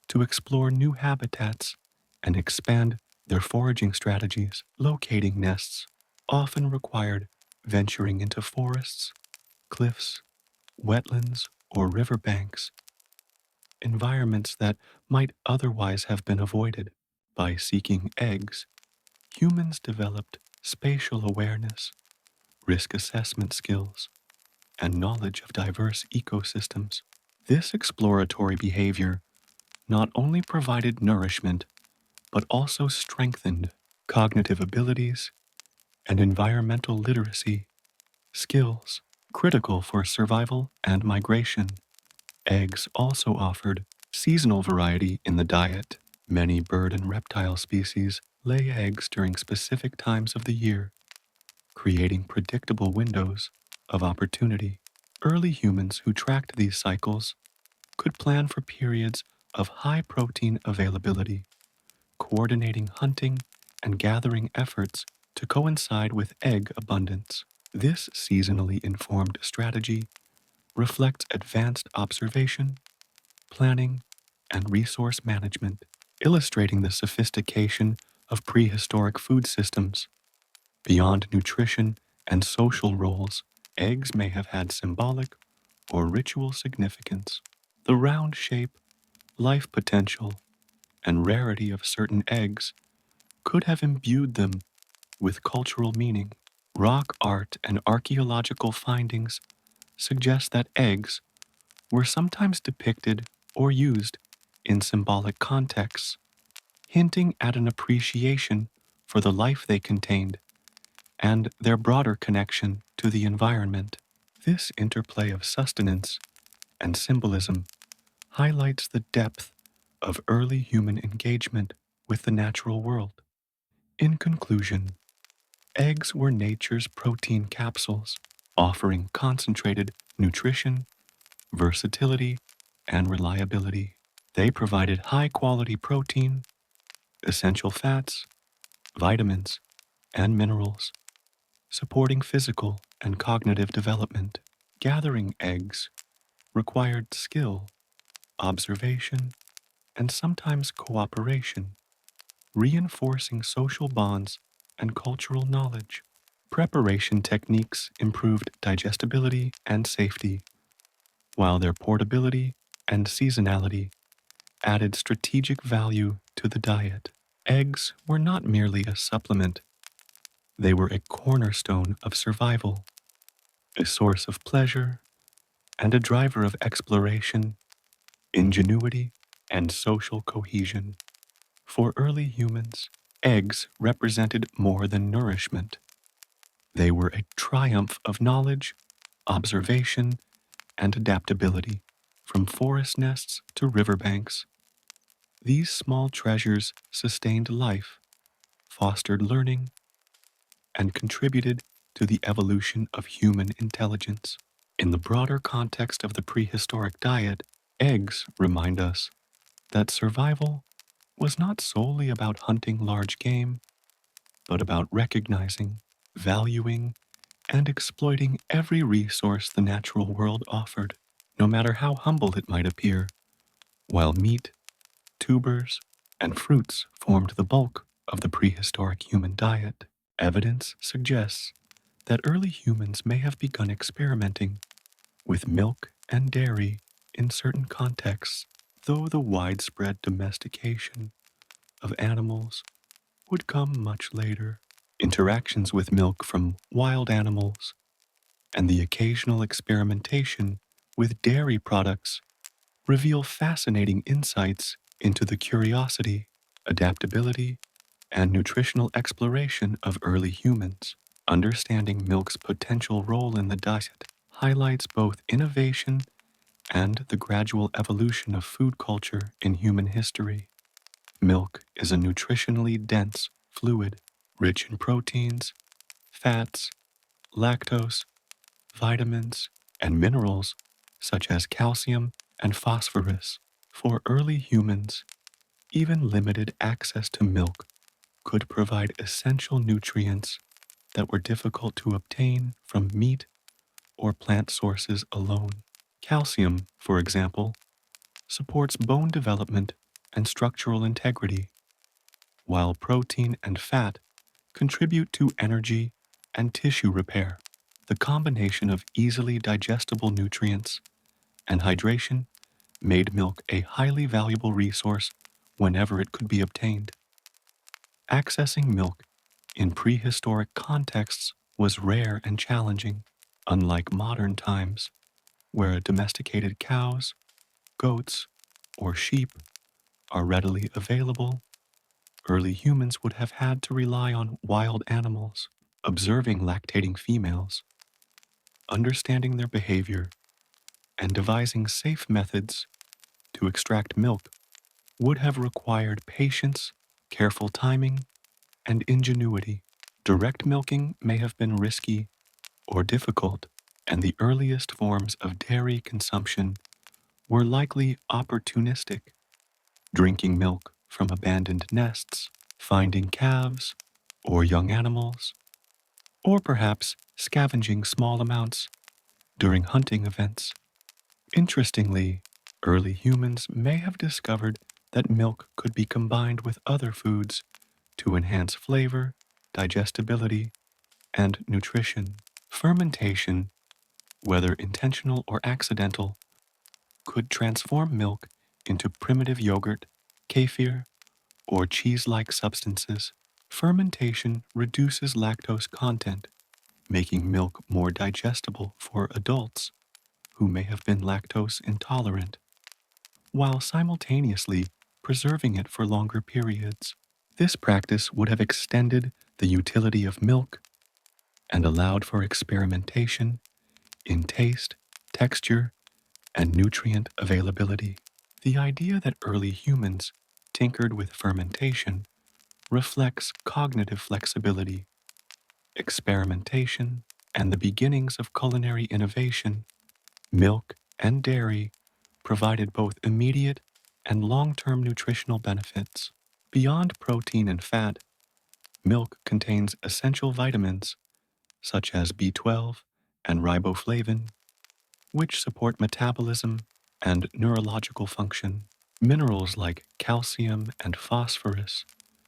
to explore new habitats and expand their foraging strategies. Locating nests often required venturing into forests, cliffs, wetlands, or riverbanks, environments that might otherwise have been avoided. By seeking eggs, humans developed spatial awareness, risk assessment skills, and knowledge of diverse ecosystems. This exploratory behavior not only provided nourishment, but also strengthened cognitive abilities and environmental literacy skills critical for survival and migration. Eggs also offered seasonal variety in the diet. Many bird and reptile species lay eggs during specific times of the year, creating predictable windows of opportunity. Early humans who tracked these cycles could plan for periods of high protein availability, coordinating hunting and gathering efforts to coincide with egg abundance. This seasonally informed strategy reflects advanced observation, planning, and resource management, illustrating the sophistication of prehistoric food systems. Beyond nutrition and social roles, eggs may have had symbolic or ritual significance. The round shape, life potential, and rarity of certain eggs could have imbued them with cultural meaning. Rock art and archaeological findings suggest that eggs were sometimes depicted or used in symbolic contexts, hinting at an appreciation for the life they contained and their broader connection to the environment. This interplay of sustenance and symbolism highlights the depth of early human engagement with the natural world. In conclusion, eggs were nature's protein capsules, offering concentrated nutrition, versatility, and reliability. They provided high quality protein, essential fats, vitamins, and minerals, supporting physical and cognitive development. Gathering eggs required skill, observation, and sometimes cooperation, reinforcing social bonds and cultural knowledge. Preparation techniques improved digestibility and safety, while their portability and seasonality added strategic value to the diet. Eggs were not merely a supplement, they were a cornerstone of survival, a source of pleasure, and a driver of exploration, ingenuity, and social cohesion. For early humans, eggs represented more than nourishment. They were a triumph of knowledge, observation, and adaptability. From forest nests to riverbanks, These small treasures sustained life, fostered learning, and contributed to the evolution of human intelligence. In the broader context of the prehistoric diet, eggs remind us that survival was not solely about hunting large game, but about recognizing, valuing, and exploiting every resource the natural world offered, no matter how humble it might appear. While meat, tubers, and fruits formed the bulk of the prehistoric human diet, evidence suggests that early humans may have begun experimenting with milk and dairy in certain contexts, though the widespread domestication of animals would come much later. Interactions with milk from wild animals and the occasional experimentation with dairy products reveal fascinating insights into the curiosity, adaptability, and nutritional exploration of early humans. Understanding milk's potential role in the diet highlights both innovation and the gradual evolution of food culture in human history. Milk is a nutritionally dense fluid, rich in proteins, fats, lactose, vitamins, and minerals such as calcium and phosphorus. For early humans, even limited access to milk could provide essential nutrients that were difficult to obtain from meat or plant sources alone. Calcium, for example, supports bone development and structural integrity, while protein and fat contribute to energy and tissue repair. The combination of easily digestible nutrients and hydration made milk a highly valuable resource whenever it could be obtained. Accessing milk in prehistoric contexts was rare and challenging, unlike modern times, where domesticated cows, goats, or sheep are readily available. Early humans would have had to rely on wild animals, observing lactating females, understanding their behavior, and devising safe methods to extract milk would have required patience, careful timing, and ingenuity. Direct milking may have been risky or difficult, and the earliest forms of dairy consumption were likely opportunistic, drinking milk from abandoned nests, finding calves or young animals, or perhaps scavenging small amounts during hunting events. Interestingly, early humans may have discovered that milk could be combined with other foods to enhance flavor, digestibility, and nutrition. Fermentation, whether intentional or accidental, could transform milk into primitive yogurt, kefir, or cheese-like substances. Fermentation reduces lactose content, making milk more digestible for adults who may have been lactose intolerant, while simultaneously preserving it for longer periods. This practice would have extended the utility of milk and allowed for experimentation in taste, texture, and nutrient availability. The idea that early humans tinkered with fermentation reflects cognitive flexibility, experimentation, and the beginnings of culinary innovation. Milk and dairy provided both immediate and long-term nutritional benefits. Beyond protein and fat, milk contains essential vitamins such as B12 and riboflavin, which support metabolism and neurological function. Minerals like calcium and phosphorus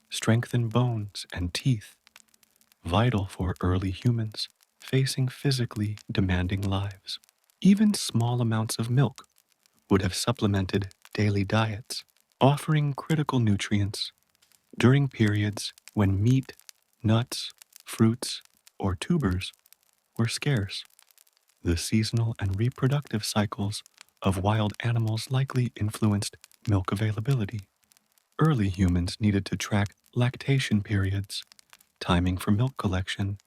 strengthen bones and teeth, vital for early humans facing physically demanding lives. Even small amounts of milk would have supplemented daily diets, offering critical nutrients during periods when meat, nuts, fruits, or tubers were scarce. The seasonal and reproductive cycles of wild animals likely influenced milk availability. Early humans needed to track lactation periods, timing for milk collection,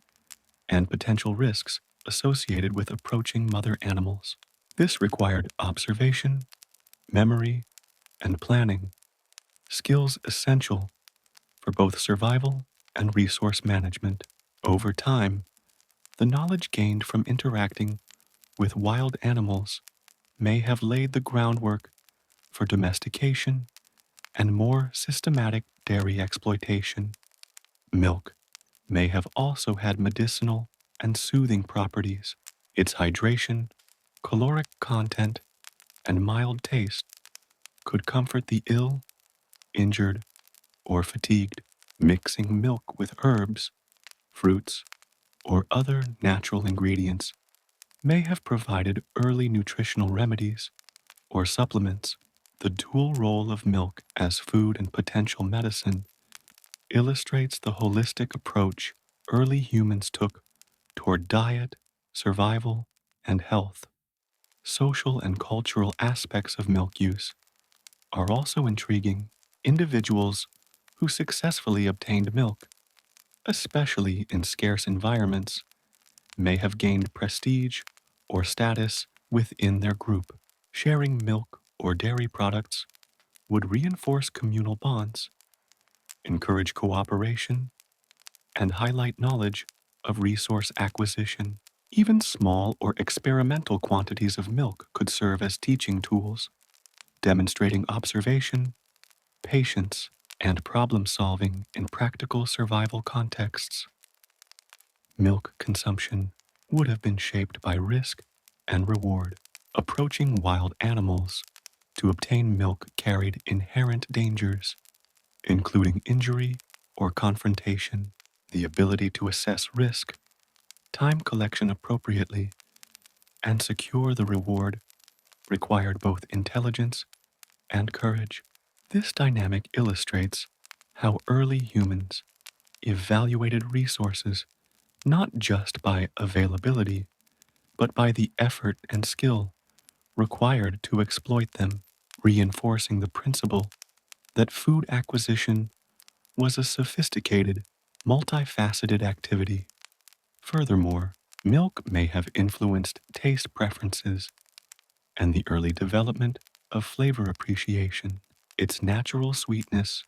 and potential risks associated with approaching mother animals. This required observation, memory, and planning, skills essential for both survival and resource management. Over time, the knowledge gained from interacting with wild animals may have laid the groundwork for domestication and more systematic dairy exploitation. Milk may have also had medicinal and soothing properties. Its hydration, caloric content, and mild taste could comfort the ill, injured, or fatigued. Mixing milk with herbs, fruits, or other natural ingredients may have provided early nutritional remedies or supplements. The dual role of milk as food and potential medicine illustrates the holistic approach early humans took toward diet, survival, and health. Social and cultural aspects of milk use are also intriguing. Individuals who successfully obtained milk, especially in scarce environments, may have gained prestige or status within their group. Sharing milk or dairy products would reinforce communal bonds, encourage cooperation, and highlight knowledge of resource acquisition. Even small or experimental quantities of milk could serve as teaching tools, demonstrating observation, patience, and problem solving in practical survival contexts. Milk consumption would have been shaped by risk and reward. Approaching wild animals to obtain milk carried inherent dangers, including injury or confrontation. The ability to assess risk, time collection appropriately, and secure the reward required both intelligence and courage. This dynamic illustrates how early humans evaluated resources not just by availability, but by the effort and skill required to exploit them, reinforcing the principle that food acquisition was a sophisticated, multifaceted activity. Furthermore, milk may have influenced taste preferences and the early development of flavor appreciation. Its natural sweetness,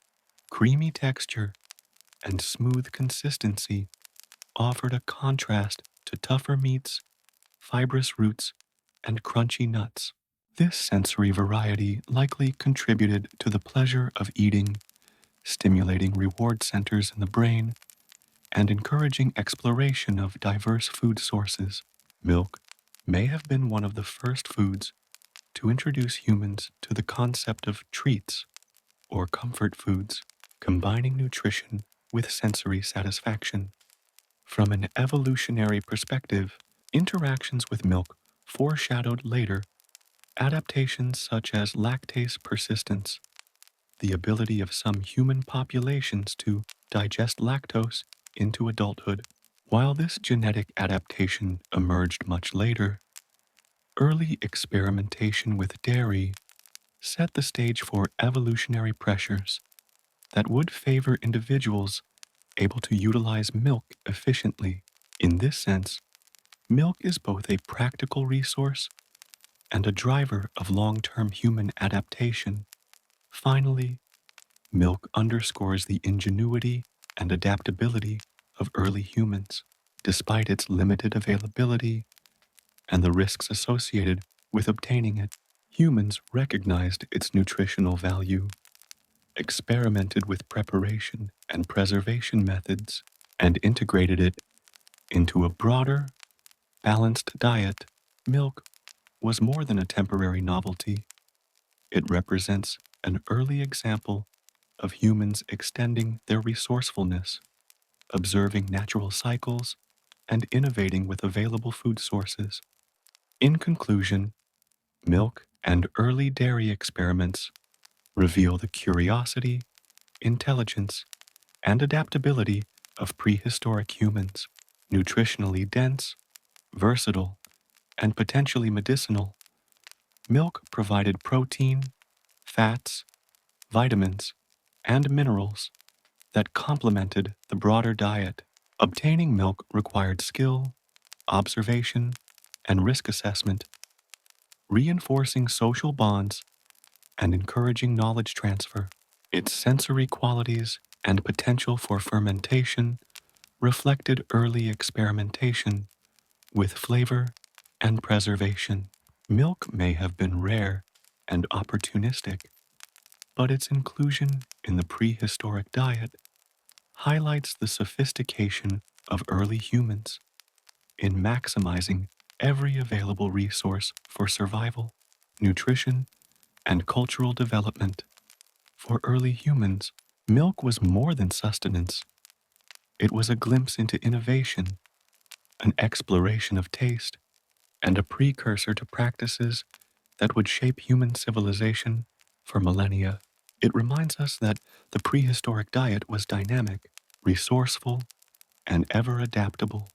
creamy texture, and smooth consistency offered a contrast to tougher meats, fibrous roots, and crunchy nuts. This sensory variety likely contributed to the pleasure of eating, stimulating reward centers in the brain, and encouraging exploration of diverse food sources. Milk may have been one of the first foods to introduce humans to the concept of treats or comfort foods, combining nutrition with sensory satisfaction. From an evolutionary perspective, interactions with milk foreshadowed later adaptations such as lactase persistence, the ability of some human populations to digest lactose into adulthood. While this genetic adaptation emerged much later, early experimentation with dairy set the stage for evolutionary pressures that would favor individuals able to utilize milk efficiently. In this sense, milk is both a practical resource and a driver of long-term human adaptation. Finally, milk underscores the ingenuity and adaptability of early humans. Despite its limited availability and the risks associated with obtaining it, humans recognized its nutritional value, experimented with preparation and preservation methods, and integrated it into a broader, balanced diet. Milk was more than a temporary novelty. It represents an early example of humans extending their resourcefulness, observing natural cycles, and innovating with available food sources. In conclusion, milk and early dairy experiments reveal the curiosity, intelligence, and adaptability of prehistoric humans. Nutritionally dense, versatile, and potentially medicinal, milk provided protein, fats, vitamins, and minerals that complemented the broader diet. Obtaining milk required skill, observation, and risk assessment, reinforcing social bonds and encouraging knowledge transfer. Its sensory qualities and potential for fermentation reflected early experimentation with flavor and preservation. Milk may have been rare and opportunistic, but its inclusion in the prehistoric diet highlights the sophistication of early humans in maximizing every available resource for survival, nutrition, and cultural development. For early humans, milk was more than sustenance. It was a glimpse into innovation, an exploration of taste, and a precursor to practices that would shape human civilization for millennia. It reminds us that the prehistoric diet was dynamic, resourceful, and ever adaptable,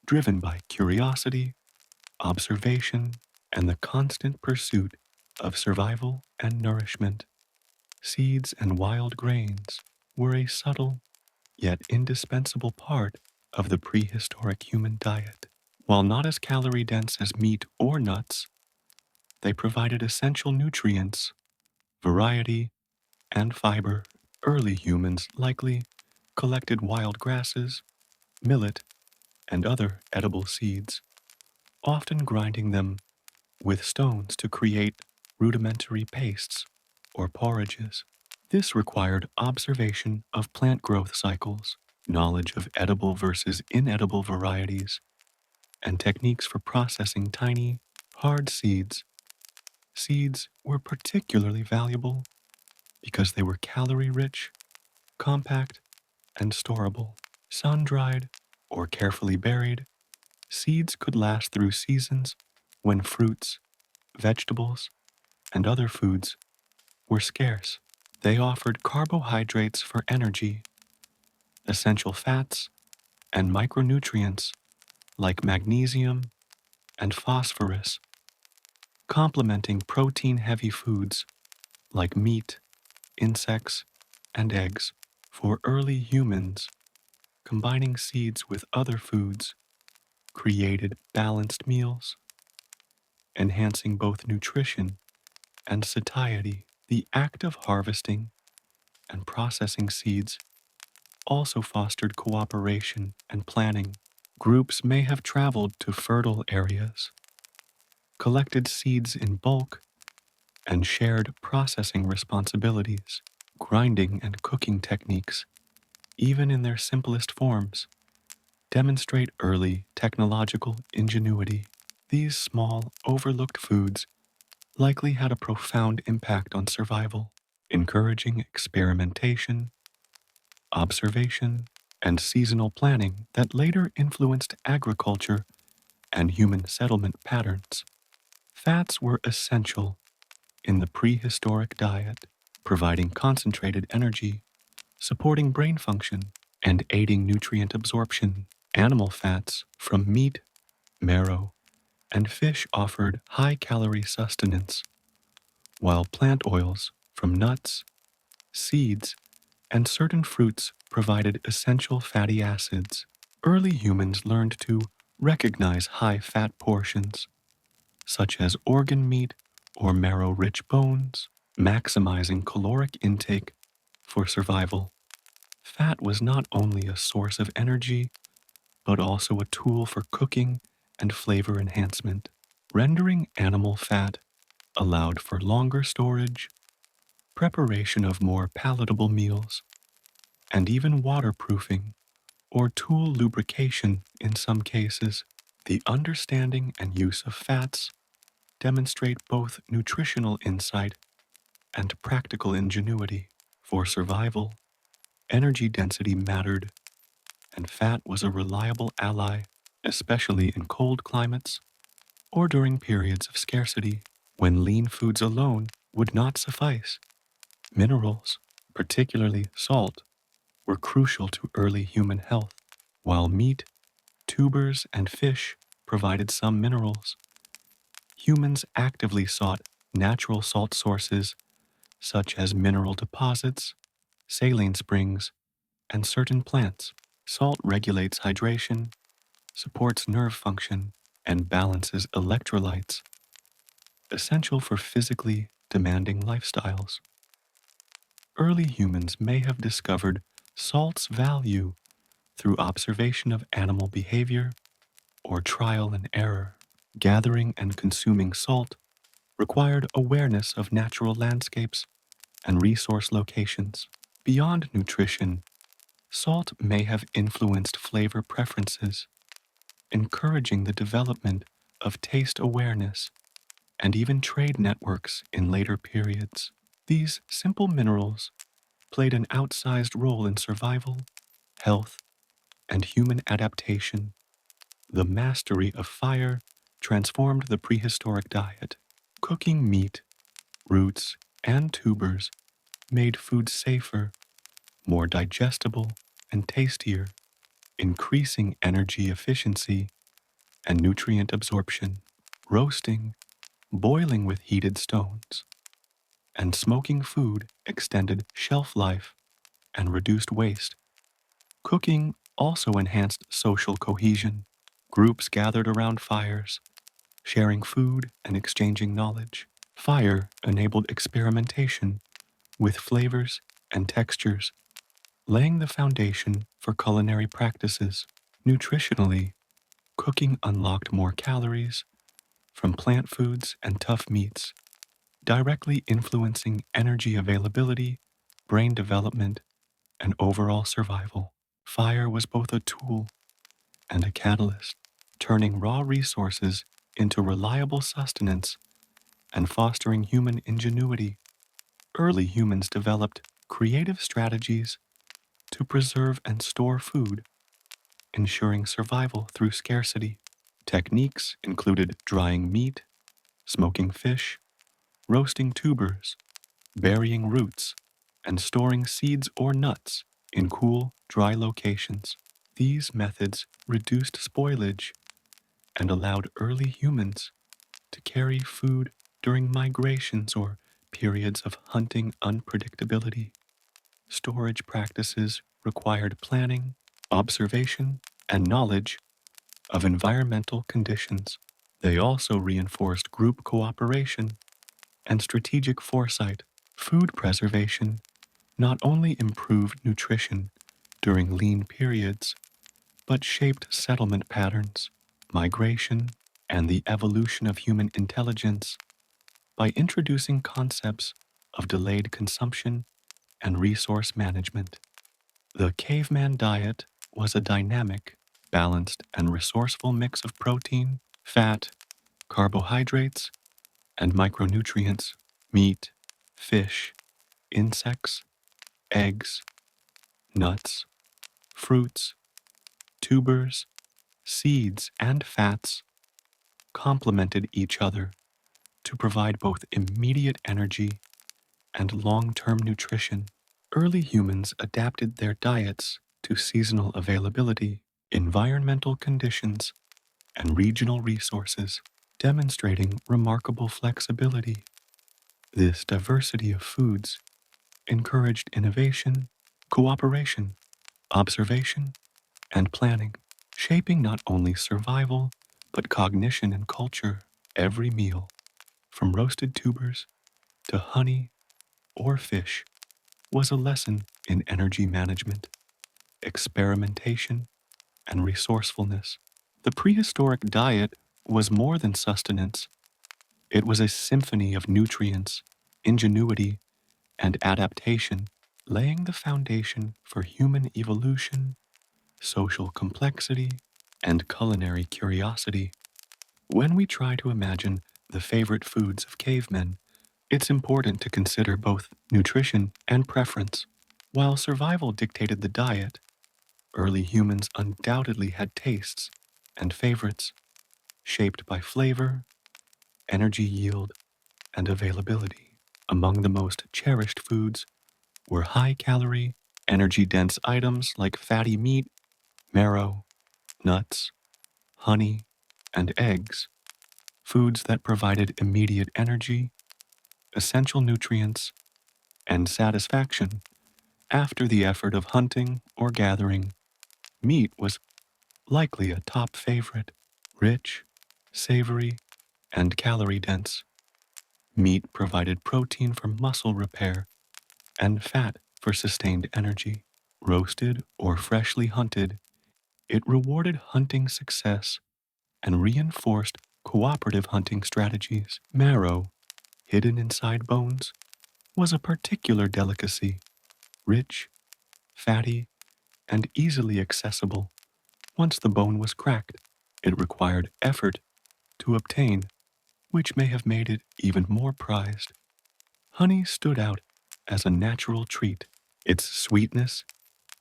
driven by curiosity, observation, and the constant pursuit of survival and nourishment. Seeds and wild grains were a subtle yet indispensable part of the prehistoric human diet. While not as calorie dense as meat or nuts, they provided essential nutrients, variety, and fiber. Early humans likely collected wild grasses, millet, and other edible seeds, often grinding them with stones to create rudimentary pastes or porridges. This required observation of plant growth cycles, knowledge of edible versus inedible varieties, and techniques for processing tiny, hard seeds. Seeds were particularly valuable because they were calorie rich, compact, and storable. Sun dried or carefully buried, seeds could last through seasons when fruits, vegetables, and other foods were scarce. They offered carbohydrates for energy, essential fats, and micronutrients like magnesium and phosphorus, complementing protein-heavy foods like meat, insects, and eggs. For early humans, combining seeds with other foods created balanced meals, enhancing both nutrition and satiety. The act of harvesting and processing seeds also fostered cooperation and planning. Groups may have traveled to fertile areas, collected seeds in bulk, and shared processing responsibilities. Grinding and cooking techniques, even in their simplest forms, demonstrate early technological ingenuity. These small, overlooked foods likely had a profound impact on survival, encouraging experimentation, observation, and seasonal planning that later influenced agriculture and human settlement patterns. Fats were essential in the prehistoric diet, providing concentrated energy, supporting brain function, and aiding nutrient absorption. Animal fats from meat, marrow, and fish offered high-calorie sustenance, while plant oils from nuts, seeds, and certain fruits provided essential fatty acids. Early humans learned to recognize high-fat portions, such as organ meat or marrow-rich bones, maximizing caloric intake for survival. Fat was not only a source of energy, but also a tool for cooking and flavor enhancement. Rendering animal fat allowed for longer storage, preparation of more palatable meals, and even waterproofing or tool lubrication in some cases. The understanding and use of fats demonstrate both nutritional insight and practical ingenuity. For survival, energy density mattered, and fat was a reliable ally, especially in cold climates or during periods of scarcity when lean foods alone would not suffice. Minerals, particularly salt, were crucial to early human health, while meat, tubers, and fish provided some minerals. Humans actively sought natural salt sources such as mineral deposits, saline springs, and certain plants. Salt regulates hydration, supports nerve function, and balances electrolytes, essential for physically demanding lifestyles. Early humans may have discovered salt's value through observation of animal behavior or trial and error. Gathering and consuming salt required awareness of natural landscapes and resource locations. Beyond nutrition, salt may have influenced flavor preferences, encouraging the development of taste awareness and even trade networks in later periods. These simple minerals played an outsized role in survival, health, and human adaptation. The mastery of fire transformed the prehistoric diet. Cooking meat, roots, and tubers made food safer, more digestible, and tastier, increasing energy efficiency and nutrient absorption. Roasting, boiling with heated stones, and smoking food extended shelf life and reduced waste. Cooking also enhanced social cohesion. Groups gathered around fires, sharing food and exchanging knowledge. Fire enabled experimentation with flavors and textures, laying the foundation for culinary practices. Nutritionally, cooking unlocked more calories from plant foods and tough meats, directly influencing energy availability, brain development, and overall survival. Fire was both a tool and a catalyst, turning raw resources into reliable sustenance and fostering human ingenuity. Early humans developed creative strategies to preserve and store food, ensuring survival through scarcity. Techniques included drying meat, smoking fish, roasting tubers, burying roots, and storing seeds or nuts in cool, dry locations. These methods reduced spoilage and allowed early humans to carry food during migrations or periods of hunting unpredictability. Storage practices required planning, observation, and knowledge of environmental conditions. They also reinforced group cooperation and strategic foresight. Food preservation not only improved nutrition during lean periods, but shaped settlement patterns, migration, and the evolution of human intelligence by introducing concepts of delayed consumption and resource management. The caveman diet was a dynamic, balanced, and resourceful mix of protein, fat, carbohydrates, and micronutrients, meat, fish, insects, eggs, nuts, fruits, tubers, seeds, and fats complemented each other to provide both immediate energy and long-term nutrition. Early humans adapted their diets to seasonal availability, environmental conditions, and regional resources, demonstrating remarkable flexibility. This diversity of foods encouraged innovation, cooperation, observation, and planning, shaping not only survival, but cognition and culture. Every meal, from roasted tubers to honey or fish, was a lesson in energy management, experimentation, and resourcefulness. The prehistoric diet was more than sustenance. It was a symphony of nutrients, ingenuity, and adaptation, laying the foundation for human evolution, social complexity, and culinary curiosity. When we try to imagine the favorite foods of cavemen, it's important to consider both nutrition and preference. While survival dictated the diet, early humans undoubtedly had tastes and favorites shaped by flavor, energy yield, and availability. Among the most cherished foods were high-calorie, energy-dense items like fatty meat, marrow, nuts, honey, and eggs, foods that provided immediate energy, essential nutrients, and satisfaction after the effort of hunting or gathering. Meat was likely a top favorite, rich, savory, and calorie dense. Meat provided protein for muscle repair and fat for sustained energy. Roasted or freshly hunted, it rewarded hunting success and reinforced cooperative hunting strategies. Marrow, hidden inside bones, was a particular delicacy, rich, fatty, and easily accessible. Once the bone was cracked, it required effort to obtain, which may have made it even more prized. Honey stood out as a natural treat. Its sweetness,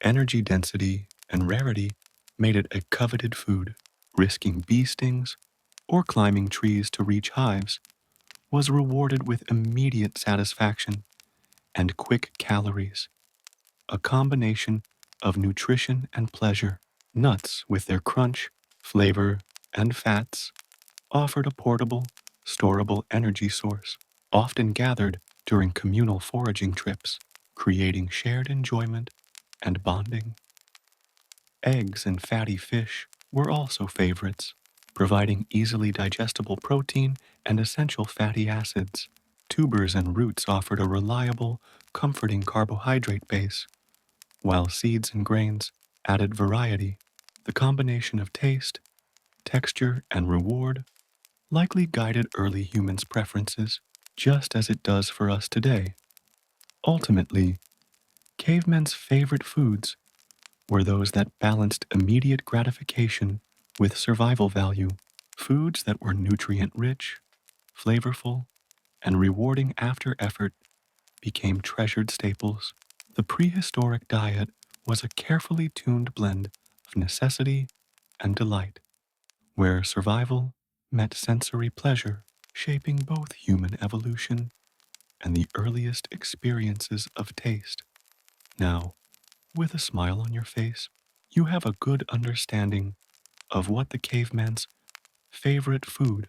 energy density, and rarity made it a coveted food. Risking bee stings or climbing trees to reach hives was rewarded with immediate satisfaction and quick calories, a combination of nutrition and pleasure. Nuts, with their crunch, flavor, and fats, offered a portable, storable energy source, often gathered during communal foraging trips, creating shared enjoyment and bonding. Eggs and fatty fish were also favorites, providing easily digestible protein and essential fatty acids. Tubers and roots offered a reliable, comforting carbohydrate base, while seeds and grains added variety. The combination of taste, texture, and reward likely guided early humans' preferences, just as it does for us today. Ultimately, cavemen's favorite foods were those that balanced immediate gratification with survival value, foods that were nutrient rich, flavorful, and rewarding after effort became treasured staples. The prehistoric diet was a carefully tuned blend of necessity and delight, where survival met sensory pleasure, shaping both human evolution and the earliest experiences of taste. Now, with a smile on your face, you have a good understanding of what the caveman's favorite food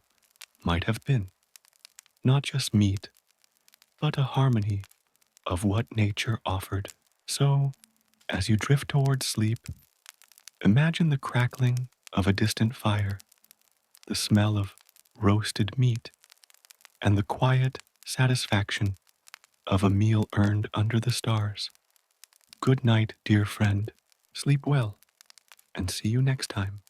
might have been. Not just meat, but a harmony of what nature offered. So, as you drift towards sleep, imagine the crackling of a distant fire, the smell of roasted meat, and the quiet satisfaction of a meal earned under the stars. Good night, dear friend. Sleep well, and see you next time.